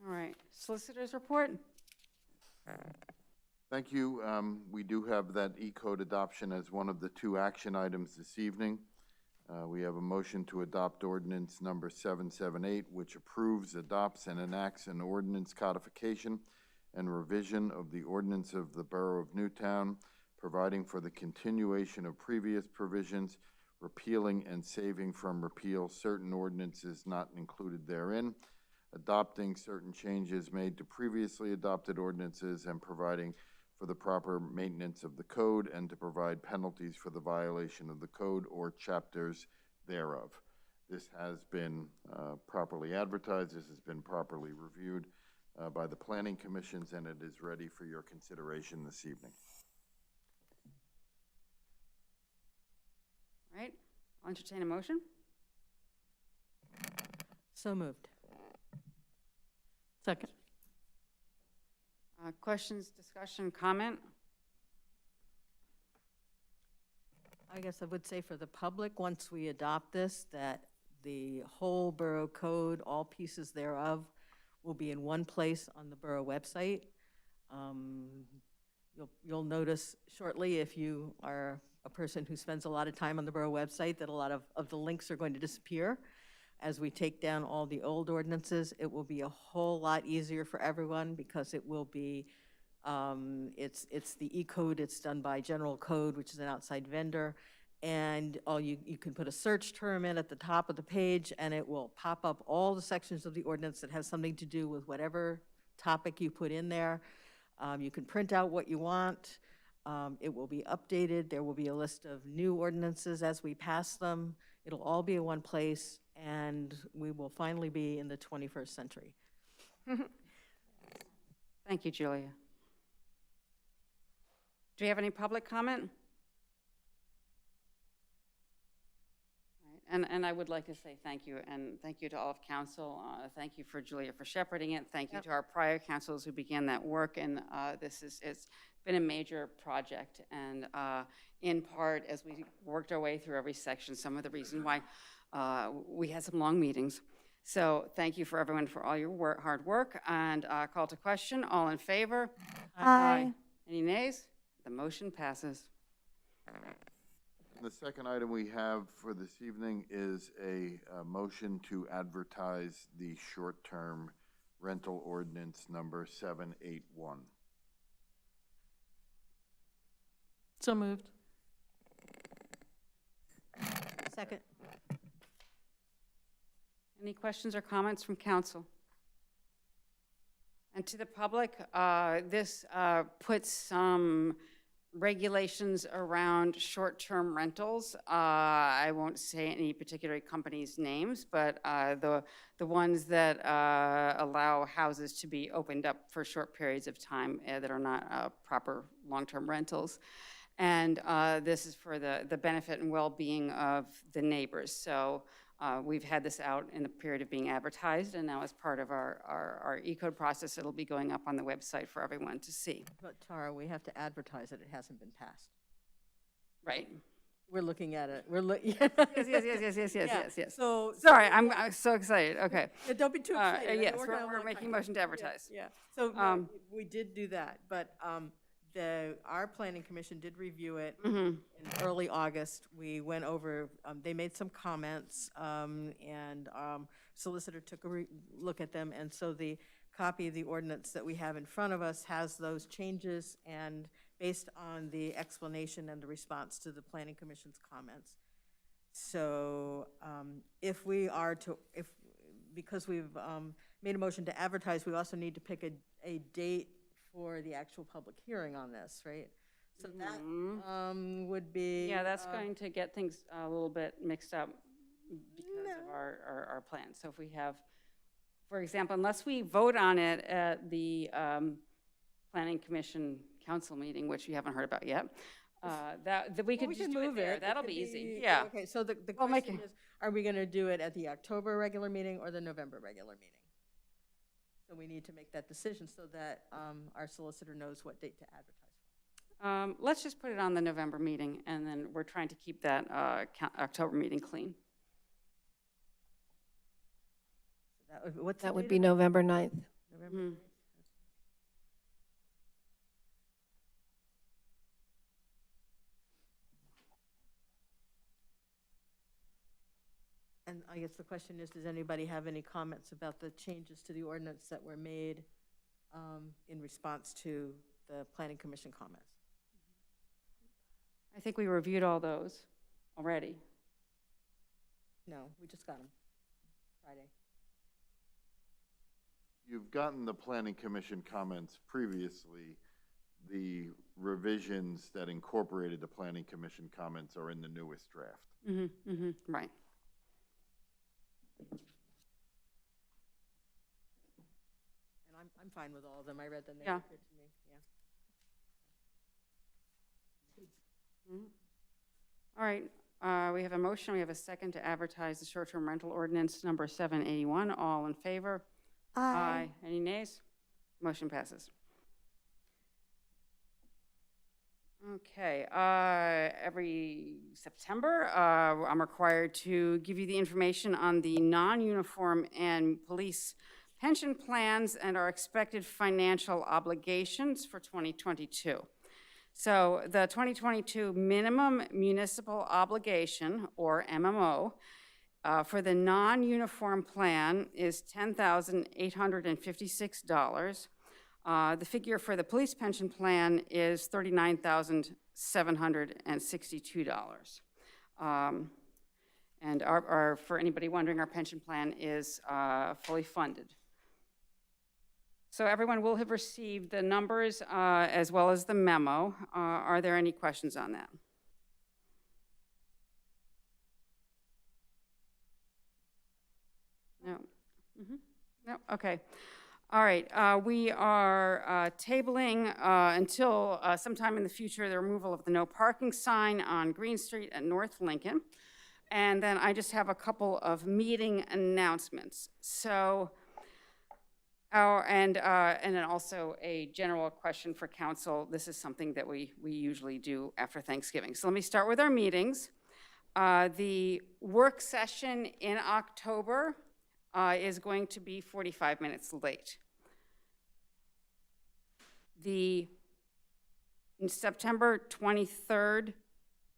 All right, solicitors report. Thank you. We do have that E-code adoption as one of the two action items this evening. We have a motion to adopt ordinance number 778, which approves, adopts, and enacts an ordinance codification and revision of the ordinance of the Borough of Newtown, providing for the continuation of previous provisions, repealing and saving from repeal certain ordinances not included therein, adopting certain changes made to previously adopted ordinances, and providing for the proper maintenance of the code, and to provide penalties for the violation of the code or chapters thereof. This has been properly advertised. This has been properly reviewed by the planning commissions, and it is ready for your consideration this evening. All right, I'll entertain a motion. So moved. Second. Questions, discussion, comment? I guess I would say for the public, once we adopt this, that the whole borough code, all pieces thereof, will be in one place on the borough website. You'll notice shortly, if you are a person who spends a lot of time on the borough website, that a lot of the links are going to disappear. As we take down all the old ordinances, it will be a whole lot easier for everyone, because it will be, it's the E-code, it's done by General Code, which is an outside vendor, and you can put a search term in at the top of the page, and it will pop up all the sections of the ordinance that have something to do with whatever topic you put in there. You can print out what you want. It will be updated. There will be a list of new ordinances as we pass them. It'll all be in one place, and we will finally be in the 21st century. Thank you, Julia. Do we have any public comment? All right, and I would like to say thank you, and thank you to all of council. Thank you for Julia for shepherding it. Thank you to our prior councils who began that work, and it's been a major project, and in part, as we worked our way through every section, some of the reason why we had some long meetings. So thank you for everyone for all your hard work, and call to question. All in favor? Aye. Any nays? The motion passes. The second item we have for this evening is a motion to advertise the short-term rental ordinance number 781. So moved. Second. Any questions or comments from council? And to the public, this puts some regulations around short-term rentals. I won't say any particular company's names, but the ones that allow houses to be opened up for short periods of time that are not proper long-term rentals. And this is for the benefit and well-being of the neighbors. So we've had this out in the period of being advertised, and now as part of our E-code process, it'll be going up on the website for everyone to see. But Tara, we have to advertise it. It hasn't been passed. Right. We're looking at it. We're Yes. So sorry, I'm so excited. Okay. Yeah, don't be too excited. Yes, we're making a motion to advertise. Yeah. So we did do that, but our planning commission did review it in early August. We went over, they made some comments, and solicitor took a look at them, and so the copy of the ordinance that we have in front of us has those changes, and based on the explanation and the response to the planning commission's comments. So because we've made a motion to advertise, we also need to pick a date for the actual public hearing on this, right? So that would be... Yeah, that's going to get things a little bit mixed up because of our plan. So if we have, for example, unless we vote on it at the Planning Commission Council meeting, which you haven't heard about yet, that we could just do it there. That'll be easy. Yeah. Okay, so the question is, are we going to do it at the October regular meeting or the November regular meeting? So we need to make that decision so that our solicitor knows what date to advertise. Let's just put it on the November meeting, and then we're trying to keep that October meeting clean. So That would be November 9th. November 9th. And I guess the question is, does anybody have any comments about the changes to the ordinance that were made in response to the Planning Commission comments? I think we reviewed all those already. No, we just got them Friday. You've gotten the Planning Commission comments previously. The revisions that incorporated the Planning Commission comments are in the newest draft. Right. And I'm fine with all of them. I read them. They Yeah. look good to me. Yeah. All right, we have a motion, we have a second to advertise the short-term rental ordinance number 781. All in favor? Aye. Any nays? Motion passes. Okay, every September, I'm required to give you the information on the non-uniform and police pension plans and our expected financial obligations for 2022. So the 2022 minimum municipal obligation, or MMO, for the non-uniform plan is $10,856. The figure for the police pension plan is $39,762. And for anybody wondering, our pension plan is fully funded. So everyone will have received the numbers as well as the memo. Are there any questions on that? No. No, okay. All right, we are tabling until sometime in the future the removal of the no parking sign on Green Street at North Lincoln. And then I just have a couple of meeting announcements. So, and then also a general question for council. This is something that we usually do after Thanksgiving. So let me start with our meetings. The work session in October is going to be 45 minutes late. The September 23rd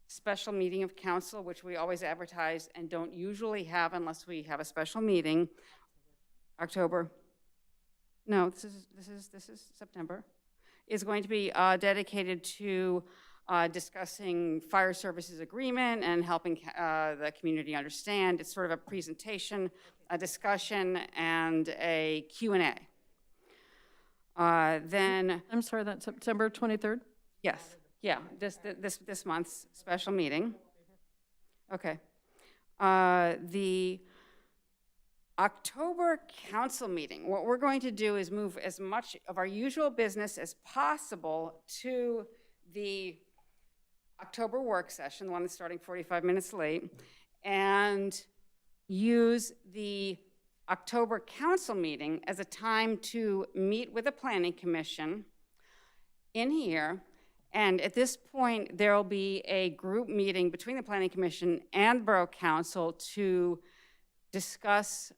special meeting of council, which we always advertise and don't usually have unless we have a special meeting. October. No, this is September. Is going to be dedicated to discussing fire services agreement and helping the community understand. It's sort of a presentation, a discussion, and a Q&A. Then, I'm sorry, that's September 23rd? yes, yeah, this month's special meeting. Okay. The October council meeting, what we're going to do is move as much of our usual business as possible to the October work session, the one that's starting 45 minutes late, and use the October council meeting as a time to meet with the Planning Commission in here. And at this point, there will be a group meeting between the Planning Commission and Borough Council to discuss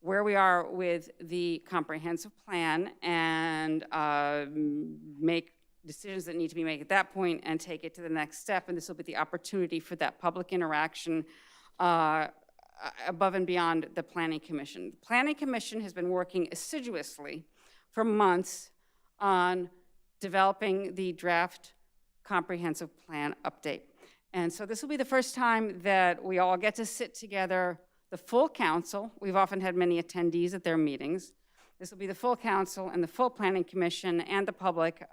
where we are with the comprehensive plan and make decisions that need to be made at that point and take it to the next step. And this will be the opportunity for that public interaction above and beyond the Planning Commission. The Planning Commission has been working assiduously for months on developing the draft comprehensive plan update. And so this will be the first time that we all get to sit together, the full council. We've often had many attendees at their meetings. This will be the full council and the full Planning Commission and the public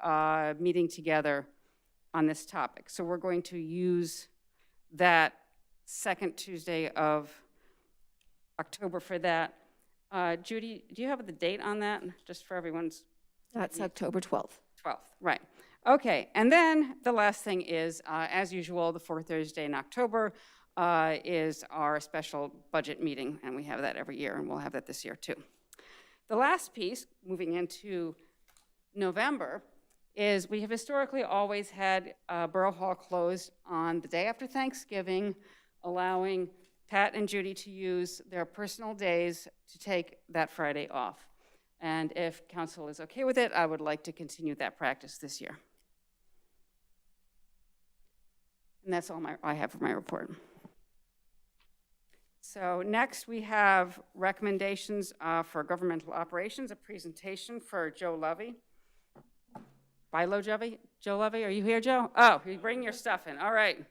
meeting together on this topic. So we're going to use that second Tuesday of October for that. Judy, do you have the date on that, just for everyone's? That's October 12th. 12th, right. Okay, and then the last thing is, as usual, the fourth Thursday in October is our special budget meeting, and we have that every year, and we'll have that this year too. The last piece, moving into November, is we have historically always had Borough Hall closed on the day after Thanksgiving, allowing Pat and Judy to use their personal days to take that Friday off. And if council is okay with it, I would like to continue that practice this year. And that's all I have for my report. So next we have recommendations for governmental operations, a presentation for Joe Lovey. Bilo Lovey? Joe Lovey, are you here, Joe? Oh, you bring your stuff in, all right.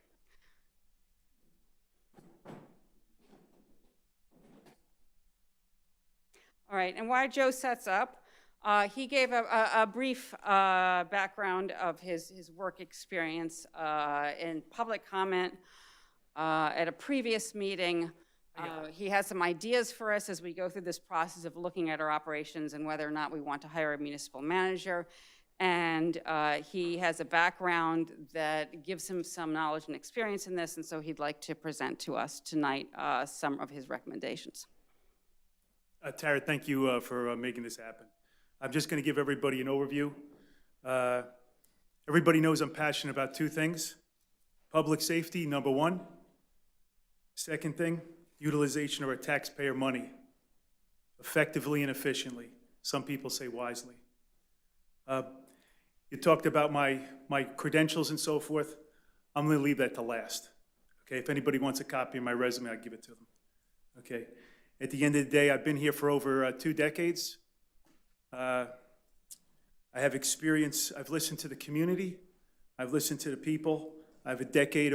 All right, and while Joe sets up, he gave a brief background of his work experience in public comment at a previous meeting. He has some ideas for us as we go through this process of looking at our operations and whether or not we want to hire a municipal manager. And he has a background that gives him some knowledge and experience in this, and so he'd like to present to us tonight some of his recommendations. Tara, thank you for making this happen. I'm just going to give everybody an overview. Everybody knows I'm passionate about two things. Public safety, number one. Second thing, utilization of our taxpayer money, effectively and efficiently. Some people say wisely. You talked about my credentials and so forth. I'm going to leave that to last. Okay, if anybody wants a copy of my resume, I'll give it to them. Okay, at the end of the day, I've been here for over 2 decades. I have experience. I've listened to the community. I've listened to the people. I have a decade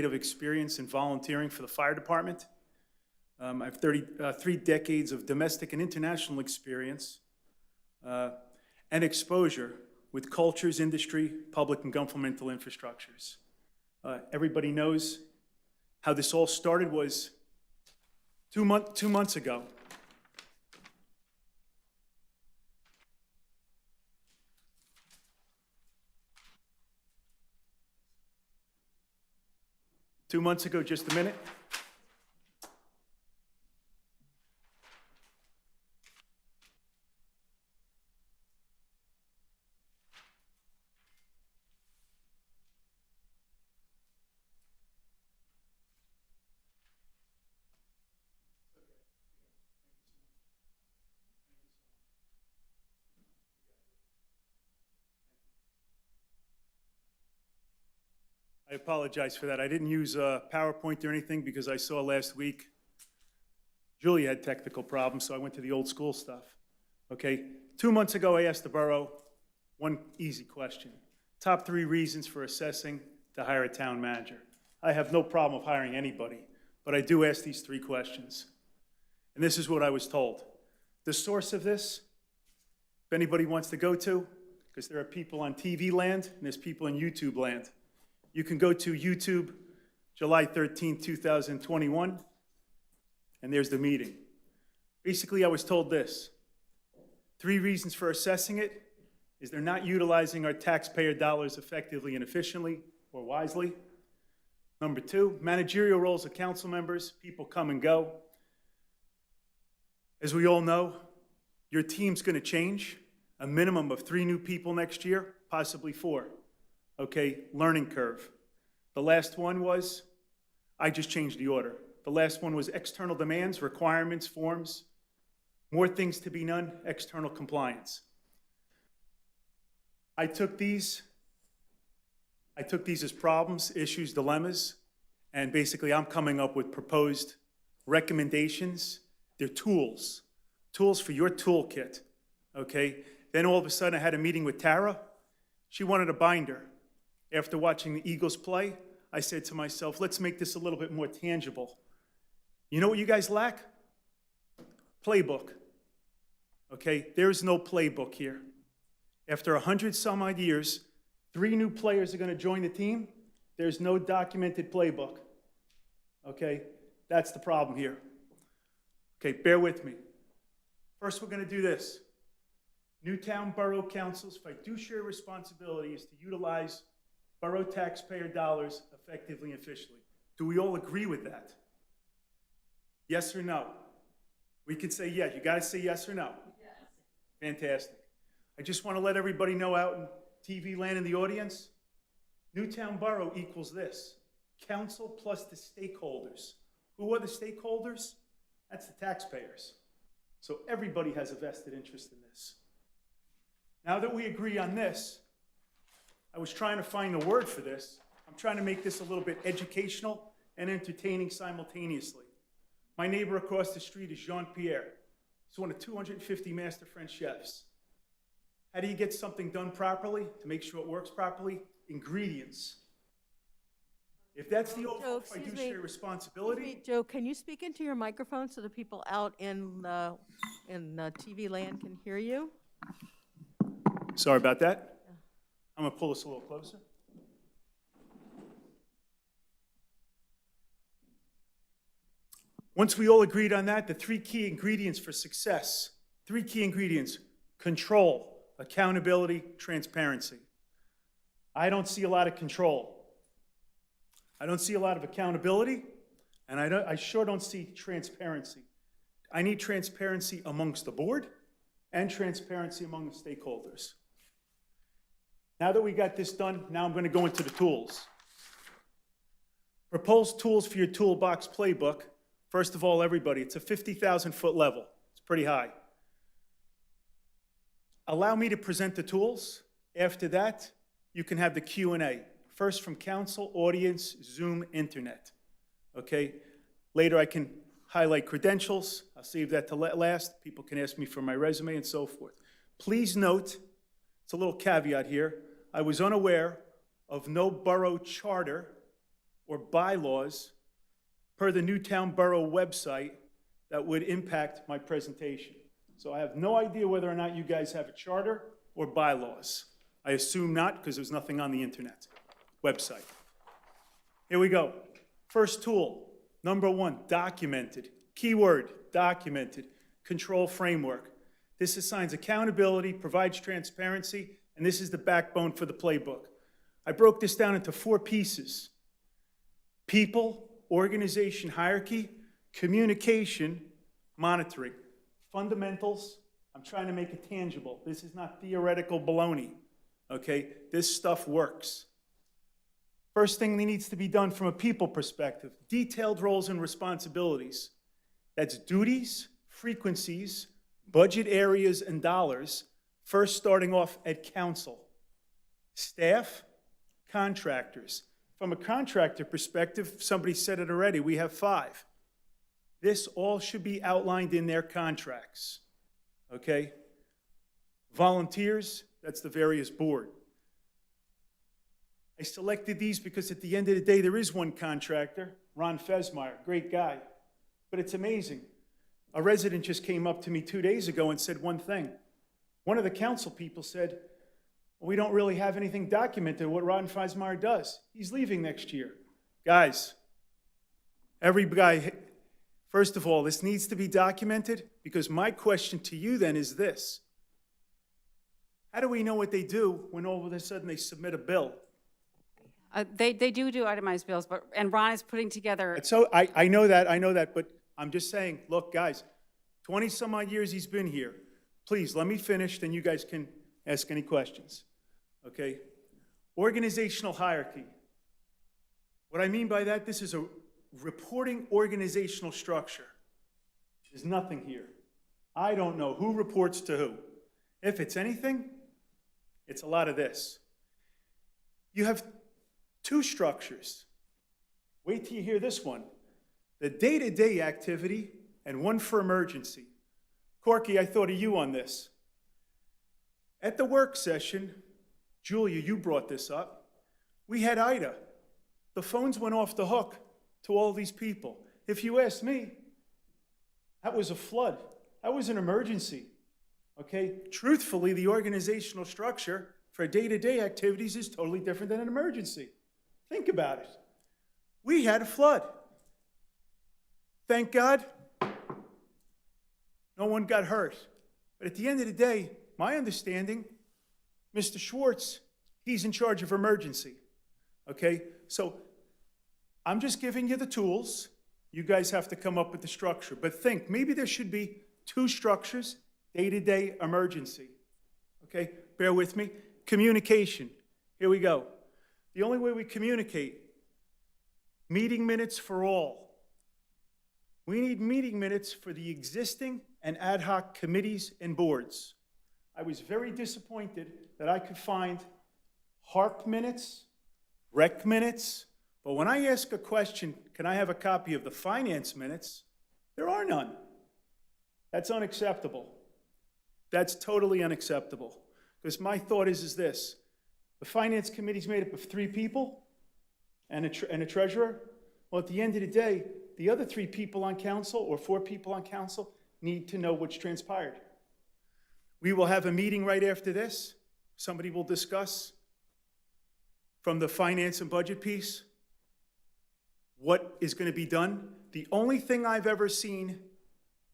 of experience in volunteering for the fire department. I have 3 decades of domestic and international experience and exposure with cultures, industry, public and governmental infrastructures. Everybody knows how this all started was 2 months ago. Two months ago, just a minute. I apologize for that. I didn't use PowerPoint or anything because I saw last week Julie had technical problems, so I went to the old school stuff. Okay, 2 months ago, I asked the borough one easy question. Top 3 reasons for assessing to hire a town manager. I have no problem of hiring anybody, but I do ask these 3 questions. And this is what I was told. The source of this, if anybody wants to go to, because there are people on TV land and there's people in YouTube land. You can go to YouTube, July 13, 2021, and there's the meeting. Basically, I was told this. 3 reasons for assessing it is they're not utilizing our taxpayer dollars effectively and efficiently or wisely. Number 2, managerial roles of council members, people come and go. As we all know, your team's going to change. A minimum of 3 new people next year, possibly 4. Okay, learning curve. The last one was, I just changed the order. The last one was external demands, requirements, forms, more things to be done, external compliance. I took these as problems, issues, dilemmas, and basically I'm coming up with proposed recommendations. They're tools for your toolkit, okay? Then all of a sudden I had a meeting with Tara. She wanted a binder. After watching the Eagles play, I said to myself, let's make this a little bit more tangible. You know what you guys lack? Playbook. Okay, there's no playbook here. After 100 some odd years, 3 new players are going to join the team. There's no documented playbook. Okay, that's the problem here. Okay, bear with me. First, we're going to do this. Newtown Borough Council's fiduciary responsibility is to utilize borough taxpayer dollars effectively and efficiently. Do we all agree with that? Yes or no? We can say yes. You got to say yes or no. Yes. Fantastic. I just want to let everybody know out in TV land in the audience, Newtown Borough equals this. Council plus the stakeholders. Who are the stakeholders? That's the taxpayers. So everybody has a vested interest in this. Now that we agree on this, I was trying to find the word for this. I'm trying to make this a little bit educational and entertaining simultaneously. My neighbor across the street is Jean-Pierre. He's one of 250 master French chefs. How do you get something done properly to make sure it works properly? Ingredients. If that's the overall fiduciary responsibility. Joe, can you speak into your microphone so the people out in TV land can hear you? Sorry about that. I'm going to pull this a little closer. Once we all agreed on that, the 3 key ingredients for success, 3 key ingredients: control, accountability, transparency. I don't see a lot of control. I don't see a lot of accountability, and I sure don't see transparency. I need transparency amongst the board and transparency among the stakeholders. Now that we got this done, now I'm going to go into the tools. Proposed tools for your toolbox playbook. First of all, everybody, it's a 50,000-foot level. It's pretty high. Allow me to present the tools. After that, you can have the Q&A. First from council, audience, Zoom, internet. Okay? Later I can highlight credentials. I'll save that to last. People can ask me for my resume and so forth. Please note, it's a little caveat here, I was unaware of no borough charter or bylaws per the Newtown Borough website that would impact my presentation. So I have no idea whether or not you guys have a charter or bylaws. I assume not, because there's nothing on the internet website. Here we go. First tool, number 1, documented. Keyword, documented. Control framework. This assigns accountability, provides transparency, and this is the backbone for the playbook. I broke this down into 4 pieces. People, organization, hierarchy, communication, monitoring. Fundamentals, I'm trying to make it tangible. This is not theoretical baloney, okay? This stuff works. First thing that needs to be done from a people perspective, detailed roles and responsibilities. That's duties, frequencies, budget areas, and dollars, first starting off at council. Staff, contractors. From a contractor perspective, somebody said it already, we have 5. This all should be outlined in their contracts, okay? Volunteers, that's the various board. I selected these because at the end of the day, there is one contractor, Ron Fesmeyer, great guy. But it's amazing. A resident just came up to me 2 days ago and said one thing. One of the council people said, well, we don't really have anything documented what Ron Fesmeyer does. He's leaving next year. Guys, every guy, first of all, this needs to be documented because my question to you then is this. How do we know what they do when all of a sudden they submit a bill? They do itemized bills, and Ron is putting together. So I know that, but I'm just saying, look, guys, 20 some odd years he's been here. Please, let me finish, then you guys can ask any questions, okay? Organizational hierarchy. What I mean by that, this is a reporting organizational structure. There's nothing here. I don't know who reports to who. If it's anything, it's a lot of this. You have 2 structures. Wait till you hear this one. The day-to-day activity and one for emergency. Corky, I thought of you on this. At the work session, Julia, you brought this up. We had Ida. The phones went off the hook to all these people. If you ask me, that was a flood. That was an emergency. Okay? Truthfully, the organizational structure for day-to-day activities is totally different than an emergency. Think about it. We had a flood. Thank God, no one got hurt. But at the end of the day, my understanding, Mr. Schwartz, he's in charge of emergency. Okay? So I'm just giving you the tools. You guys have to come up with the structure. But think, maybe there should be 2 structures, day-to-day emergency. Okay? Bear with me. Communication. Here we go. The only way we communicate, meeting minutes for all. We need meeting minutes for the existing and ad hoc committees and boards. I was very disappointed that I could find HARP minutes, rec minutes, but when I ask a question, can I have a copy of the finance minutes? There are none. That's unacceptable. That's totally unacceptable. Because my thought is this. The finance committee's made up of 3 people and a treasurer. Well, at the end of the day, the other 3 people on council or 4 people on council need to know what's transpired. We will have a meeting right after this. Somebody will discuss from the finance and budget piece what is going to be done. The only thing I've ever seen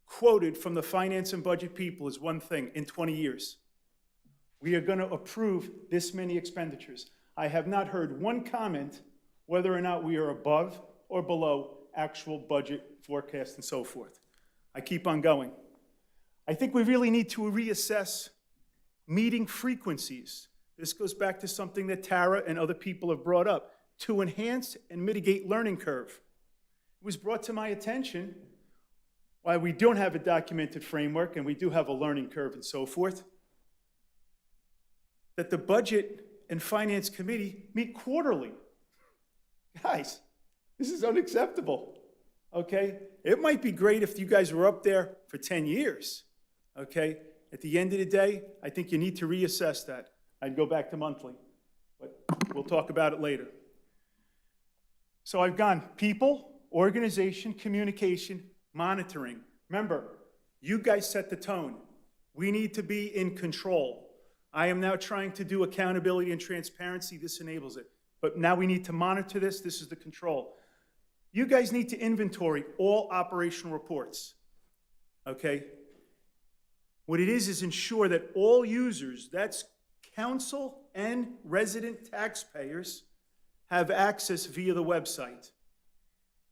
quoted from the finance and budget people is one thing in 20 years. We are going to approve this many expenditures. I have not heard one comment whether or not we are above or below actual budget forecast and so forth. I keep on going. I think we really need to reassess meeting frequencies. This goes back to something that Tara and other people have brought up, to enhance and mitigate learning curve. It was brought to my attention why we don't have a documented framework and we do have a learning curve and so forth, that the Budget and Finance Committee meet quarterly. Guys, this is unacceptable, okay? It might be great if you guys were up there for 10 years, okay? At the end of the day, I think you need to reassess that. I'd go back to monthly, but we'll talk about it later. So I've gone people, organization, communication, monitoring. Remember, you guys set the tone. We need to be in control. I am now trying to do accountability and transparency. This enables it. But now we need to monitor this. This is the control. You guys need to inventory all operational reports, okay? What it is ensure that all users, that's council and resident taxpayers, have access via the website.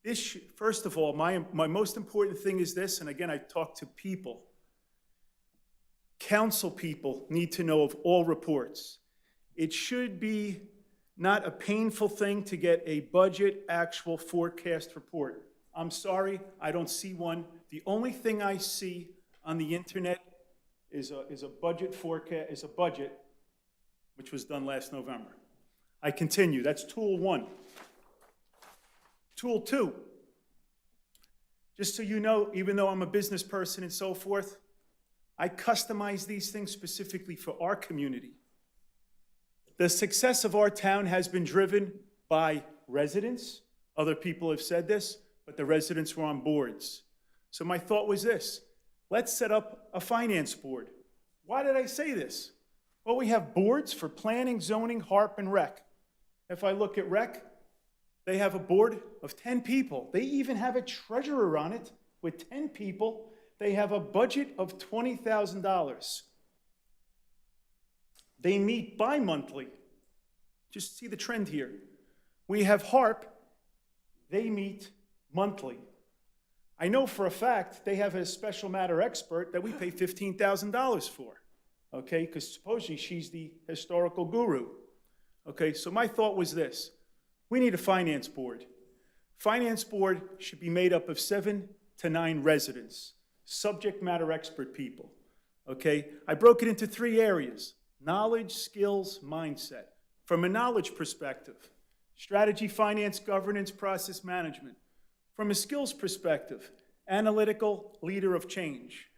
This, first of all, my most important thing is this, and again, I talk to people. Council people need to know of all reports. It should be not a painful thing to get a budget actual forecast report. I'm sorry, I don't see one. The only thing I see on the internet is a budget forecast, is a budget, which was done last November. I continue, that's tool 1. Tool 2, just so you know, even though I'm a business person and so forth, I customize these things specifically for our community. The success of our town has been driven by residents. Other people have said this, but the residents were on boards. So my thought was this: let's set up a finance board. Why did I say this? Well, we have boards for planning, zoning, HARP, and rec. If I look at rec, they have a board of 10 people. They even have a treasurer on it with 10 people. They have a budget of $20,000. They meet bi-monthly. Just see the trend here. We have HARP. They meet monthly. I know for a fact they have a special matter expert that we pay $15,000 for, okay? Because supposedly she's the historical guru. Okay, so my thought was this: we need a finance board. Finance board should be made up of 7 to 9 residents, subject matter expert people, okay? I broke it into 3 areas: knowledge, skills, mindset. From a knowledge perspective, strategy, finance, governance, process management. From a skills perspective, analytical, leader of change.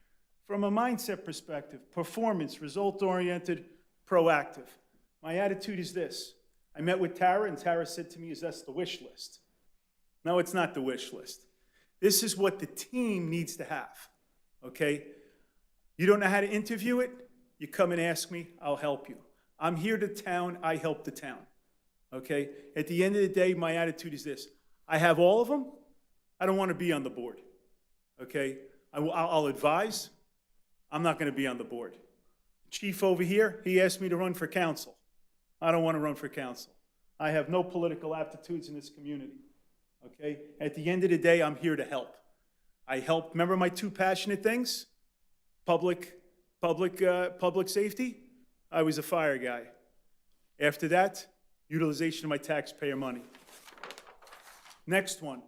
From a mindset perspective, performance, result-oriented, proactive. My attitude is this: I met with Tara, and Tara said to me, "Is that the wish list?" No, it's not the wish list. This is what the team needs to have, okay? You don't know how to interview it? You come and ask me, I'll help you. I'm here to town, I help the town, okay? At the end of the day, my attitude is this: I have all of them. I don't want to be on the board, okay? I'll advise. I'm not going to be on the board. Chief over here, he asked me to run for council. I don't want to run for council. I have no political aptitudes in this community, okay? At the end of the day, I'm here to help. I help, remember my 2 passionate things? Public safety. I was a fire guy. After that, utilization of my taxpayer money. Next one.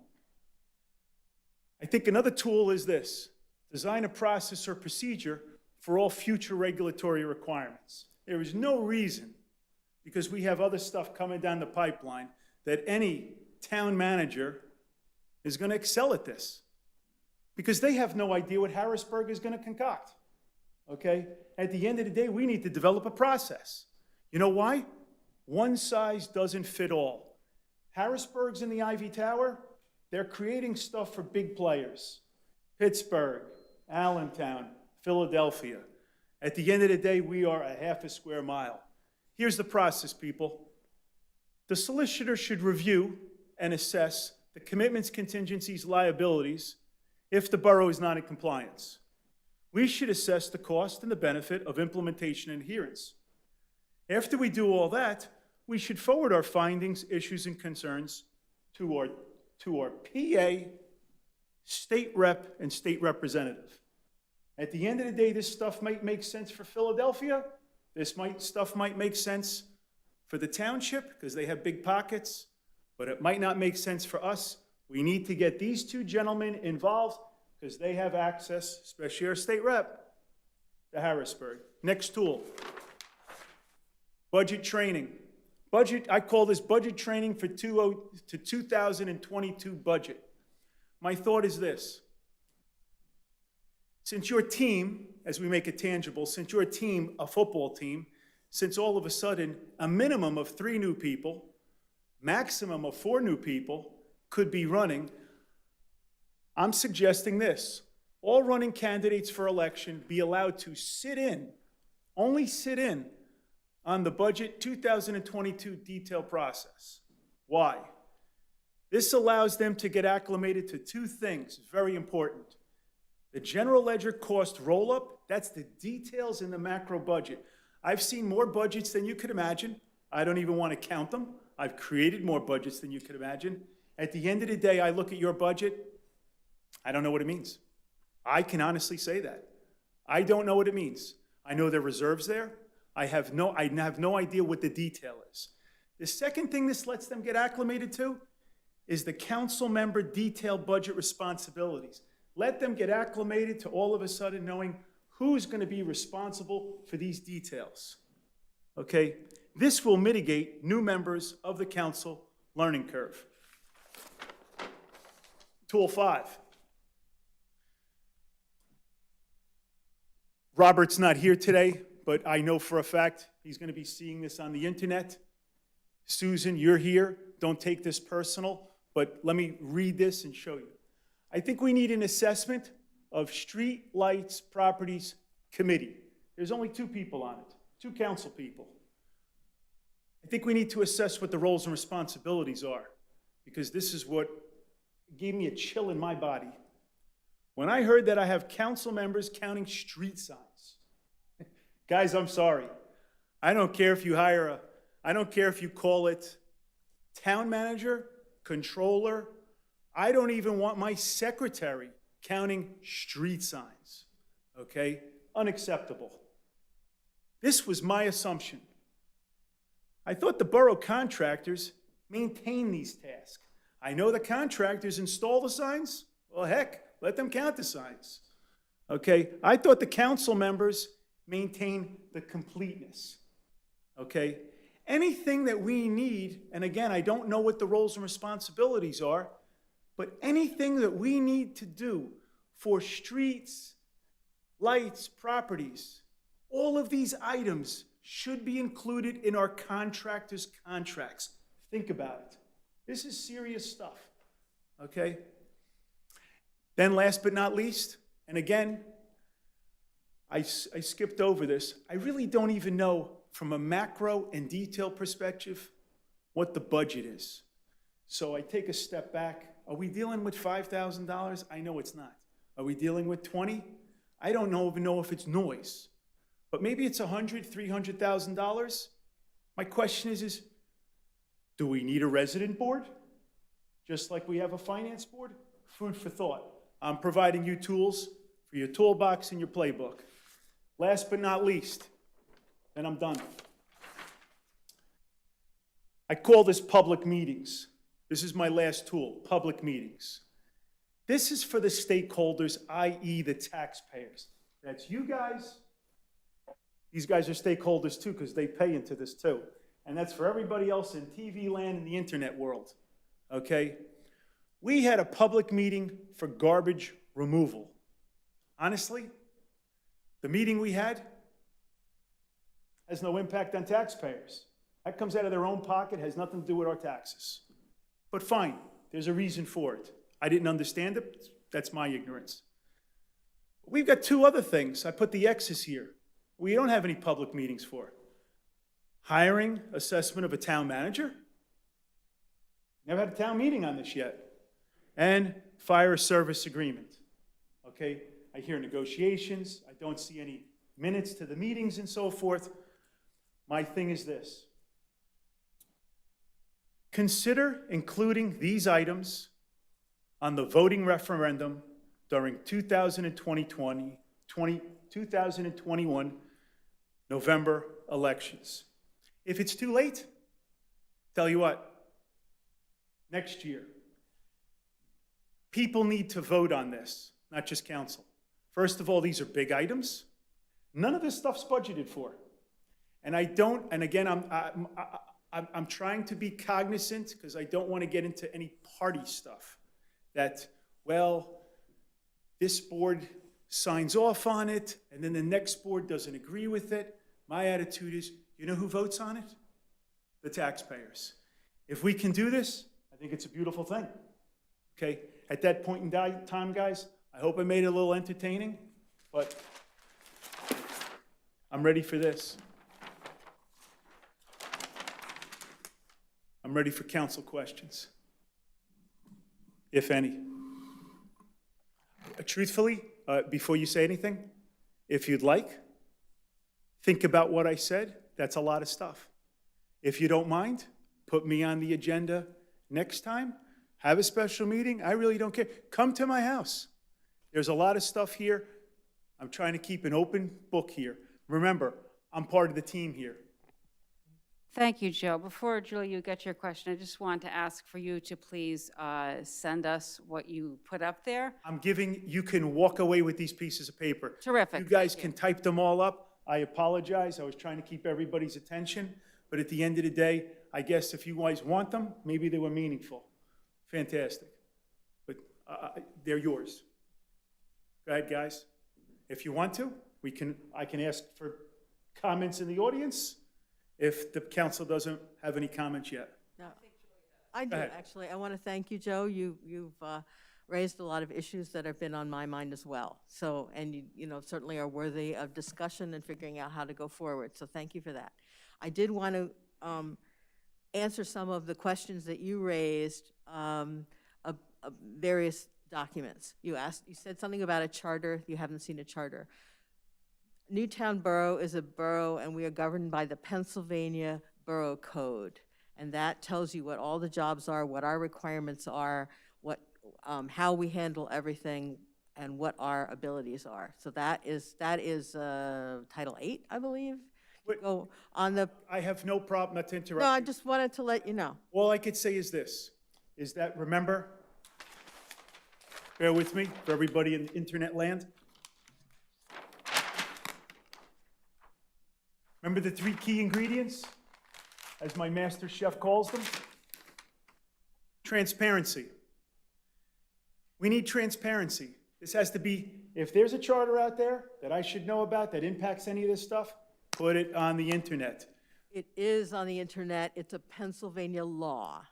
I think another tool is this: design a process or procedure for all future regulatory requirements. There is no reason, because we have other stuff coming down the pipeline, that any town manager is going to excel at this, because they have no idea what Harrisburg is going to concoct, okay? At the end of the day, we need to develop a process. You know why? One size doesn't fit all. Harrisburg's in the Ivy Tower. They're creating stuff for big players. Pittsburgh, Allentown, Philadelphia. At the end of the day, we are a half a square mile. Here's the process, people. The solicitor should review and assess the commitments, contingencies, liabilities if the borough is not in compliance. We should assess the cost and the benefit of implementation and adherence. After we do all that, we should forward our findings, issues, and concerns to our PA, state rep, and state representative. At the end of the day, this stuff might make sense for Philadelphia, Stuff might make sense for the township because they have big pockets, but it might not make sense for us. We need to get these two gentlemen involved because they have access, especially our state rep, to Harrisburg. Next tool, budget training. I call this budget training for 2022 budget. My thought is this. Since your team, as we make it tangible, since your team, a football team, since all of a sudden a minimum of 3 new people, maximum of 4 new people could be running, I'm suggesting this. All running candidates for election be allowed to sit in, only sit in, on the budget 2022 detail process. Why? This allows them to get acclimated to 2 things, very important. The general ledger cost roll-up, that's the details in the macro budget. I've seen more budgets than you could imagine. I don't even want to count them. I've created more budgets than you could imagine. At the end of the day, I look at your budget, I don't know what it means. I can honestly say that. I don't know what it means. I know there are reserves there. I have no idea what the detail is. The second thing this lets them get acclimated to is the council member detailed budget responsibilities. Let them get acclimated to all of a sudden knowing who's going to be responsible for these details. Okay? This will mitigate new members of the council learning curve. Tool 5. Robert's not here today, but I know for a fact he's going to be seeing this on the internet. Susan, you're here. Don't take this personal, but let me read this and show you. I think we need an assessment of Street Lights Properties Committee. There's only 2 people on it, 2 council people. I think we need to assess what the roles and responsibilities are, because this is what gave me a chill in my body. When I heard that I have council members counting street signs. Guys, I'm sorry. I don't care if you I don't care if you call it town manager, controller. I don't even want my secretary counting street signs, okay? Unacceptable. This was my assumption. I thought the borough contractors maintain these tasks. I know the contractors install the signs. Well, heck, let them count the signs, okay? I thought the council members maintain the completeness, okay? Anything that we need, and again, I don't know what the roles and responsibilities are, but anything that we need to do for streets, lights, properties, all of these items should be included in our contractors' contracts. Think about it. This is serious stuff, okay? Then last but not least, and again, I skipped over this. I really don't even know from a macro and detail perspective what the budget is. So I take a step back. Are we dealing with $5,000? I know it's not. Are we dealing with 20? I don't even know if it's noise. But maybe it's $100,000, $300,000. My question is, do we need a resident board? Just like we have a finance board? Food for thought. I'm providing you tools for your toolbox and your playbook. Last but not least, and I'm done. I call this public meetings. This is my last tool, public meetings. This is for the stakeholders, i.e. the taxpayers. That's you guys. These guys are stakeholders too because they pay into this too. And that's for everybody else in TV land and the internet world, okay? We had a public meeting for garbage removal. Honestly, the meeting we had has no impact on taxpayers. That comes out of their own pocket, has nothing to do with our taxes. But fine, there's a reason for it. I didn't understand it, that's my ignorance. We've got 2 other things. I put the X's here. We don't have any public meetings for. Hiring, assessment of a town manager. Never had a town meeting on this yet. And fire service agreement, okay? I hear negotiations. I don't see any minutes to the meetings and so forth. My thing is this. Consider including these items on the voting referendum during 2021 November elections. If it's too late, tell you what, next year, people need to vote on this, not just council. First of all, these are big items. None of this stuff's budgeted for. And I don't, and again, I'm trying to be cognizant because I don't want to get into any party stuff that, well, this board signs off on it and then the next board doesn't agree with it. My attitude is, you know who votes on it? The taxpayers. If we can do this, I think it's a beautiful thing. Okay, at that point in time, guys, I hope I made it a little entertaining, but I'm ready for this. I'm ready for council questions, if any. Truthfully, before you say anything, if you'd like, think about what I said. That's a lot of stuff. If you don't mind, put me on the agenda next time. Have a special meeting. I really don't care. Come to my house. There's a lot of stuff here. I'm trying to keep an open book here. Remember, I'm part of the team here. Thank you, Joe. Before, Julie, you get your question, I just want to ask for you to please send us what you put up there. I'm giving, you can walk away with these pieces of paper. Terrific. You guys can type them all up. I apologize. I was trying to keep everybody's attention. But at the end of the day, I guess if you guys want them, maybe they were meaningful. Fantastic. But they're yours. Go ahead, guys. If you want to, I can ask for comments in the audience if the council doesn't have any comments yet. No, I do, actually. I want to thank you, Joe. You've raised a lot of issues that have been on my mind as well. So, and you know, certainly are worthy of discussion and figuring out how to go forward. So thank you for that. I did want to answer some of the questions that you raised of various documents. You said something about a charter. You haven't seen a charter. Newtown Borough is a borough, and we are governed by the Pennsylvania Borough Code. And that tells you what all the jobs are, what our requirements are, how we handle everything, and what our abilities are. So that is Title VIII, I believe. Go on the. I have no problem, not to interrupt. No, I just wanted to let you know. All I could say is this, is that, remember, bear with me, for everybody in internet land. Remember the 3 key ingredients, as my master chef calls them? Transparency. We need transparency. This has to be, if there's a charter out there that I should know about that impacts any of this stuff, put it on the internet. It is on the internet. It's a Pennsylvania law.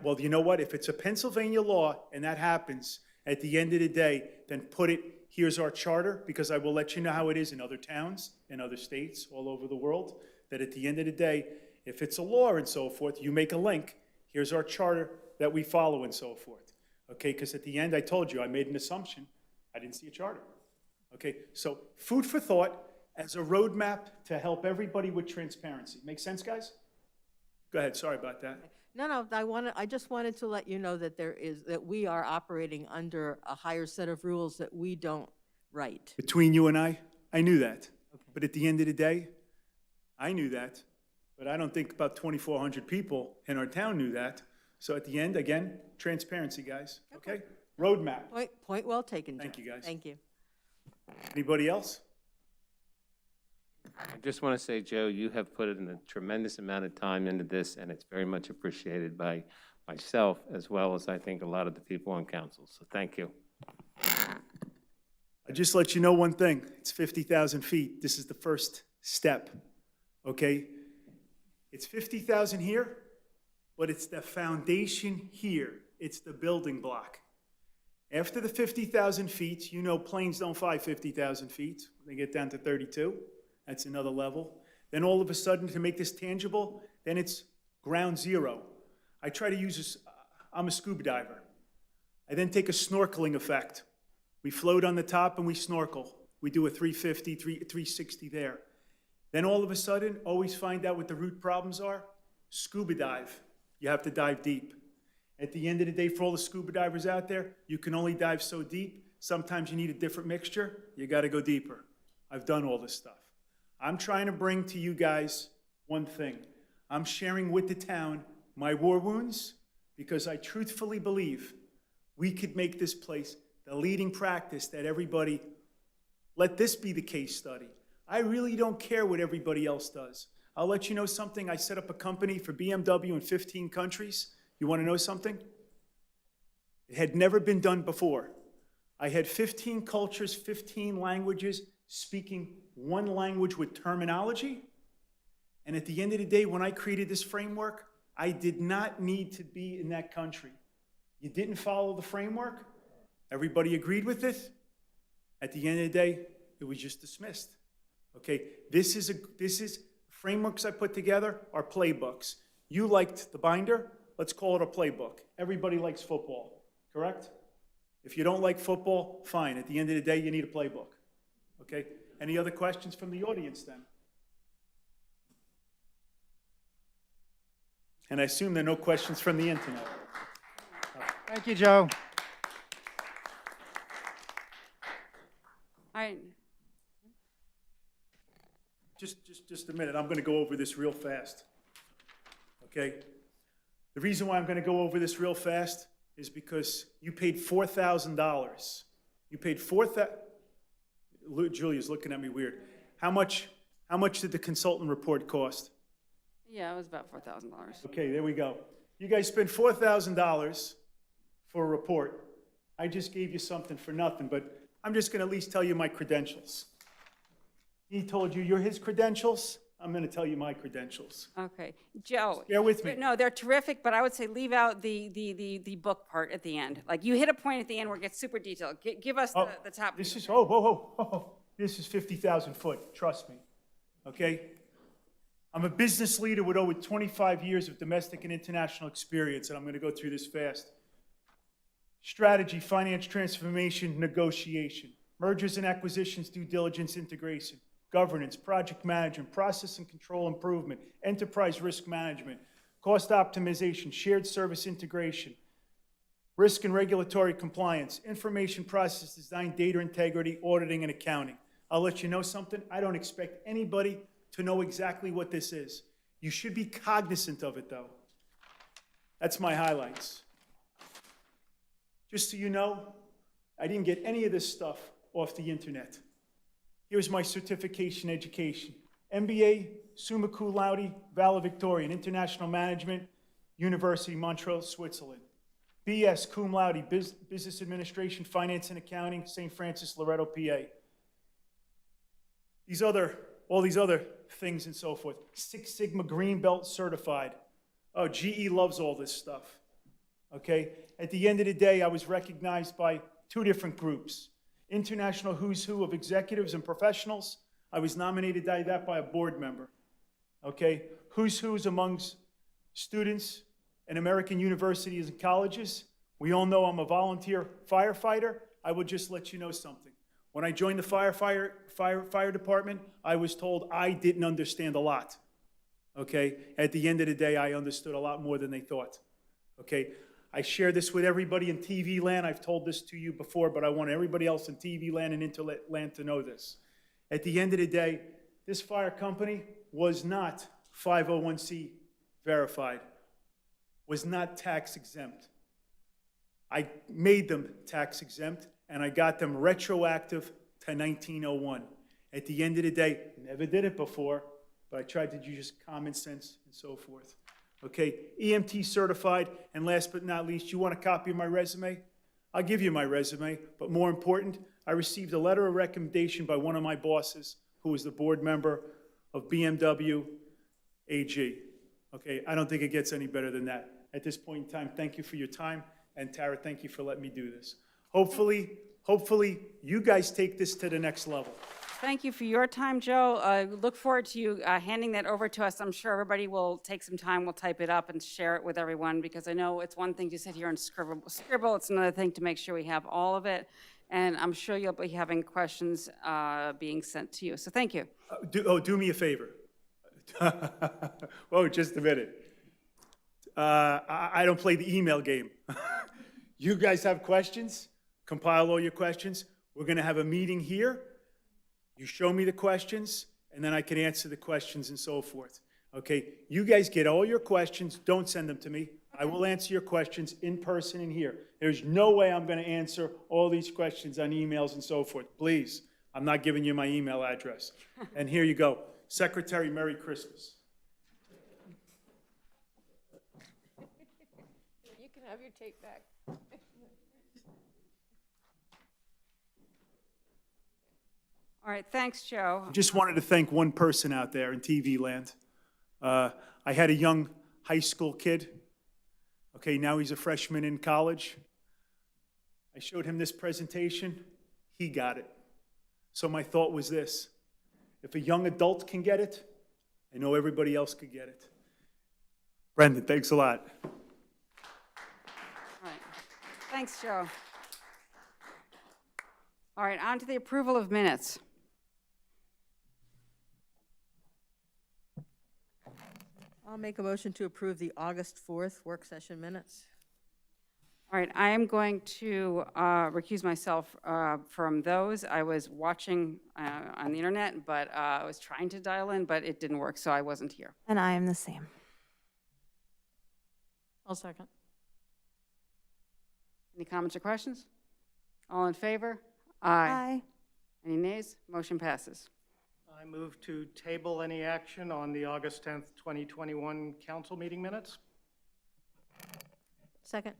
Well, you know what? If it's a Pennsylvania law and that happens, at the end of the day, then put it, here's our charter, because I will let you know how it is in other towns, in other states, all over the world, that at the end of the day, if it's a law and so forth, you make a link, here's our charter that we follow and so forth. Okay, because at the end, I told you, I made an assumption. I didn't see a charter. Okay, so food for thought as a roadmap to help everybody with transparency. Make sense, guys? Go ahead, sorry about that. No, I just wanted to let you know that that we are operating under a higher set of rules that we don't write. Between you and I knew that. Okay. But at the end of the day, I knew that. But I don't think about 2,400 people in our town knew that. So at the end, again, transparency, guys. Okay? Roadmap. Point well taken, Joe. Thank you, guys. Thank you. Anybody else? I just want to say, Joe, you have put in a tremendous amount of time into this, and it's very much appreciated by myself as well as I think a lot of the people on council. So thank you. I just let you know one thing. It's 50,000 feet. This is the first step, okay? It's 50,000 here, but it's the foundation here. It's the building block. After the 50,000 feet, you know planes don't fly 50,000 feet. They get down to 32. That's another level. Then all of a sudden, to make this tangible, then it's ground zero. I try to use I'm a scuba diver. I then take a snorkeling effect. We float on the top and we snorkel. We do a 350, 360 there. Then all of a sudden, always find out what the root problems are. Scuba dive. You have to dive deep. At the end of the day, for all the scuba divers out there, you can only dive so deep. Sometimes you need a different mixture. You got to go deeper. I've done all this stuff. I'm trying to bring to you guys one thing. I'm sharing with the town my war wounds because I truthfully believe we could make this place the leading practice that everybody, let this be the case study. I really don't care what everybody else does. I'll let you know something. I set up a company for BMW in 15 countries. You want to know something? It had never been done before. I had 15 cultures, 15 languages, speaking one language with terminology. And at the end of the day, when I created this framework, I did not need to be in that country. You didn't follow the framework. Everybody agreed with it. At the end of the day, it was just dismissed. Okay, this is frameworks I put together are playbooks. You liked the binder, let's call it a playbook. Everybody likes football, correct? If you don't like football, fine. At the end of the day, you need a playbook. Okay? Any other questions from the audience then? And I assume there are no questions from the internet. Thank you, Joe. All right. Just a minute. I'm going to go over this real fast. Okay? The reason why I'm going to go over this real fast is because you paid $4,000. You paid $4,000. Julia's looking at me weird. How much did the consultant report cost? Yeah, it was about $4,000. Okay, there we go. You guys spent $4,000 for a report. I just gave you something for nothing, but I'm just going to at least tell you my credentials. He told you you're his credentials. I'm going to tell you my credentials. Okay, Joe. Bear with me. No, they're terrific, but I would say leave out the book part at the end. Like, you hit a point at the end where it gets super detailed. Give us the top. This is, whoa. This is 50,000 foot, trust me, okay? I'm a business leader with over 25 years of domestic and international experience, and I'm going to go through this fast. Strategy, finance transformation, negotiation, mergers and acquisitions, due diligence, integration, governance, project management, process and control improvement, enterprise risk management, cost optimization, shared service integration, risk and regulatory compliance, information process design, data integrity, auditing, and accounting. I'll let you know something. I don't expect anybody to know exactly what this is. You should be cognizant of it, though. That's my highlights. Just so you know, I didn't get any of this stuff off the internet. Here's my certification education. MBA, summa cum laude, valedictorian, international management, University Montreal, Switzerland. BS, cum laude, business administration, finance and accounting, St. Francis, Loretto, PA. All these other things and so forth. Six Sigma Green Belt certified. Oh, GE loves all this stuff. Okay? At the end of the day, I was recognized by two different groups. International Who's Who of Executives and Professionals. I was nominated by that by a board member. Okay? Who's Who's amongst students in American universities and colleges. We all know I'm a volunteer firefighter. I will just let you know something. When I joined the fire department, I was told I didn't understand a lot. Okay? At the end of the day, I understood a lot more than they thought. Okay? I share this with everybody in TV land. I've told this to you before, but I want everybody else in TV land and internet land to know this. At the end of the day, this fire company was not 501c verified, was not tax exempt. I made them tax exempt, and I got them retroactive to 1901. At the end of the day, never did it before, but I tried to use common sense and so forth. Okay, EMT certified, and last but not least, you want a copy of my resume? I'll give you my resume, but more important, I received a letter of recommendation by one of my bosses, who was the board member of BMW AG. Okay, I don't think it gets any better than that. At this point in time, thank you for your time, and Tara, thank you for letting me do this. Hopefully, you guys take this to the next level. Thank you for your time, Joe. I look forward to you handing that over to us. I'm sure everybody will take some time, we'll type it up and share it with everyone, because I know it's one thing to sit here and scribble. It's another thing to make sure we have all of it. And I'm sure you'll be having questions being sent to you. So thank you. Do me a favor. Whoa, just a minute. I don't play the email game. You guys have questions? Compile all your questions. We're going to have a meeting here. You show me the questions. and then I can answer the questions and so forth. Okay? You guys get all your questions, don't send them to me. I will answer your questions in person in here. There's no way I'm going to answer all these questions on emails and so forth. Please, I'm not giving you my email address. And here you go. Secretary, Merry Christmas. You can have your tape back. All right, thanks, Joe. Just wanted to thank one person out there in TV land. I had a young high school kid. Okay, now he's a freshman in college. I showed him this presentation. He got it. So my thought was this: if a young adult can get it, I know everybody else could get it. Brendan, thanks a lot. All right, thanks, Joe. All right, on to the approval of minutes. I'll make a motion to approve the August 4th work session minutes. All right, I am going to recuse myself from those. I was watching on the internet, but I was trying to dial in, but it didn't work, so I wasn't here. And I am the same. I'll second. Any comments or questions? All in favor? Aye. Any nays? Motion passes. I move to table any action on the August 10th, 2021 council meeting minutes. Second.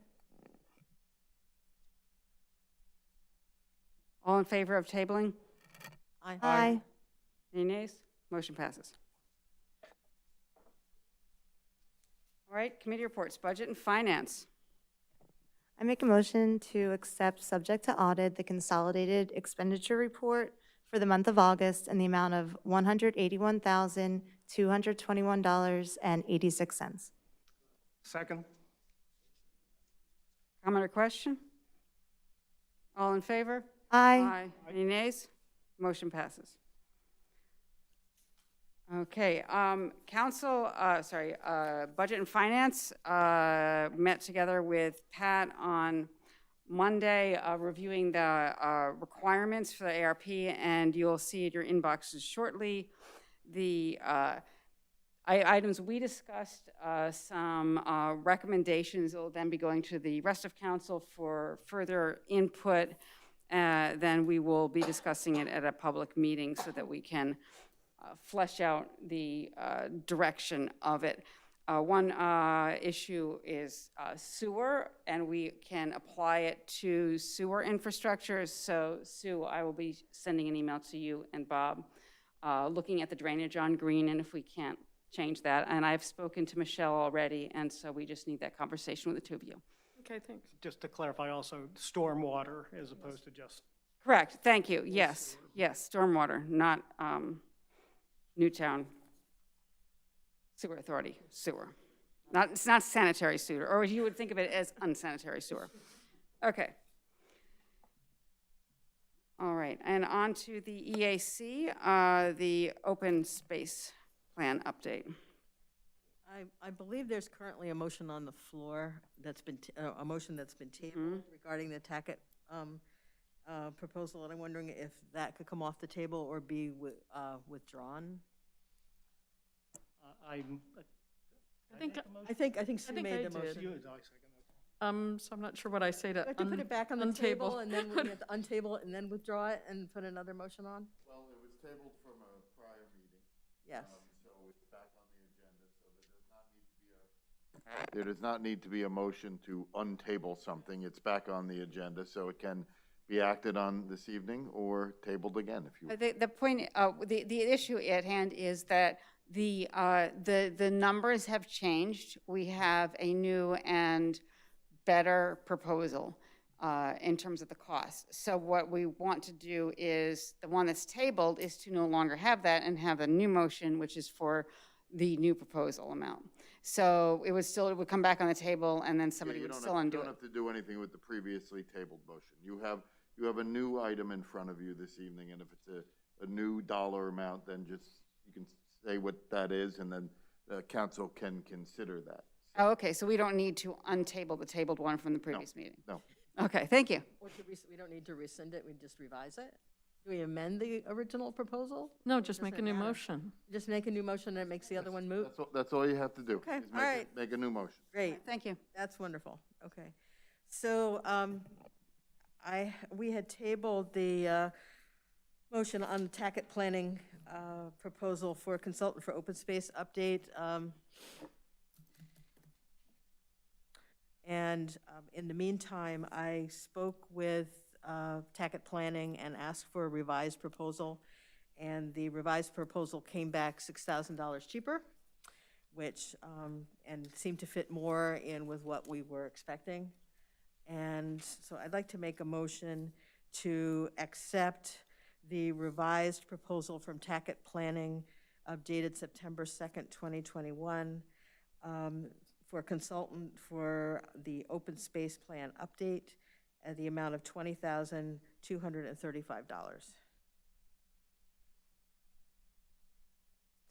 All in favor of tabling? Aye. Aye. Any nays? Motion passes. All right, committee reports, budget and finance. I make a motion to accept, subject to audit, the consolidated expenditure report for the month of August in the amount of $181,221.86. Second. Comment or question? All in favor? Aye. Any nays? Motion passes. Okay, Budget and Finance met together with Pat on Monday, reviewing the requirements for the ARP, and you'll see at your inboxes shortly the items we discussed, some recommendations that will then be going to the rest of council for further input. Then we will be discussing it at a public meeting so that we can flesh out the direction of it. One issue is sewer, and we can apply it to sewer infrastructure. So, Sue, I will be sending an email to you and Bob, looking at the drainage on Green, and if we can't change that. And I've spoken to Michelle already, and so we just need that conversation with the two of you. Okay, thanks. Just to clarify also, stormwater as opposed to just. Correct, thank you, yes, yes, stormwater, not Newtown Sewer Authority sewer. It's not sanitary sewer, or you would think of it as unsanitary sewer. Okay. All right, and on to the EAC, the open space plan update. I believe there's currently a motion on the floor that's been, a motion that's been tabled regarding the Tackett proposal, and I'm wondering if that could come off the table or be withdrawn. I think Sue made the motion. So I'm not sure what I say to Do I have to put it back on the untable. table, and then we have to untable it and then withdraw it and put another motion on? Well, it was tabled from a prior meeting. Yes. So it's back on the agenda, so there does not need to be a motion to untable something. It's back on the agenda, so it can be acted on this evening or tabled again if you. The point, the issue at hand is that the numbers have changed. We have a new and better proposal in terms of the cost. So what we want to do is, the one that's tabled is to no longer have that and have a new motion, which is for the new proposal amount. So it would come back on the table, and then somebody would still undo it. You don't have to do anything with the previously tabled motion. You have a new item in front of you this evening, and if it's a new dollar amount, then just, you can say what that is, and then the council can consider that. Oh, okay, so we don't need to untable the tabled one from the previous meeting? No. Okay, thank you. We don't need to rescind it, we just revise it? Do we amend the original proposal? No, Or just doesn't make it a new matter? motion. Just make a new motion and it makes the other one moot? That's all you have to do. Okay, is all right. Make a new motion. Great. Thank you. That's wonderful. Okay. So we had tabled the motion on the Tackett Planning proposal for consultant for open space update. And in the meantime, I spoke with Tackett Planning and asked for a revised proposal. And the revised proposal came back $6,000 cheaper, which, and seemed to fit more in with what we were expecting. And so I'd like to make a motion to accept the revised proposal from Tackett Planning dated September 2nd, 2021, for consultant for the open space plan update at the amount of $20,235.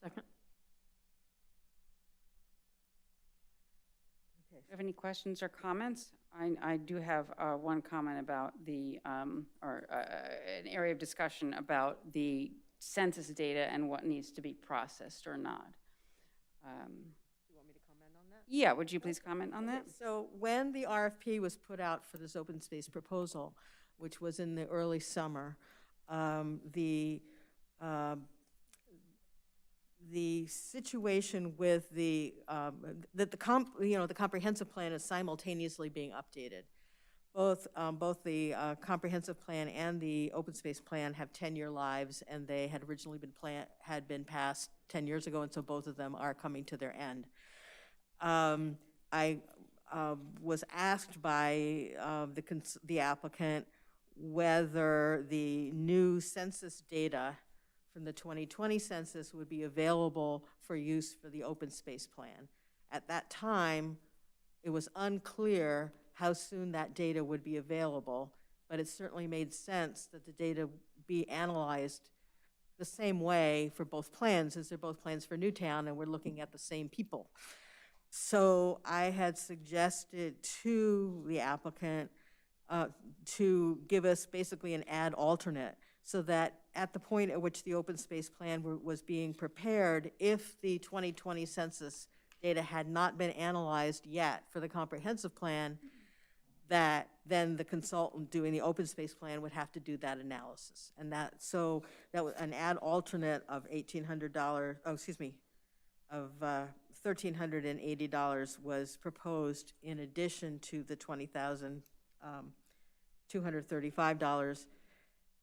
Second. Do you have any questions or comments? I do have one comment about the, an area of discussion about the census data and what needs to be processed or not. You want me to comment on that? Yeah, would you please comment on that? So when the RFP was put out for this open space proposal, which was in the early summer, the situation with the comprehensive plan is simultaneously being updated. Both the comprehensive plan and the open space plan have 10-year lives, and they had originally been passed 10 years ago, and so both of them are coming to their end. I was asked by the applicant whether the new census data from the 2020 census would be available for use for the open space plan. At that time, it was unclear how soon that data would be available, but it certainly made sense that the data be analyzed the same way for both plans, since they're both plans for Newtown and we're looking at the same people. So I had suggested to the applicant to give us basically an ad alternate, so that at the point at which the open space plan was being prepared, if the 2020 census data had not been analyzed yet for the comprehensive plan, that then the consultant doing the open space plan would have to do that analysis. And so that was an ad alternate of $1,380 was proposed in addition to the $20,235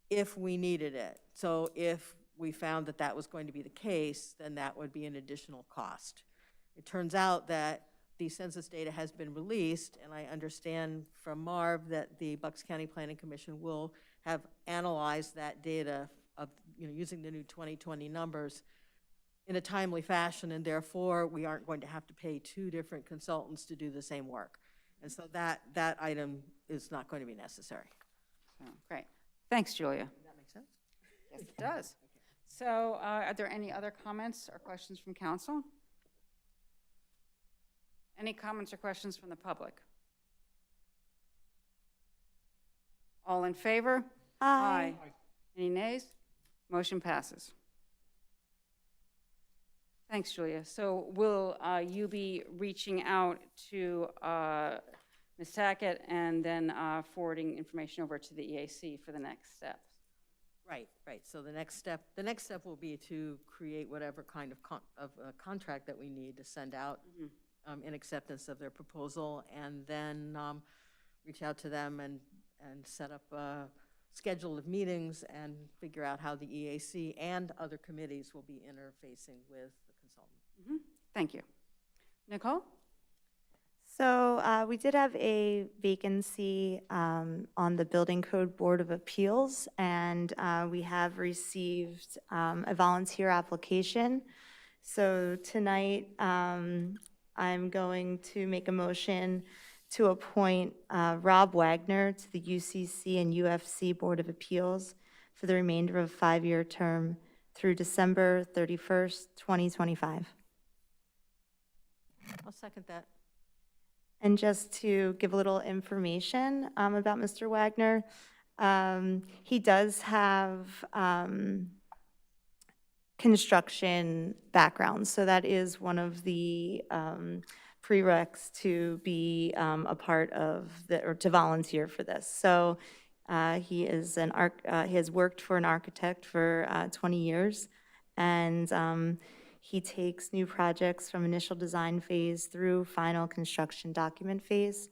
if we needed it. So if we found that that was going to be the case, then that would be an additional cost. It turns out that the census data has been released, and I understand from Marv that the Bucks County Planning Commission will have analyzed that data of, using the new 2020 numbers in a timely fashion, and therefore we aren't going to have to pay two different consultants to do the same work. And so that item is not going to be necessary. Oh, great. Thanks, Julia. Does that make sense? Yes, it does. So are there any other comments or questions from council? Any comments or questions from the public? All in favor? Aye. Any nays? Motion passes. Thanks, Julia. So will you be reaching out to Ms. Tackett and then forwarding information over to the EAC for the next steps? Right. So the next step will be to create whatever kind of contract that we need to send out in acceptance of their proposal, and then reach out to them and set up a schedule of meetings and figure out how the EAC and other committees will be interfacing with the consultant. Thank you. Nicole? So we did have a vacancy on the Building Code Board of Appeals, and we have received a volunteer application. So tonight, I'm going to make a motion to appoint Rob Wagner to the UCC and UFC Board of Appeals for the remainder of a 5-year term through December 31st, 2025. I'll second that. And just to give a little information about Mr. Wagner, He does have construction background, so that is one of the prereqs to be a part of or to volunteer for this. So he is he has worked for an architect for 20 years, and he takes new projects from initial design phase through final construction document phase.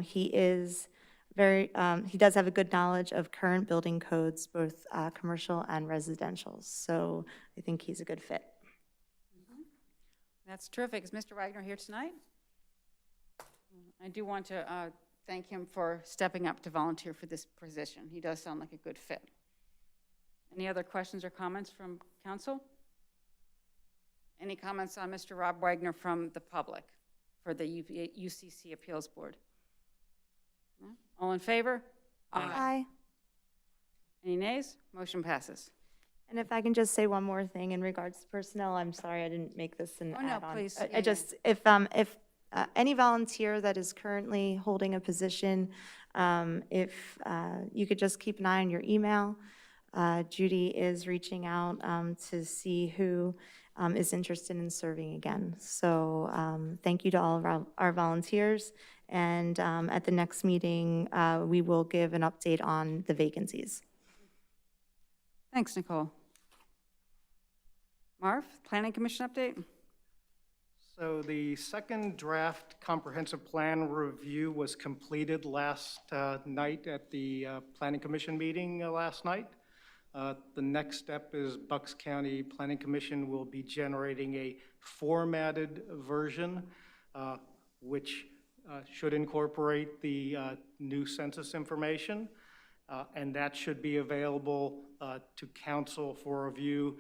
He does have a good knowledge of current building codes, both commercial and residential. So I think he's a good fit. That's terrific. Is Mr. Wagner here tonight? I do want to thank him for stepping up to volunteer for this position. He does sound like a good fit. Any other questions or comments from council? Any comments on Mr. Rob Wagner from the public for the UCC Appeals Board? No? All in favor? Aye. Any nays? Motion passes. And if I can just say one more thing in regards to personnel, I'm sorry I didn't make this an Oh, no, add-on. please. I just, if any volunteer that is currently holding a position, if you could just keep an eye on your email. Judy is reaching out to see who is interested in serving again. So thank you to all of our volunteers. And at the next meeting, we will give an update on the vacancies. Thanks, Nicole. Marv, Planning Commission update? So the second draft comprehensive plan review was completed last night at the Planning Commission meeting last night. The next step is Bucks County Planning Commission will be generating a formatted version, which should incorporate the new census information, and that should be available to council for review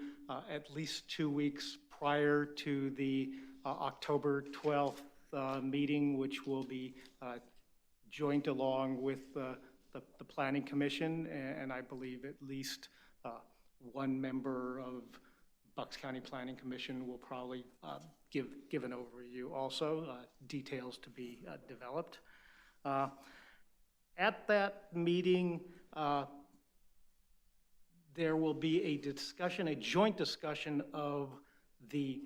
at least 2 weeks prior to the October 12th meeting, which will be joint along with the Planning Commission, and I believe at least one member of Bucks County Planning Commission will probably give an overview also, details to be developed. At that meeting, there will be a discussion, a joint discussion of the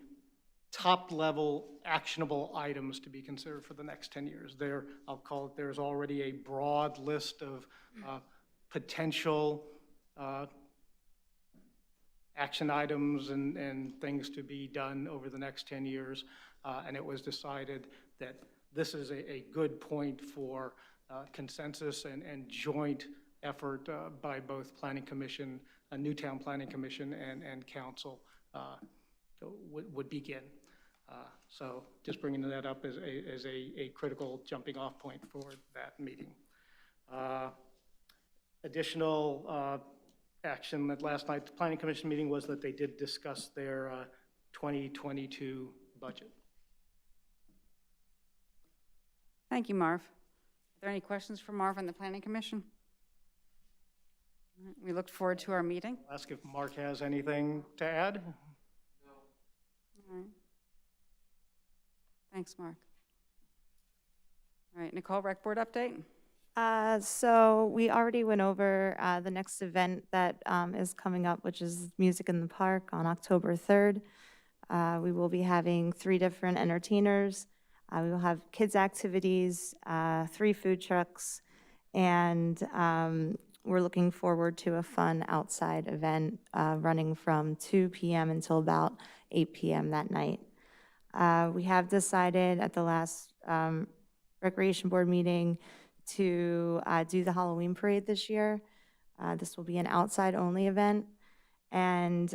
top-level actionable items to be considered for the next 10 years. I'll call it, there's already a broad list of potential action items and things to be done over the next 10 years. And it was decided that this is a good point for consensus and joint effort by both Planning Commission, Newtown Planning Commission, and Council would begin. So just bringing that up as a critical jumping off point for that meeting. Additional action that last night, the Planning Commission meeting, was that they did discuss their 2022 budget. Thank you, Marv. Are there any questions for Marv on the Planning Commission? All right, we look forward to our meeting. I'll ask if Mark has anything to add. All right. Thanks, Mark. All right, Nicole, Rec Board update? So we already went over the next event that is coming up, which is Music in the Park on October 3rd. We will be having 3 different entertainers. We will have kids' activities, 3 food trucks, and we're looking forward to a fun outside event running from 2 p.m. until about 8 p.m. that night. We have decided at the last Recreation Board meeting to do the Halloween parade this year. This will be an outside-only event, and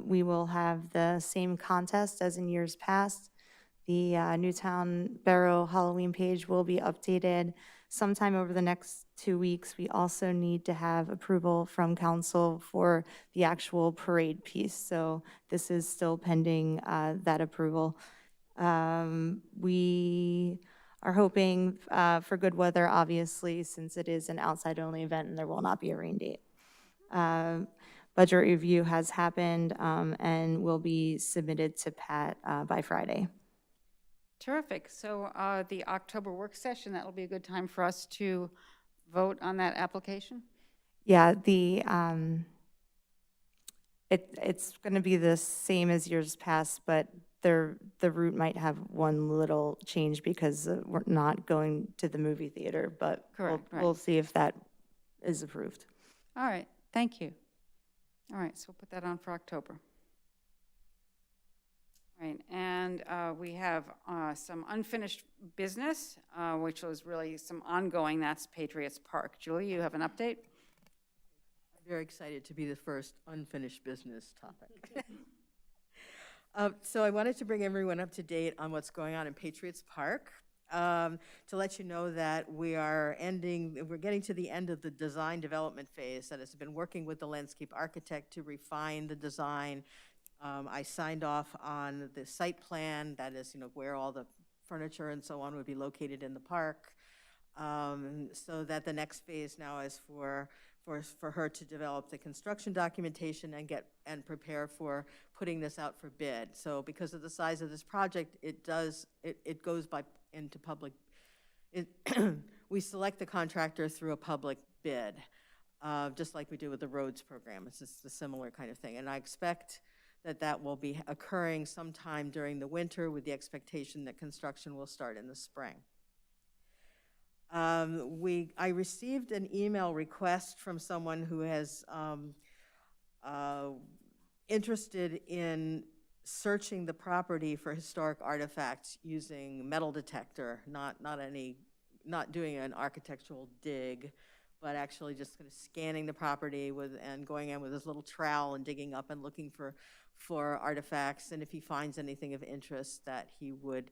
we will have the same contest as in years past. The Newtown Borough Halloween page will be updated sometime over the next 2 weeks. We also need to have approval from council for the actual parade piece, so this is still pending that approval. We are hoping for good weather, obviously, since it is an outside-only event and there will not be a rain date. Budget review has happened and will be submitted to Pat by Friday. Terrific. So the October work session, that will be a good time for us to vote on that application? Yeah, it's going to be the same as years past, but the route might have one little change because we're not going to the movie theater, but Correct, right. we'll see if that is approved. All right, thank you. All right, so we'll put that on for October. All right, and we have some unfinished business, which was really some ongoing, that's Patriots Park. Julie, you have an update? I'm very excited to be the first unfinished business topic. So I wanted to bring everyone up to date on what's going on in Patriots Park. To let you know that we're getting to the end of the design development phase, that has been working with the landscape architect to refine the design. I signed off on the site plan, that is, where all the furniture and so on would be located in the park. So that the next phase now is for her to develop the construction documentation and prepare for putting this out for bid. So because of the size of this project, it goes into public. We select the contractor through a public bid, just like we do with the roads program. It's just a similar kind of thing. And I expect that will be occurring sometime during the winter, with the expectation that construction will start in the spring. I received an email request from someone who has interested in searching the property for historic artifacts using metal detector, not doing an architectural dig, but actually just kind of scanning the property and going in with his little trowel and digging up and looking for artifacts. And if he finds anything of interest, that he would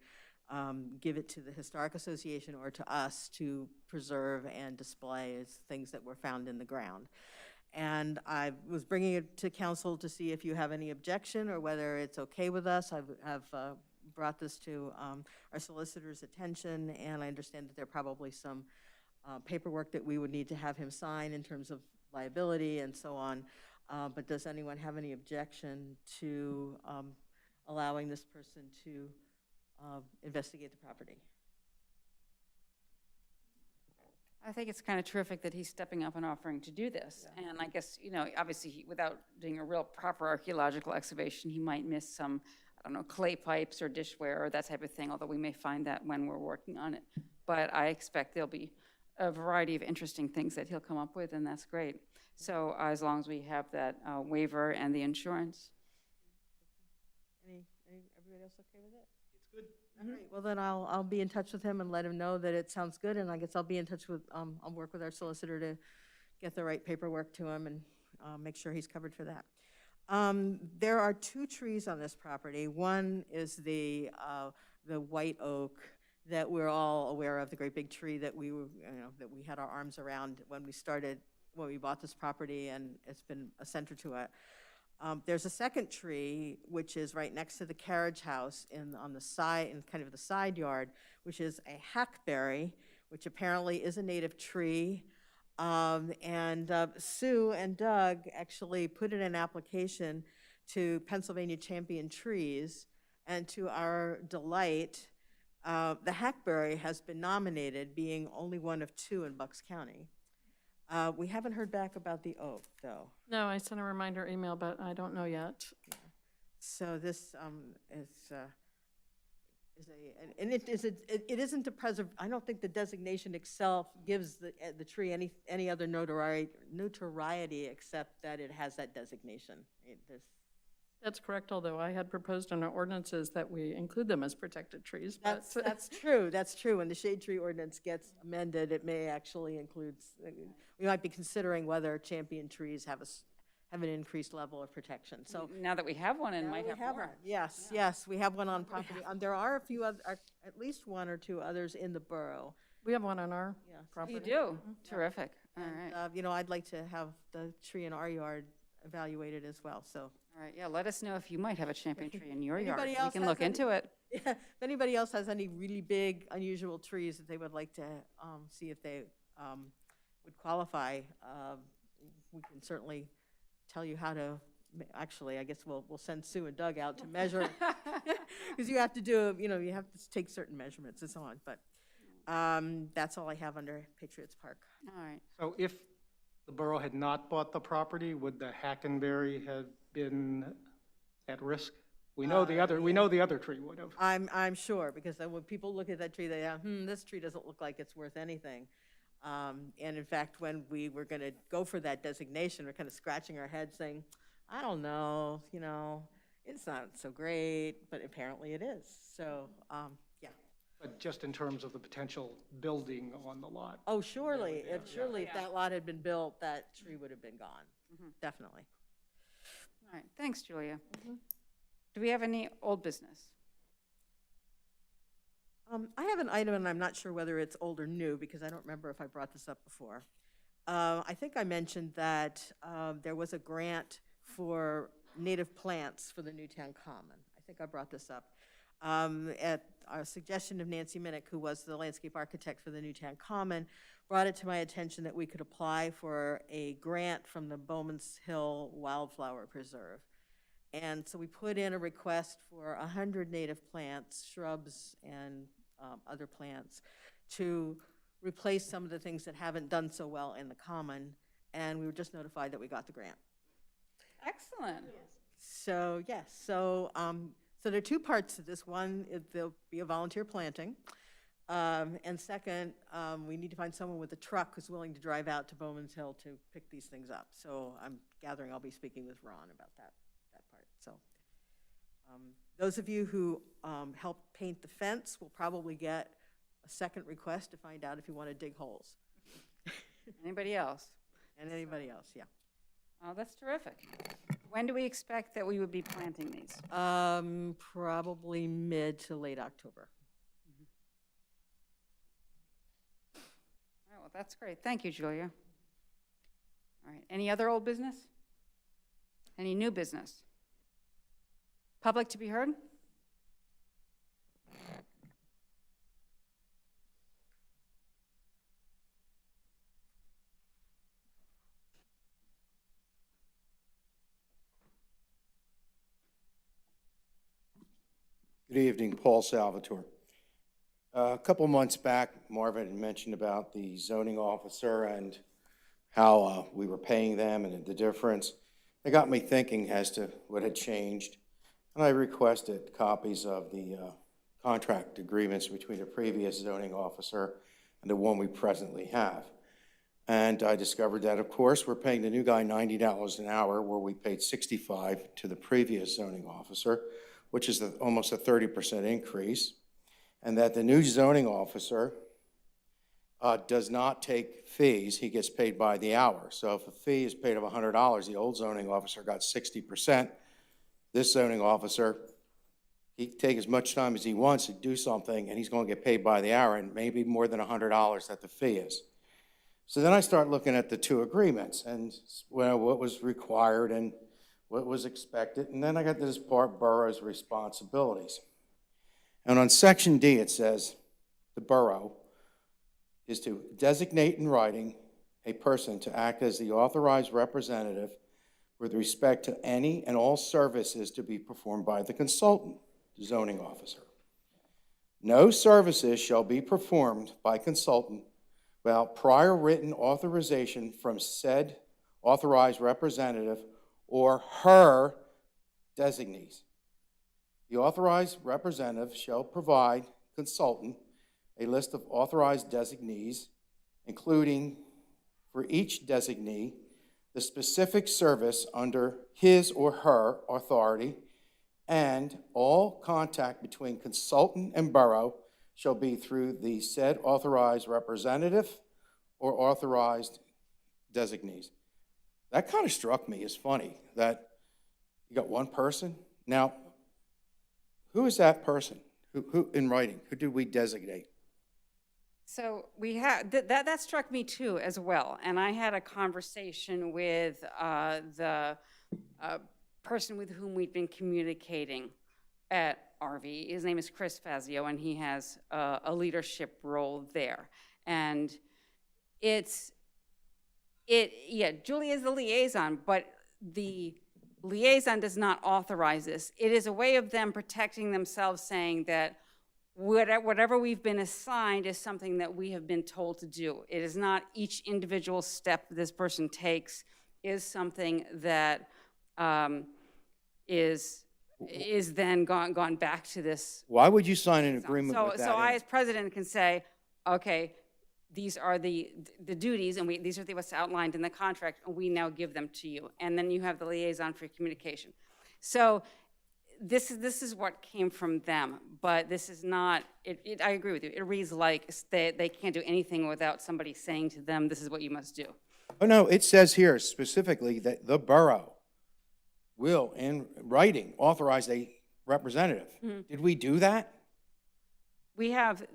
give it to the Historic Association or to us to preserve and display as things that were found in the ground. And I was bringing it to council to see if you have any objection or whether it's okay with us. I've brought this to our solicitor's attention, and I understand that there are probably some paperwork that we would need to have him sign in terms of liability and so on. But does anyone have any objection to allowing this person to investigate the property? I think it's kind of terrific that he's stepping up and offering to do this. Yeah. And I guess, obviously, without doing a real proper archaeological excavation, he might miss some, I don't know, clay pipes or dishware or that type of thing, although we may find that when we're working on it. But I expect there'll be a variety of interesting things that he'll come up with, and that's great. So as long as we have that waiver and the insurance. Everybody else okay with it? It's good. All right, well then I'll be in touch with him and let him know that it sounds good, and I guess I'll be in touch with, I'll work with our solicitor to get the right paperwork to him and make sure he's covered for that. There are 2 trees on this property. One is the white oak that we're all aware of, the great big tree that we had our arms around when we bought this property, and it's been a center to it. There's a second tree, which is right next to the carriage house on the side, in kind of the side yard, which is a hackberry, which apparently is a native tree. Sue and Doug actually put in an application to Pennsylvania Champion Trees, and to our delight, the hackberry has been nominated, being only one of 2 in Bucks County. We haven't heard back about the oak, though. No, I sent a reminder email, but I don't know yet. Yeah. So this it isn't a I don't think the designation itself gives the tree any other notoriety except that it has that designation. That's correct, although I had proposed in our ordinances that we include them as protected trees. That's true. That's true. When the shade tree ordinance gets amended, it may actually include. We might be considering whether champion trees have an increased level of protection. So now that we have one, and might have more. Yes, yeah. Yes, we have one on property. There are a few other, at least 1 or 2 others in the borough. We have one on our property. You do? Mm-hmm. Terrific. All right. I'd like to have the tree in our yard evaluated as well. So. All right, yeah, let us know if you might have a champion tree in your yard. We can look into it. Yeah, if anybody else has any really big, unusual trees that they would like to see if they would qualify, we can certainly tell you how to. Actually, I guess we'll send Sue and Doug out to measure, because you have to do, you have to take certain measurements and so on. But That's all I have under Patriots Park. All right. So if the borough had not bought the property, would the Hackenberry have been at risk? We know the other tree would have. I'm sure, because then when people look at that tree, they go, this tree doesn't look like it's worth anything. And in fact, when we were going to go for that designation, we're kind of scratching our heads saying, I don't know, it's not so great, but apparently it is. So, yeah. But just in terms of the potential building on the lot. Oh, surely, if that lot had been built, that tree would have been gone, definitely. All right, thanks, Julia. Do we have any old business? I have an item, and I'm not sure whether it's old or new, because I don't remember if I brought this up before. I think I mentioned that there was a grant for native plants for the Newtown Common. I think I brought this up. At a suggestion of Nancy Minnick, who was the landscape architect for the Newtown Common, brought it to my attention that we could apply for a grant from the Bowman's Hill Wildflower Preserve. And so we put in a request for 100 native plants, shrubs, and other plants to replace some of the things that haven't done so well in the common. And we were just notified that we got the grant. Excellent. So, yes, so there are two parts to this. One, there'll be a volunteer planting. And second, we need to find someone with a truck who's willing to drive out to Bowman's Hill to pick these things up. So I'm gathering I'll be speaking with Ron about that part. So those of you who help paint the fence will probably get a second request to find out if you want to dig holes. Anybody else? And anybody else, yeah. Oh, that's terrific. When do we expect that we would be planting these? Probably mid to late October. All right, well, that's great. Thank you, Julia. All right, any other old business? Any new business? Public to be heard? Good evening, Paul Salvatore. A couple months back, Marvin had mentioned about the zoning officer and how we were paying them and the difference. It got me thinking as to what had changed, and I requested copies of the contract agreements between the previous zoning officer and the one we presently have. And I discovered that, of course, we're paying the new guy $90 an hour, where we paid $65 to the previous zoning officer, which is almost a 30% increase, and that the new zoning officer does not take fees. He gets paid by the hour. So if a fee is paid of $100, the old zoning officer got 60%. This zoning officer, he can take as much time as he wants to do something, and he's going to get paid by the hour, and maybe more than $100 that the fee is. So then I start looking at the two agreements and what was required and what was expected, and then I got to this part, borough's responsibilities. And on section D, it says the borough is to designate in writing a person to act as the authorized representative with respect to any and all services to be performed by the consultant, zoning officer. No services shall be performed by consultant without prior written authorization from said authorized representative or her designees. The authorized representative shall provide consultant a list of authorized designees, including for each designee the specific service under his or her authority, and all contact between consultant and borough shall be through the said authorized representative or authorized designees. That kind of struck me as funny, that you got one person. Now, who is that person? Who in writing? Who did we designate? So we have, that struck me too as well. And I had a conversation with the person with whom we've been communicating at RV. His name is Chris Fazio, and he has a leadership role there. And Julie is the liaison, but the liaison does not authorize this. It is a way of them protecting themselves, saying that whatever we've been assigned is something that we have been told to do. It is not each individual step this person takes is something that is then gone back to this. Why would you sign an agreement with that? So I, in it? as president, can say, okay, these are the duties, and these are what's outlined in the contract, and we now give them to you. And then you have the liaison for communication. So this is what came from them, but this is not, I agree with you. It reads like they can't do anything without somebody saying to them, this is what you must do. Oh, no, it says here specifically that the borough will, in writing, authorize a representative. Did we do that? We have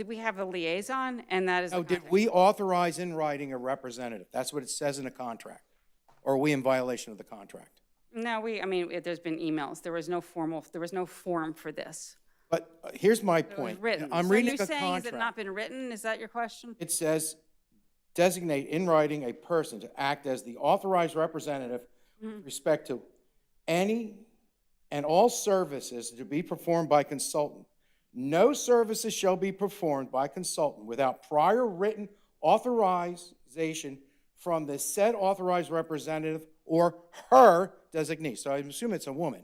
we have a liaison, and that is. No, did we authorize in writing a representative? That's what it says in the contract. Or are we in violation of the contract? No, there's been emails. There was no form for this. But here's my It was point. written. I'm So reading you're a saying, contract. has it not been written? Is that your question? It says, designate in writing a person to act as the authorized representative with respect to any and all services to be performed by consultant. No services shall be performed by consultant without prior written authorization from the said authorized representative or her designee. So I assume it's a woman,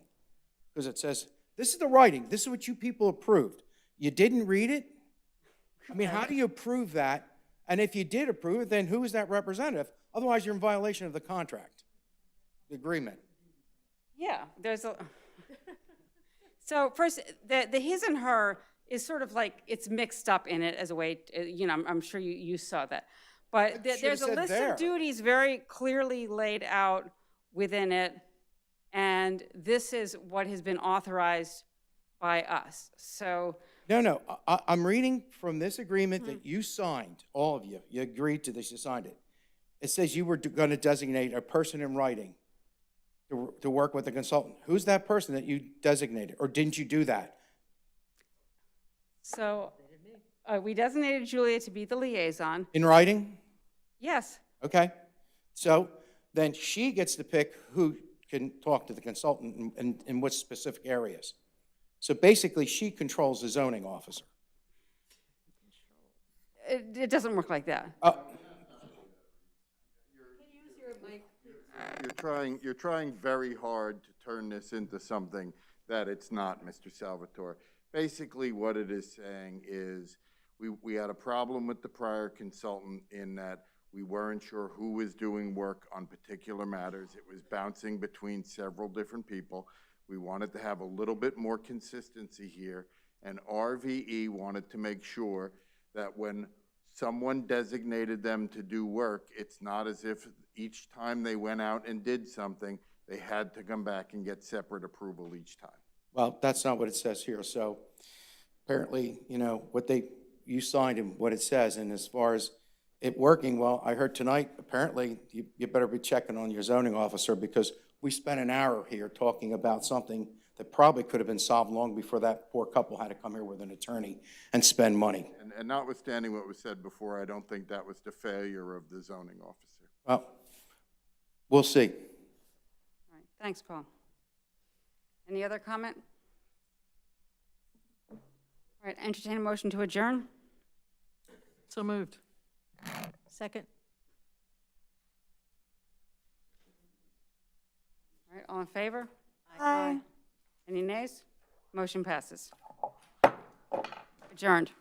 because it says, this is the writing, this is what you people approved. You didn't read it? I mean, how do you approve that? And if you did approve it, then who is that representative? Otherwise, you're in violation of the contract, the agreement. Yeah, there's a. So first, the his and her is sort of like, it's mixed up in it as a way, I'm sure you saw that. But there's a said list there. of duties very clearly laid out within it, and this is what has been authorized by us. So. No, I'm reading from this agreement that you signed, all of you. You agreed to this, you signed it. It says you were going to designate a person in writing to work with the consultant. Who's that person that you designated, or didn't you do that? So we designated Julia to be the liaison. In writing? Yes. Okay. So then she gets to pick who can talk to the consultant in what specific areas. So basically, she controls the zoning officer. It doesn't work like that. You're trying very hard to turn this into something that it's not, Mr. Salvatore. Basically, what it is saying is we had a problem with the prior consultant in that we weren't sure who was doing work on particular matters. It was bouncing between several different people. We wanted to have a little bit more consistency here, and RVE wanted to make sure that when someone designated them to do work, it's not as if each time they went out and did something, they had to come back and get separate approval each time. Well, that's not what it says here. So apparently, what you signed and what it says, and as far as it working, well, I heard tonight, apparently, you better be checking on your zoning officer, because we spent an hour here talking about something that probably could have been solved long before that poor couple had to come here with an attorney and spend money. And notwithstanding what was said before, I don't think that was the failure of the zoning officer. Well, we'll see. All right. Thanks, Paul. Any other comment? All right, entertain a motion to adjourn. So moved. Second? All right, all in favor? Aye. Any nays? Motion passes. Adjourned.